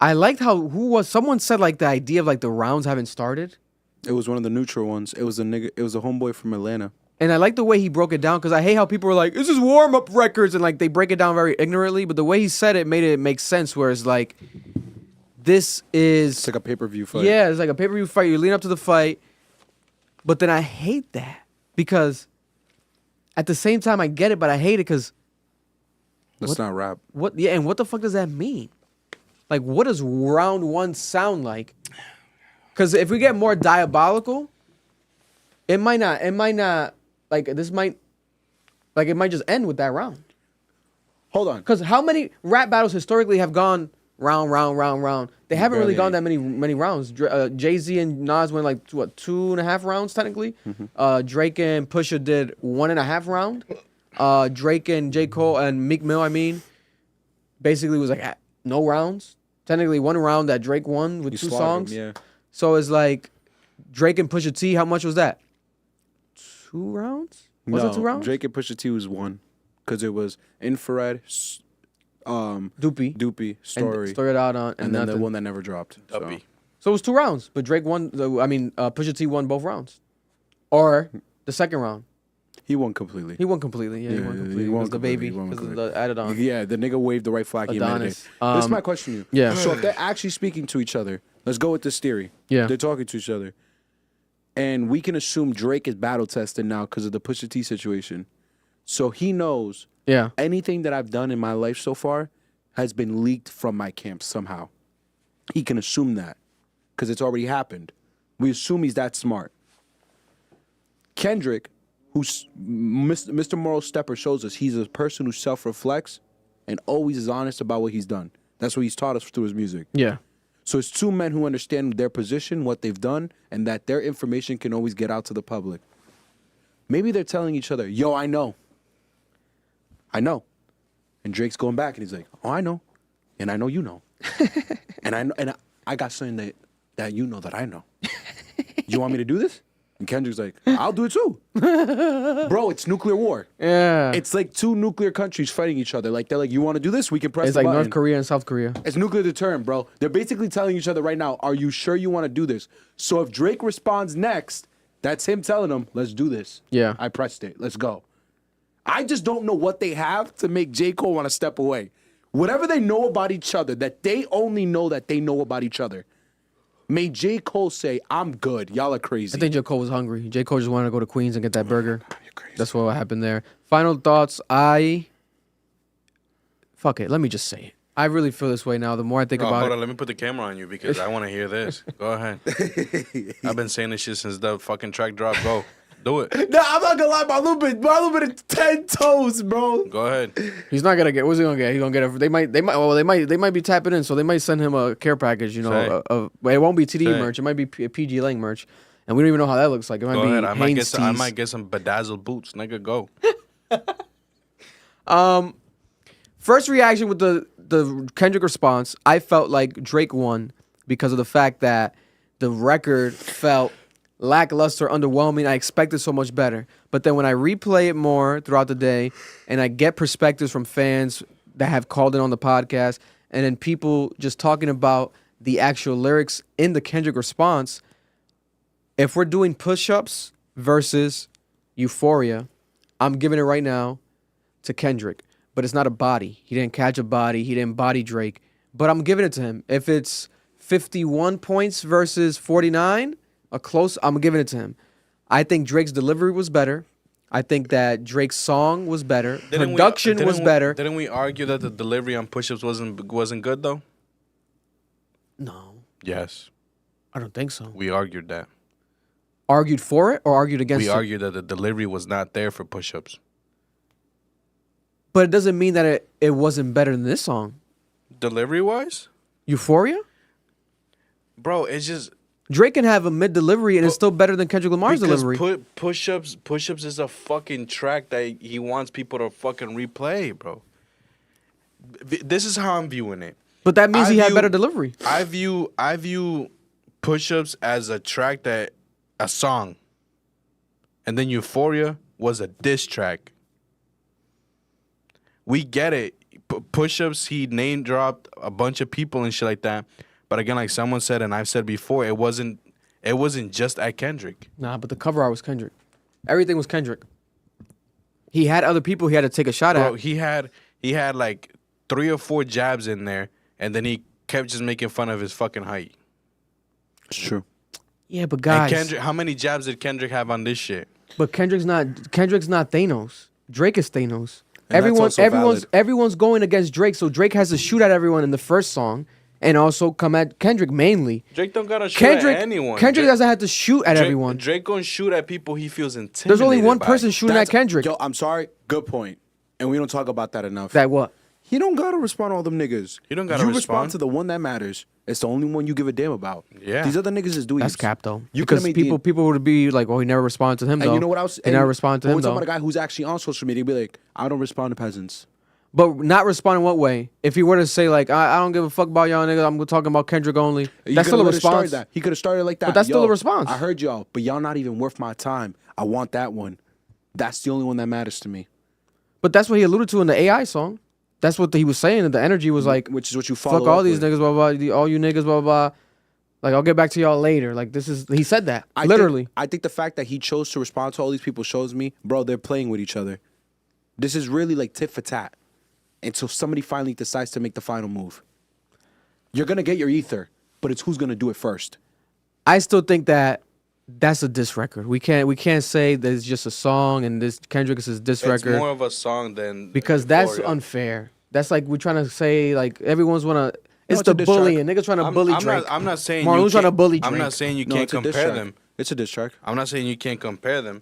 I liked how someone said like the idea of like the rounds haven't started. It was one of the neutral ones. It was a nigga. It was a homeboy from Atlanta. And I like the way he broke it down because I hate how people are like, this is warm-up records, and like they break it down very ignorantly. But the way he said it made it make sense, where it's like, this is... It's like a pay-per-view fight. Yeah, it's like a pay-per-view fight. You lean up to the fight. But then I hate that because at the same time I get it, but I hate it because... That's not rap. What? Yeah, and what the fuck does that mean? Like, what does round one sound like? Because if we get more diabolical, it might not, like, this might, like, it might just end with that round. Hold on. Because how many rap battles historically have gone round? They haven't really gone that many rounds. Jay-Z and Nas went, like, what, 2.5 rounds, technically? Mm-hmm. Drake and Pusha did 1.5 round. Drake and J. Cole and Meek Mill, basically was, like, no rounds. Technically, 1 round that Drake won with 2 songs. Yeah. So it's like Drake and Pusha T. How much was that? 2 rounds? Was it 2 rounds? Drake and Pusha T was 1 because it was Infrared, Doopy, Story, and Story Out on, and then the nothing. one that never dropped. So. So it was 2 rounds, but Drake won. Pusha T won both rounds, or the second round. He won completely. He won completely. Yeah, he won completely. He was the baby because of the added on. Yeah, the nigga waved the right flag. He admitted it. This is my question to you. Yeah. So if they're actually speaking to each other, let's go with this theory. Yeah. They're talking to each other. And we can assume Drake is battle tested now because of the Pusha T situation. So he knows anything that I've done in my life so far has been leaked from my camp somehow. He can assume that. because it's already happened. We assume he's that smart. Kendrick, who's Mr. Moral Stepper shows us he's a person who self-reflects and always is honest about what he's done. That's what he's taught us through his music. Yeah. So it's two men who understand their position, what they've done, and that their information can always get out to the public. Maybe they're telling each other, yo, I know. I know. And Drake's going back and he's like, oh, I know. And I know you know. and I got something that you know that I know. You want me to do this? And Kendrick's like, I'll do it too. Bro, it's nuclear war. Yeah. It's like two nuclear countries fighting each other. Like, they're like, you want to do this? We can press It's the like button. North Korea and South Korea. It's nuclear deterrent, bro. They're basically telling each other right now, are you sure you want to do this? So if Drake responds next, that's him telling them, let's do this. Yeah. I pressed it. Let's go. I just don't know what they have to make J. Cole want to step away. Whatever they know about each other, that they only know that they know about each other, made J. Cole say, I'm good. Y'all are crazy. I think J. Cole was hungry. J. Cole just wanted to go to Queens and get that burger. God, you're crazy. That's what happened there. Final thoughts. Fuck it. Let me just say it. I really feel this way now. The more I think about Hold it. on, let me put the camera on you because I want to hear this. Go ahead. I've been saying this shit since the fucking track drop. Go. Do it. Nah, I'm not gonna lie, my little bit of 10 toes, bro. Go ahead. He's not gonna get. What's he gonna get? He's gonna get a. They might be tapping in, so they might send him a care package. You know, but it won't be TD merch. It might be a PG Lang merch, and we don't even know how that looks like. It might Go be ahead. Hanes I tees. might get some bedazzled boots. Nigga, go. First reaction with the Kendrick response, I felt like Drake won because of the fact that the record felt lackluster, underwhelming. I expected so much better. But then when I replay it more throughout the day and I get perspectives from fans that have called in on the podcast and then people just talking about the actual lyrics in the Kendrick response, if we're doing push-ups versus Euphoria, I'm giving it right now to Kendrick. But it's not a body. He didn't catch a body. He didn't body Drake. But I'm giving it to him. If it's 51 points versus 49, I'm giving it to him. I think Drake's delivery was better. I think that Drake's song was better. Production was better. Didn't we argue that the delivery on push-ups wasn't good though? No, Yes, I don't think so. we argued that. Argued for it or argued against We it? argued that the delivery was not there for push-ups. But it doesn't mean that it wasn't better than this song. Delivery-wise, Euphoria? bro, it's just Drake can have a mid-delivery and it's still better than Kendrick Lamar's delivery. Push-ups is a fucking track that he wants people to fucking replay, bro. This is how I'm viewing it. But that means he had better delivery. I view push-ups as a song, and then Euphoria was a diss track. We get it. Push-ups, he name dropped a bunch of people and shit like that. But again, like someone said, and I've said before, it wasn't just at Kendrick. Nah, but the cover art was Kendrick. Everything was Kendrick. He had other people he had to take a shot Bro, at. he had like 3 or 4 jabs in there, and then he kept just making fun of his fucking height. It's true. Yeah, but And guys, Kendrick, how many jabs did Kendrick have on this shit? but Kendrick's not Thanos. Drake is Thanos. And that's also valid. Everyone's going against Drake, so Drake has to shoot at everyone in the first song, and also come at Kendrick mainly. Drake don't gotta shoot at anyone. Kendrick doesn't have to shoot at everyone. Drake gonna shoot at people he feels intimidated. There's only one by. person shooting at Kendrick. Yo, I'm sorry. Good point. And we don't talk about that enough. That what? He don't gotta respond to all them niggas. He don't gotta You respond. respond to the one that matters. It's the only one you give a damn about. Yeah. These other niggas is doing. That's cap though. You Because could've made people would be like, "Oh, he never responded to him." And though. you know what else? He never responded to him We're talking though. about a guy who's actually on social media. Be like, I don't respond to peasants. But not respond in what way? If he were to say like, I don't give a fuck about y'all niggas, I'm talking about Kendrick only. That's still a response. That. He could have started like that. But that's still Yo, a response. I heard y'all, but y'all not even worth my time. I want that one. That's the only one that matters to me. But that's what he alluded to in the AI song. That's what he was saying. That the energy was like, Which is what you follow fuck all up these with. niggas, blah blah. All you niggas, blah blah. Like I'll get back to y'all later. Like this is. He said that literally. I think the fact that he chose to respond to all these people shows me, bro, they're playing with each other. This is really like tit for tat. Until somebody finally decides to make the final move. You're going to get your ether, but it's who's going to do it first. I still think that that's a diss record. We can't say that it's just a song and this Kendrick is his diss It's record more of a song than because that's Euphoria. unfair. That's like we're trying to say like everyone's wanna. It's it's a the diss track. bullying. Niggas trying to bully Drake. I'm not saying Marlon's you trying to can't- bully I'm Drake. not saying you No, can't it's a diss compare track. them. It's a diss track. I'm not saying you can't compare them.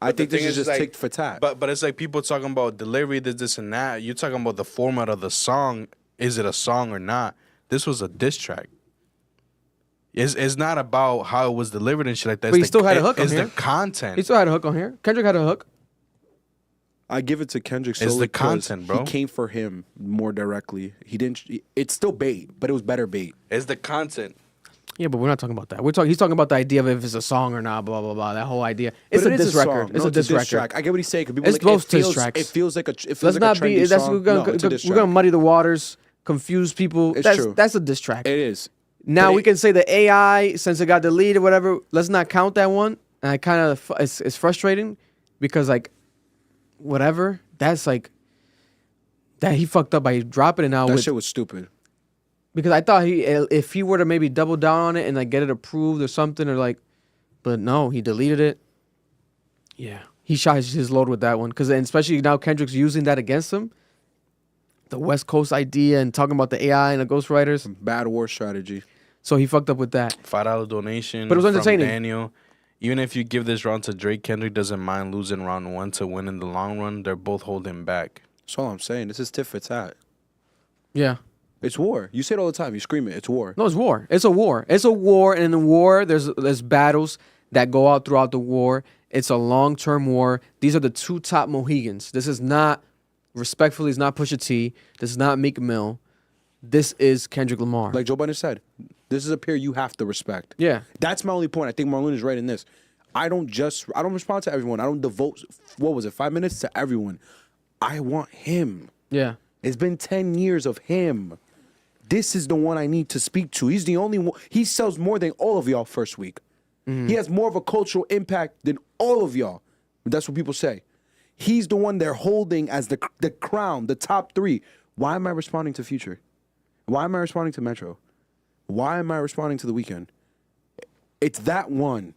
I But the think this thing is just like, tick for tat. But it's like people talking about delivery, this and that. You're talking about the format of the song. Is it a song or not? This was a diss track. It's not about how it was delivered and shit like that. But he still had a hook on It's here. the content. He still had a hook on here. Kendrick had a hook. I give it to Kendrick It's solely the content, 'cause bro. He came for him more directly. He didn't. It's still bait, but it was better bait. It's the content. Yeah, but we're not talking about that. He's talking about the idea of if it's a song or not, blah blah blah. That whole idea. It's But a it is diss song. record. It's No, a diss record. track. I get what he's saying. 'Cause people It's like, both it feels, diss tracks. It feels like a. It feels Let's like not a trendy be. That's song. we're gonna, No, it's a diss we're gonna track. muddy the waters, confuse people. It's that's true. that's a diss track. It is. Now But we can say the AI, since it got deleted, whatever. Let's not count that one. And I kind of it's frustrating because like, whatever. That's like that he fucked up by dropping it now. That with, shit was stupid. because I thought if he were to maybe double down on it and like get it approved or something or like, but no, he deleted it. Yeah, he shot his load with that one because especially now Kendrick's using that against him. The West Coast idea and talking about the AI and the ghostwriters. Bad war strategy. So he fucked up with that. $5 donation. But it was entertaining. From Daniel. Even if you give this round to Drake, Kendrick doesn't mind losing round 1 to win in the long run. They're both holding back. That's all I'm saying. This is tit for tat. Yeah. It's war. You say it all the time. You scream it. It's war. No, it's war. It's a war. It's a war, and in the war, there's battles that go out throughout the war. It's a long-term war. These are the two top Mohegans. This is not, respectfully, it's not Pusha T. This is not Meek Mill. This is Kendrick Lamar. Like Joe Biden said, this is a peer you have to respect. Yeah. That's my only point. I think Marlon is right in this. I don't respond to everyone. I don't devote, 5 minutes to everyone. I want him. Yeah. It's been 10 years of him. This is the one I need to speak to. He's the only one. He sells more than all of y'all first week. He has more of a cultural impact than all of y'all. That's what people say. He's the one they're holding as the crown, the top 3. Why am I responding to Future? Why am I responding to Metro? Why am I responding to The Weeknd? It's that one.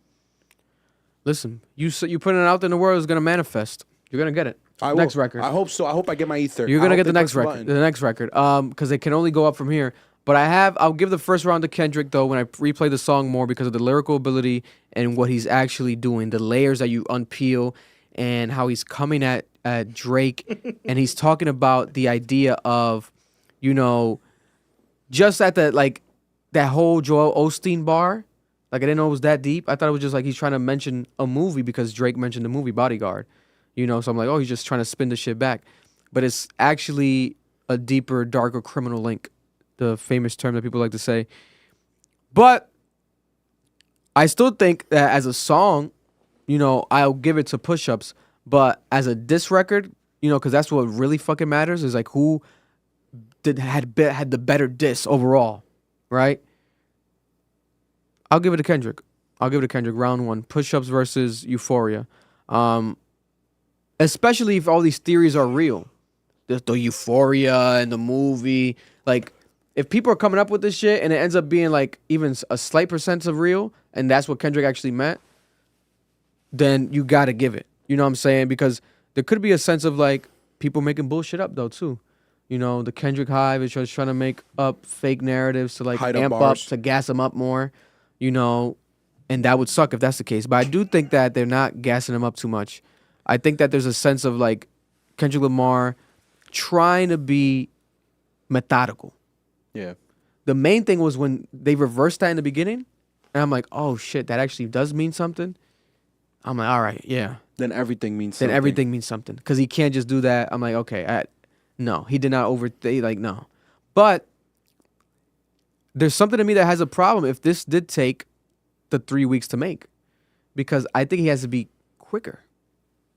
Listen, you putting it out there in the world is gonna manifest. You're gonna get it. I Next will. record. I hope so. I hope I get my ether. You're I gonna hope get the they next press record. button. The next record. Because it can only go up from here. But I'll give the first round to Kendrick though when I replay the song more because of the lyrical ability and what he's actually doing, the layers that you unpeel, and how he's coming at Drake, and he's talking about the idea of, just at that whole Joel Osteen bar. Like I didn't know it was that deep. I thought it was just like he's trying to mention a movie because Drake mentioned the movie Bodyguard. So I'm like, oh, he's just trying to spin the shit back. But it's actually a deeper, darker criminal link, the famous term that people like to say. But I still think that as a song, I'll give it to Push Ups. But as a diss record, because that's what really fucking matters is like who had the better diss overall, right? I'll give it to Kendrick. Round 1. Push Ups versus Euphoria. Especially if all these theories are real. The Euphoria and the movie. Like, if people are coming up with this shit and it ends up being like even a slight percent of real, and that's what Kendrick actually meant, then you gotta give it. You know what I'm saying? Because there could be a sense of like people making bullshit up though too. The Kendrick hive is just trying to make up fake narratives to like Hide up amp up, bars. to gas them up more. And that would suck if that's the case. But I do think that they're not gassing him up too much. I think that there's a sense of like Kendrick Lamar trying to be methodical. Yeah. The main thing was when they reversed that in the beginning, and I'm like, oh shit, that actually does mean something. I'm like, all right, yeah. Then everything means Then something. everything means something. Because he can't just do that. I'm like, okay, no. He did not no. But there's something to me that has a problem if this did take the 3 weeks to make. Because I think he has to be quicker.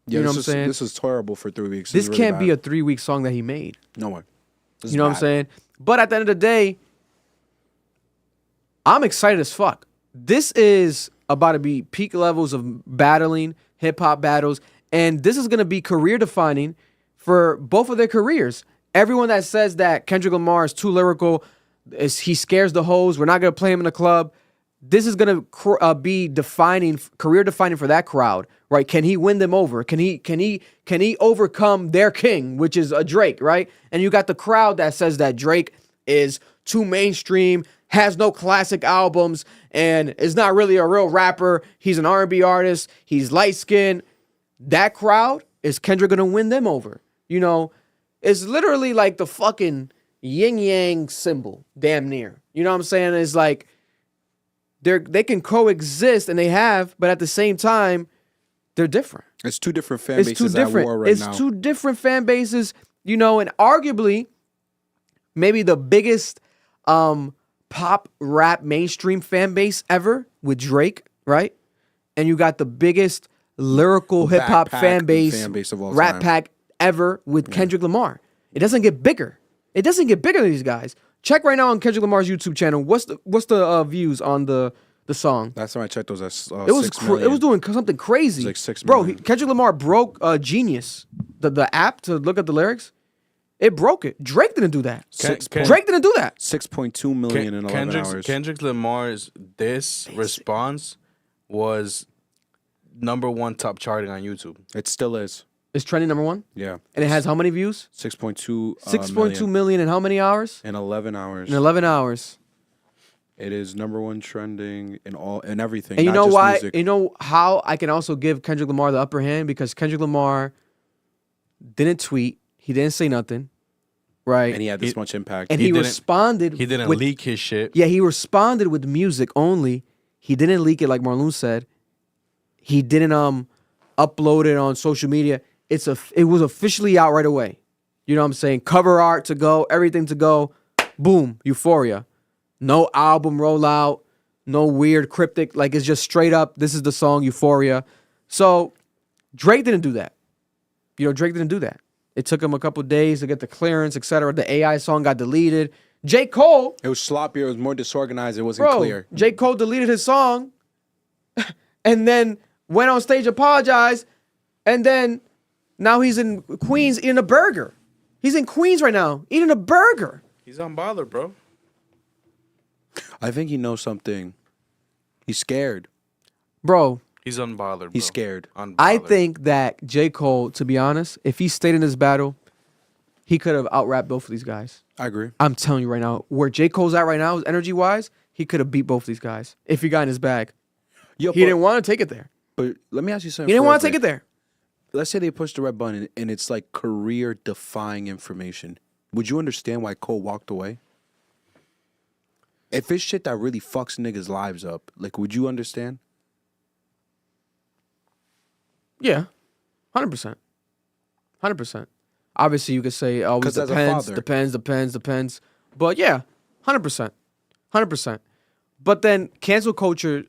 Yeah, You know this what I'm is, saying? This is terrible for 3 weeks. This is can't really be a bad. 3 week song that he made. No one. This You know what I'm bad. saying? But at the end of the day, I'm excited as fuck. This is about to be peak levels of battling, hip hop battles, and this is going to be career defining for both of their careers. Everyone that says that Kendrick Lamar is too lyrical, he scares the hoes, we're not going to play him in the club. This is going to be career defining for that crowd, right? Can he win them over? Can he overcome their king, which is a Drake, right? And you got the crowd that says that Drake is too mainstream, has no classic albums, and is not really a real rapper. He's an R&B artist. He's light-skinned. That crowd, is Kendrick going to win them over? You know, it's literally like the fucking yin-yang symbol, damn near. You know what I'm saying? It's like they can coexist, and they have, but at the same time, they're different. It's two different fan bases at war right now. It's two different fan bases, you know, and arguably maybe the biggest pop rap mainstream fan base ever with Drake, right? And you got the biggest lyrical hip hop fan base of all Rat time. Pack ever with Kendrick Lamar. It doesn't get bigger. It doesn't get bigger than these guys. Check right now on Kendrick Lamar's YouTube channel. What's the views on the song? Last time I checked, those It was 6 million. it was doing something crazy. It was like 6 Bro, million. Kendrick Lamar broke Genius, the app to look at the lyrics. It broke it. Drake didn't do that. Drake didn't do that. 6.2 million in 11 hours. Kendrick Lamar's response was #1 top charting on YouTube. It still is. It's trending #1. Yeah. And it has how many views? 6.2 6.2 million in how many hours? in 11 hours. In 11 hours. It is #1 trending in everything. And you not know just why? music. You know how I can also give Kendrick Lamar the upper hand? Because Kendrick Lamar didn't tweet. He didn't say nothing. Right? And he had this much impact. And He he didn't- responded. He didn't with, leak his shit. Yeah, he responded with music only. He didn't leak it like Marlon said. He didn't upload it on social media. It was officially out right away. You know what I'm saying? Cover art to go, everything to go. Boom, Euphoria. No album rollout, no weird cryptic. Like it's just straight up. This is the song Euphoria. So Drake didn't do that. You know, Drake didn't do that. It took him a couple days to get the clearance, etc. The AI song got deleted. J. Cole, It was sloppier. It was more disorganized. It wasn't bro, clear. J. Cole deleted his song and then went on stage, apologized, and then now he's in Queens eating a burger. He's in Queens right now eating a burger. He's unbothered, bro. I think he knows something. He's scared. Bro, He's unbothered, bro. He's scared. Unbothered. I think that J. Cole, to be honest, if he stayed in this battle, he could have out-rapped both of these guys. I agree. I'm telling you right now, where J. Cole's at right now, energy-wise, he could have beat both these guys if he got in his bag. Yo, He didn't want to take it there. But let me ask you something. He didn't want to further. take it there. Let's say they push the red button and it's like career-defying information. Would you understand why Cole walked away? If it's shit that really fucks niggas' lives up, like, would you understand? Yeah, 100%. 100%. Obviously, you could say, oh, it 'Cause as a depends, father. depends. But yeah, 100%. 100%. But then cancel culture,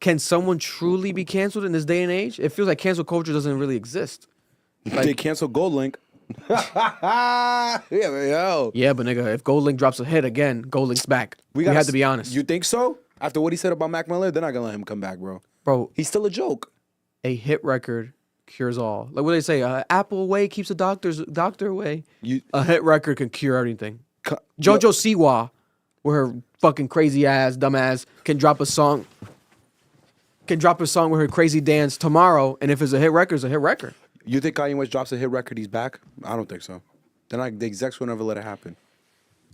can someone truly be canceled in this day and age? It feels like cancel culture doesn't really exist. They canceled Gold Link. Yeah, yo. Yeah, but nigga, if Gold Link drops a hit again, Gold Link's back. We gotta had to be honest. You think so? After what he said about Mac Miller, they're not gonna let him come back, bro. Bro, He's still a joke. a hit record cures all. Like what they say, apple away keeps a doctor away. A hit record can cure everything. JoJo Siwa, with her fucking crazy ass, dumb ass, can drop a song. Can drop a song with her crazy dance tomorrow, and if it's a hit record, it's a hit record. You think Kanye West drops a hit record, he's back? I don't think so. Then the execs will never let it happen.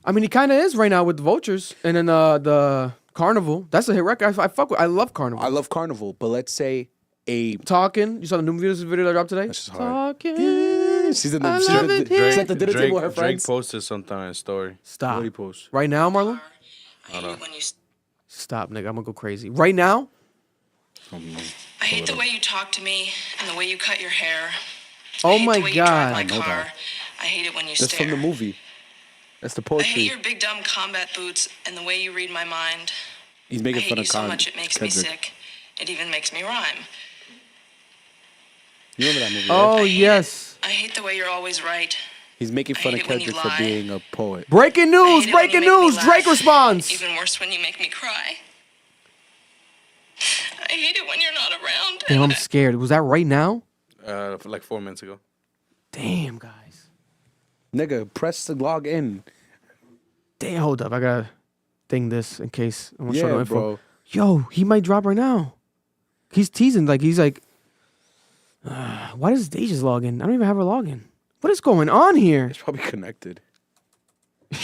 I mean, he kind of is right now with the Vultures, and then the Carnival. That's a hit record. I love Carnival. I love Carnival, but let's say a Talking. You saw the new video that dropped today. That's just hard. Talking. She's in the I she's love at the- it here. she's at the dinner table with her Drake friends. posted something on his story. Stop. What do you post? Right now, Marlon. I hate it when you. Stop, nigga. I'm gonna go crazy. Right now. I hate the way you talk to me and the way you cut your hair. Oh I hate my the way you drive God. my I know car. that. I hate it when you That's stare. from the movie. That's the I hate poetry. your big dumb combat boots and the way you read my mind. He's I making hate fun you of so much it makes me Kendrick. sick. It even makes me rhyme. You remember that movie, right? Oh yes. I hate the way you're always right. He's making I fun of hate it when you Kendrick for lie. being a poet. Breaking I news. hate it when you Breaking make me news. laugh. Drake responds. Even worse when you make me cry. I hate it when you're not around. Damn, I'm scared. Was that right now? For like 4 minutes ago. Damn, guys. Nigga, press the log in. Damn, hold up. I gotta thing this in case I want to show no Yeah, info. bro. Yo, he might drop right now. He's teasing. He's like, why does Deja's log in? I don't even have her login. What is going on here? It's probably connected.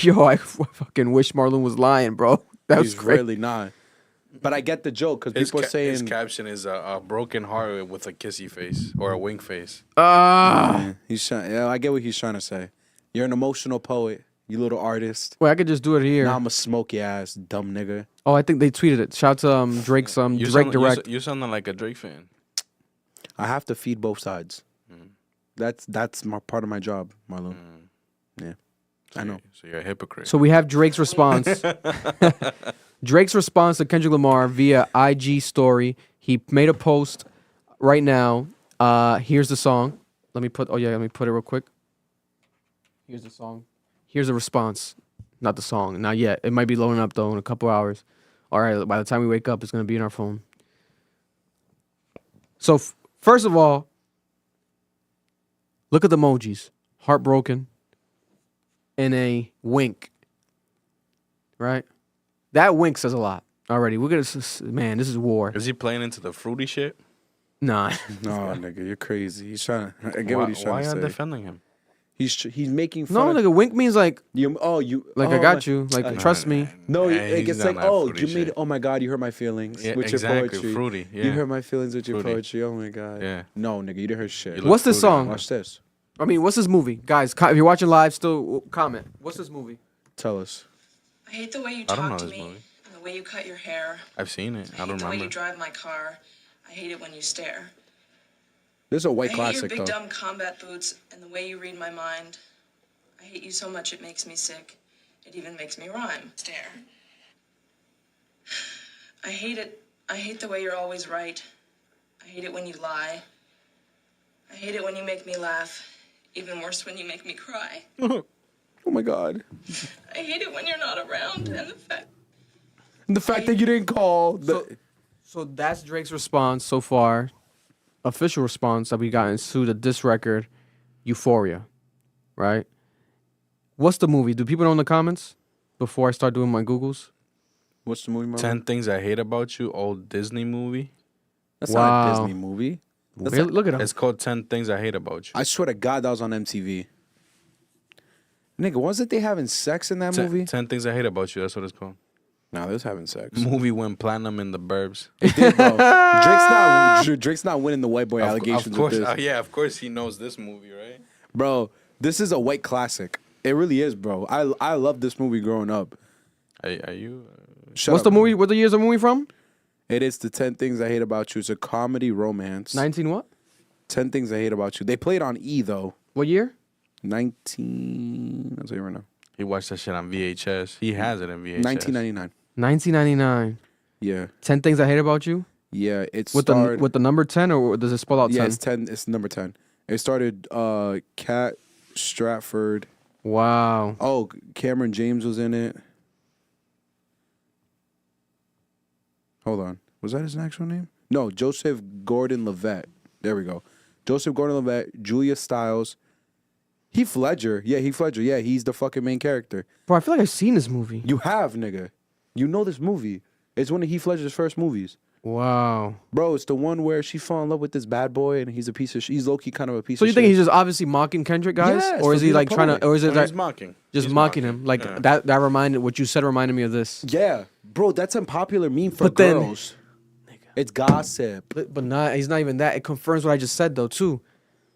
Yo, I fucking wish Marlon was lying, bro. That was He's crazy. really not. But I get the joke because His, people are his saying caption is a broken heart with a kissy face or a wink face. he's trying. Yeah, I get what he's trying to say. You're an emotional poet, you little artist. Wait, I could just do it here. Now I'm a smoky ass dumb nigga. Oh, I think they tweeted it. Shout out to Drake's You Drake Direct. You sounding like a Drake fan. I have to feed both sides. That's my part of my job, Marlon. Yeah, I know. So you're a hypocrite. So we have Drake's response. Drake's response to Kendrick Lamar via IG story. He made a post right now. Here's the song. Let me put it real quick. Here's the song. Here's the response. Not the song. Not yet. It might be loading up though in a couple hours. All right. By the time we wake up, it's gonna be in our phone. So first of all, look at the emojis. Heartbroken. And a wink. Right? That wink says a lot already. We're gonna, man, this is war. Is he playing into the fruity shit? Nah. No, nigga, you're crazy. He's trying. I get what he's trying Why to are say. defending him? He's making fun. No, of, nigga, wink means like, you. Oh, I got you. Like, trust me. No, Yeah, it he's gets not like, that oh, fruity you made. shit. Oh my God, you hurt my feelings Yeah, with exactly, your poetry. fruity. Yeah. You hurt my feelings with your Fruity. poetry. Oh my God. Yeah. No, nigga, you didn't hurt shit. You look What's this fruity. song? Watch this. I mean, what's this movie? Guys, if you're watching live, still comment. What's this movie? Tell us. I hate the way you I don't know talk to this me movie. and the way you cut your hair. I've seen it. I I hate don't the way you remember. drive my car. I hate it when you stare. This is a I white hate your classic big though. dumb combat boots and the way you read my mind. I hate you so much it makes me sick. It even makes me rhyme. Stare. I hate it. I hate the way you're always right. I hate it when you lie. I hate it when you make me laugh. Even worse when you make me cry. Oh my God. I hate it when you're not around and The fact that you didn't call. So that's Drake's response so far. Official response that we got into the diss record, Euphoria. Right? What's the movie? Do people know in the comments before I start doing my Googles? What's the movie? Marlon? 10 Things I Hate About You, old Disney movie. That's not a Wow. Disney movie. That's Really? Look at him. It's called 10 Things I Hate About You. I swear to God, that was on MTV. Nigga, wasn't they having sex in that movie? 10 Things I Hate About You, that's what it's called. Nah, they was having sex. Movie went platinum in the burbs. It did, bro. Drake's not winning the white boy allegations Of course, with this. yeah, of course he knows this movie, right? Bro, this is a white classic. It really is, bro. I love this movie growing up. Are you? Shut What's up, the man. movie? What the year's the movie from? It is the 10 Things I Hate About You. It's a comedy romance. 19 what? 10 Things I Hate About You. They played on E, though. What year? 19... I'll tell you right now. He watched that shit on VHS. He has it in VHS. 1999. 1999. Yeah. 10 Things I Hate About You? Yeah, it With starred... the number 10 or does it spell out 10? Yeah, it's 10. It's number 10. It started Kat Stratford. Wow. Oh, Cameron James was in it. Hold on. Was that his actual name? No, Joseph Gordon-Levitt. There we go. Joseph Gordon-Levitt, Julia Stiles, Heath Ledger. Yeah, Heath Ledger. Yeah, he's the fucking main character. Bro, I feel like I've seen this movie. You have, nigga. You know this movie. It's one of Heath Ledger's first movies. Wow. Bro, it's the one where she fell in love with this bad boy and he's a piece of shit. He's low-key kind of a piece So of you shit. think he's just obviously mocking Kendrick, guys? Yes, or for is he being a like trying to, poet. or is it No, like he's mocking. just He's mocking him? Like Yeah. that reminded, what you said reminded me of this. Yeah. Bro, that's a popular meme for But then- girls. It's gossip. But not, he's not even that. It confirms what I just said though too.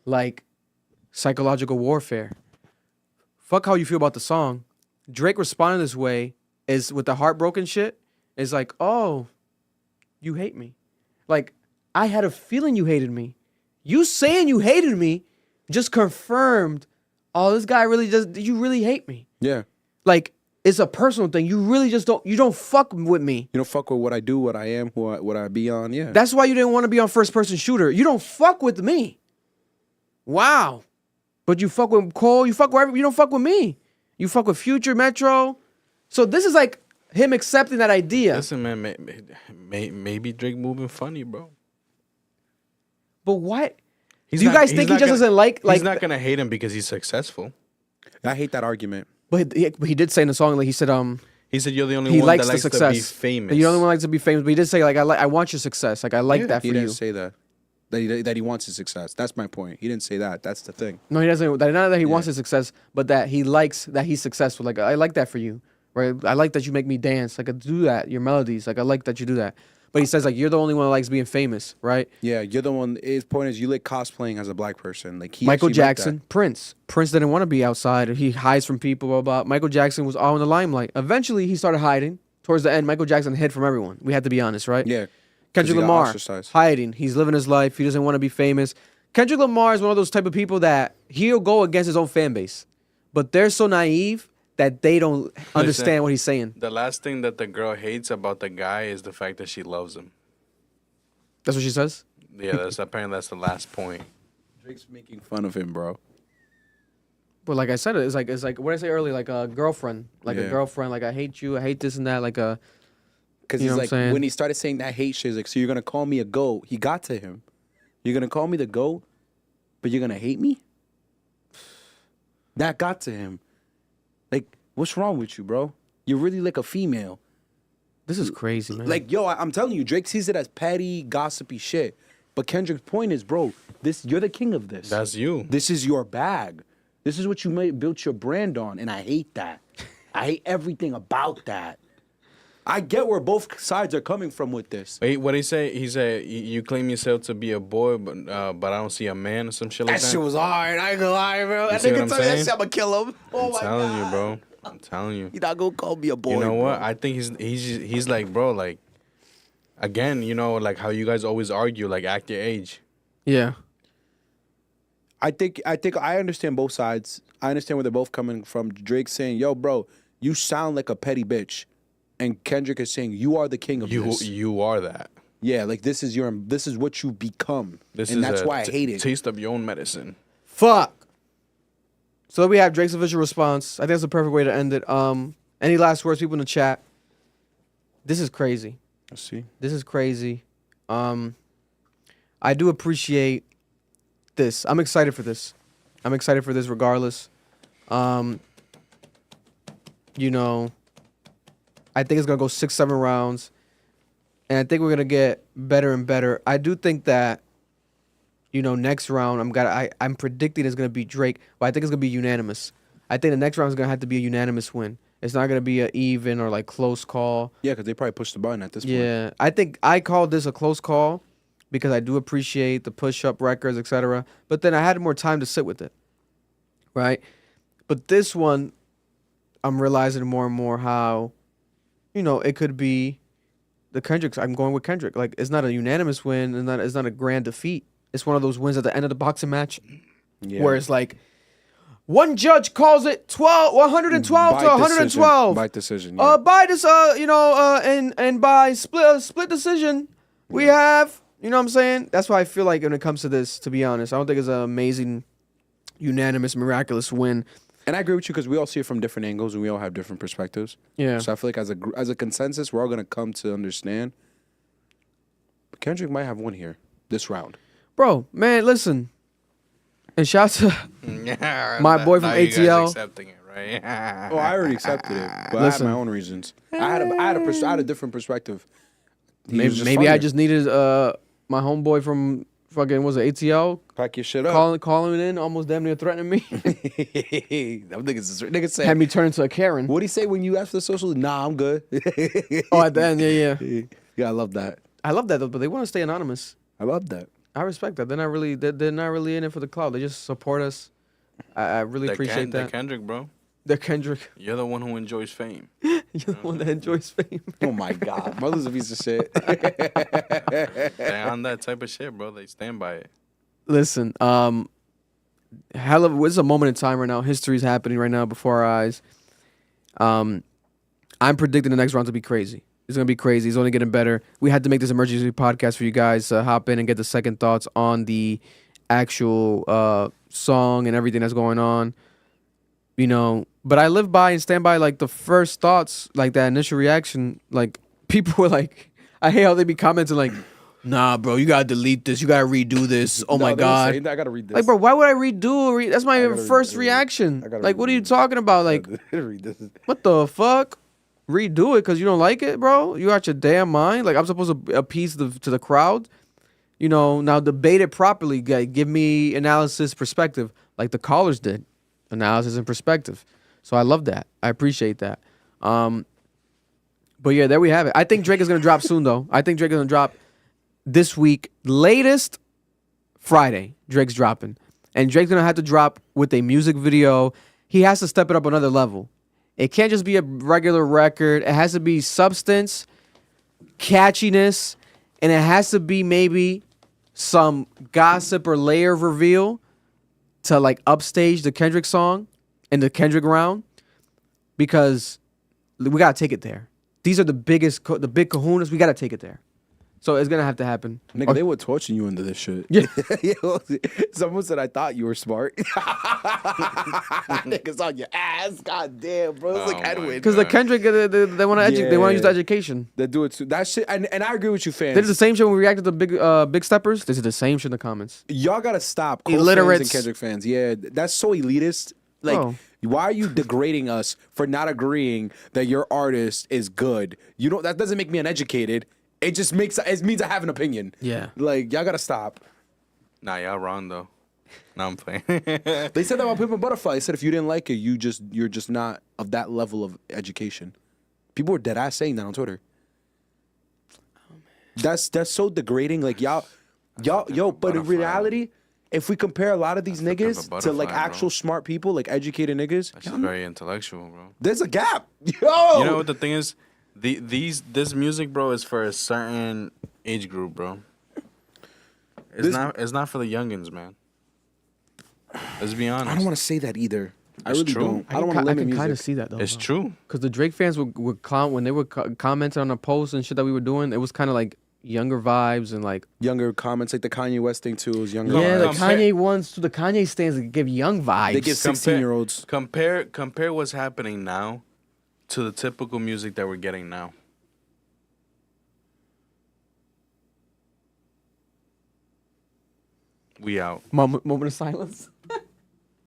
Like psychological warfare. Fuck how you feel about the song. Drake responding this way is with the heartbroken shit is like, oh, you hate me. Like, I had a feeling you hated me. You saying you hated me just confirmed, oh, this guy really does, you really hate me. Yeah. Like, it's a personal thing. You really just don't, you don't fuck with me. You don't fuck with what I do, what I am, what I be on. Yeah. That's why you didn't want to be on first person shooter. You don't fuck with me. Wow. But you fuck with Cole, you fuck with everybody, you don't fuck with me. You fuck with Future, Metro. So this is like him accepting that idea. Listen, man, maybe Drake moving funny, bro. But what? He's Do you not- guys he's think he not just gonna- doesn't like He's not gonna hate him because he's successful. I hate that argument. But he did say in the song, like he said, He said you're the only he one likes that the likes success. to be famous. You're the only one that likes to be famous. But he did say, like, I want your success. Like, I like that for He you. didn't say that. that he wants his success. That's my point. He didn't say that. That's the thing. No, he doesn't. Not that he wants his success, but that he likes that he's successful. Like, I like that for you, right? I like that you make me dance. Like, I do that. Your melodies. Like, I like that you do that. But he says, like, you're the only one that likes being famous, right? Yeah, you're the one. His point is, you like cosplaying as a black person. Like Michael actually liked that. Jackson, Prince. Prince didn't want to be outside. He hides from people, blah, blah. Michael Jackson was all in the limelight. Eventually, he started hiding. Towards the end, Michael Jackson hid from everyone. We had to be honest, right? Yeah. Kendrick he got Lamar, ostracized. hiding. He's living his life. He doesn't want to be famous. Kendrick Lamar is one of those type of people that he'll go against his own fan base. But they're so naive that they don't understand what he's saying. The last thing that the girl hates about the guy is the fact that she loves him. That's what she says? Yeah, apparently that's the last point. Drake's making fun of him, bro. But like I said, it's like what did I say earlier? Like a girlfriend. Like a girlfriend. Like, I hate you. I hate this and that. Like a... Because he's like, when he started saying that hate shit, he's like, so you're going to call me a goat. He got to him. You're going to call me the goat, but you're going to hate me? That got to him. Like, what's wrong with you, bro? You're really like a female. This is crazy, man. Like, yo, I'm telling you, Drake sees it as petty, gossipy shit. But Kendrick's point is, bro, you're the king of this. That's you. This is your bag. This is what you built your brand on, and I hate that. I hate everything about that. I get where both sides are coming from with this. Wait, what did he say? He said, you claim yourself to be a boy, but I don't see a man or some shit like that? That shit was hard. I ain't gonna lie, bro. You see what I'm saying? That shit, I'm gonna kill him. Oh my God. I'm telling you, bro. I'm telling you. You're not gonna call me a boy. You know what? Bro. I think he's like, bro, like, again, you know, like how you guys always argue, like, act your age. Yeah. I think I understand both sides. I understand where they're both coming from. Drake saying, yo, bro, you sound like a petty bitch. And Kendrick is saying, you are the king of this. You are that. Yeah, like this is what you become. And that's why I hate it. Taste of your own medicine. Fuck. So we have Drake's official response. I think that's the perfect way to end it. Any last words, people in the chat? This is crazy. Let's see. This is crazy. I do appreciate this. I'm excited for this. I'm excited for this regardless. You know, I think it's going to go 6-7 rounds. And I think we're going to get better and better. I do think that, you know, next round, I'm predicting it's going to be Drake, but I think it's going to be unanimous. I think the next round is going to have to be a unanimous win. It's not going to be an even or, like, close call. Yeah, because they probably pushed the button at this point. Yeah, I think I called this a close call because I do appreciate the push-up records, etc. But then I had more time to sit with it, right? But this one, I'm realizing more and more how, you know, it could be the Kendrick. I'm going with Kendrick. Like, it's not a unanimous win, and it's not a grand defeat. It's one of those wins at the end of the boxing match where it's like one judge calls it 112 to 112 by decision. Yeah. by this, and by split decision, we have. You know what I'm saying? That's why I feel like when it comes to this, to be honest, I don't think it's an amazing, unanimous, miraculous win. And I agree with you because we all see it from different angles and we all have different perspectives. Yeah. So I feel like as a consensus, we're all gonna come to understand. But Kendrick might have won here this round. Bro, man, listen. And shout out to my boy from now you guys ATL. accepting it, right? Oh, I already accepted it, but Listen. I had my own reasons. I had a different perspective. Maybe I just needed my homeboy from fucking, was it ATL? Pack your shit up. Calling in, almost damn near threatening me. Them niggas say, Had me turn into a Karen. what'd he say when you asked for the social? Nah, I'm good. Oh, at the end, yeah. Yeah, I love that. I love that though, but they want to stay anonymous. I love that. I respect that. They're not really in it for the clout. They just support us. I really appreciate that. They're Kendrick, bro. They're Kendrick. You're the one who enjoys fame. You're the one that enjoys fame. Oh my God, mother's a piece of shit. They're on that type of shit, bro. They stand by it. Listen, this is a moment in time right now. History's happening right now before our eyes. I'm predicting the next round to be crazy. It's going to be crazy. It's only getting better. We had to make this emergency podcast for you guys to hop in and get the second thoughts on the actual song and everything that's going on. You know, but I live by and stand by, like, the first thoughts, like, that initial reaction. Like, people were like, I hate how they be commenting, like, nah, bro, you got to delete this. You got to redo this. Oh, my God. I got to read this. Like, bro, why would I redo? That's my first reaction. Like, what are you talking about? Like, read this. what the fuck? Redo it because you don't like it, bro? You out your damn mind? Like, I'm supposed to appease to the crowd? you know, now debate it properly. Give me analysis perspective like the callers did. Analysis and perspective. So I love that. I appreciate that. But yeah, there we have it. I think Drake is going to drop soon, though. I think Drake is going to drop this week. Latest Friday, Drake's dropping. And Drake's going to have to drop with a music video. He has to step it up another level. It can't just be a regular record. It has to be substance, catchiness, and it has to be maybe some gossip or layer of reveal to like upstage the Kendrick song and the Kendrick round, because we got to take it there. These are the big kahunas. We got to take it there. So it's going to have to happen. Nigga, they were torching you into this shit. Yeah. Someone said, I thought you were smart. Niggas on your ass. God damn, bro. It's like Edwin. Because the Kendrick, they want to they want to use the education. They do it too. That shit, and I agree with you, fans. They did the same shit when we reacted to Big Steppers. They did the same shit in the comments. Y'all got to stop. Cole Illiterates. fans and Kendrick fans. Yeah, that's so elitist. Like, why are you degrading us for not agreeing that your artist is good? You don't. That doesn't make me uneducated. It just means I have an opinion. Yeah. Like, y'all gotta stop. Nah, y'all wrong though. No, I'm playing. They said that about Pimp and Butterfly. They said if you didn't like it, you're just not of that level of education. People were dead ass saying that on Twitter. Oh, man. That's so degrading. Like y'all, but in reality, if we compare a lot of these niggas to like actual smart people, like educated niggas, that's just very intellectual, bro. There's a gap. Yo, you know what the thing is? This music, bro, is for a certain age group, bro. It's not for the youngins, man. Let's be honest. I don't want to say that either. I It's really true. don't. I don't want to limit I can music. kind of see that though. It's true. Because the Drake fans would when they would comment on a post and shit that we were doing, it was kind of like younger vibes and like Younger comments, like the Kanye West thing too, is younger. yeah, the vibes. Kanye ones to the Kanye stands that give young vibes. They give 16-year-olds. Compare what's happening now to the typical music that we're getting now. We out. Moment of silence.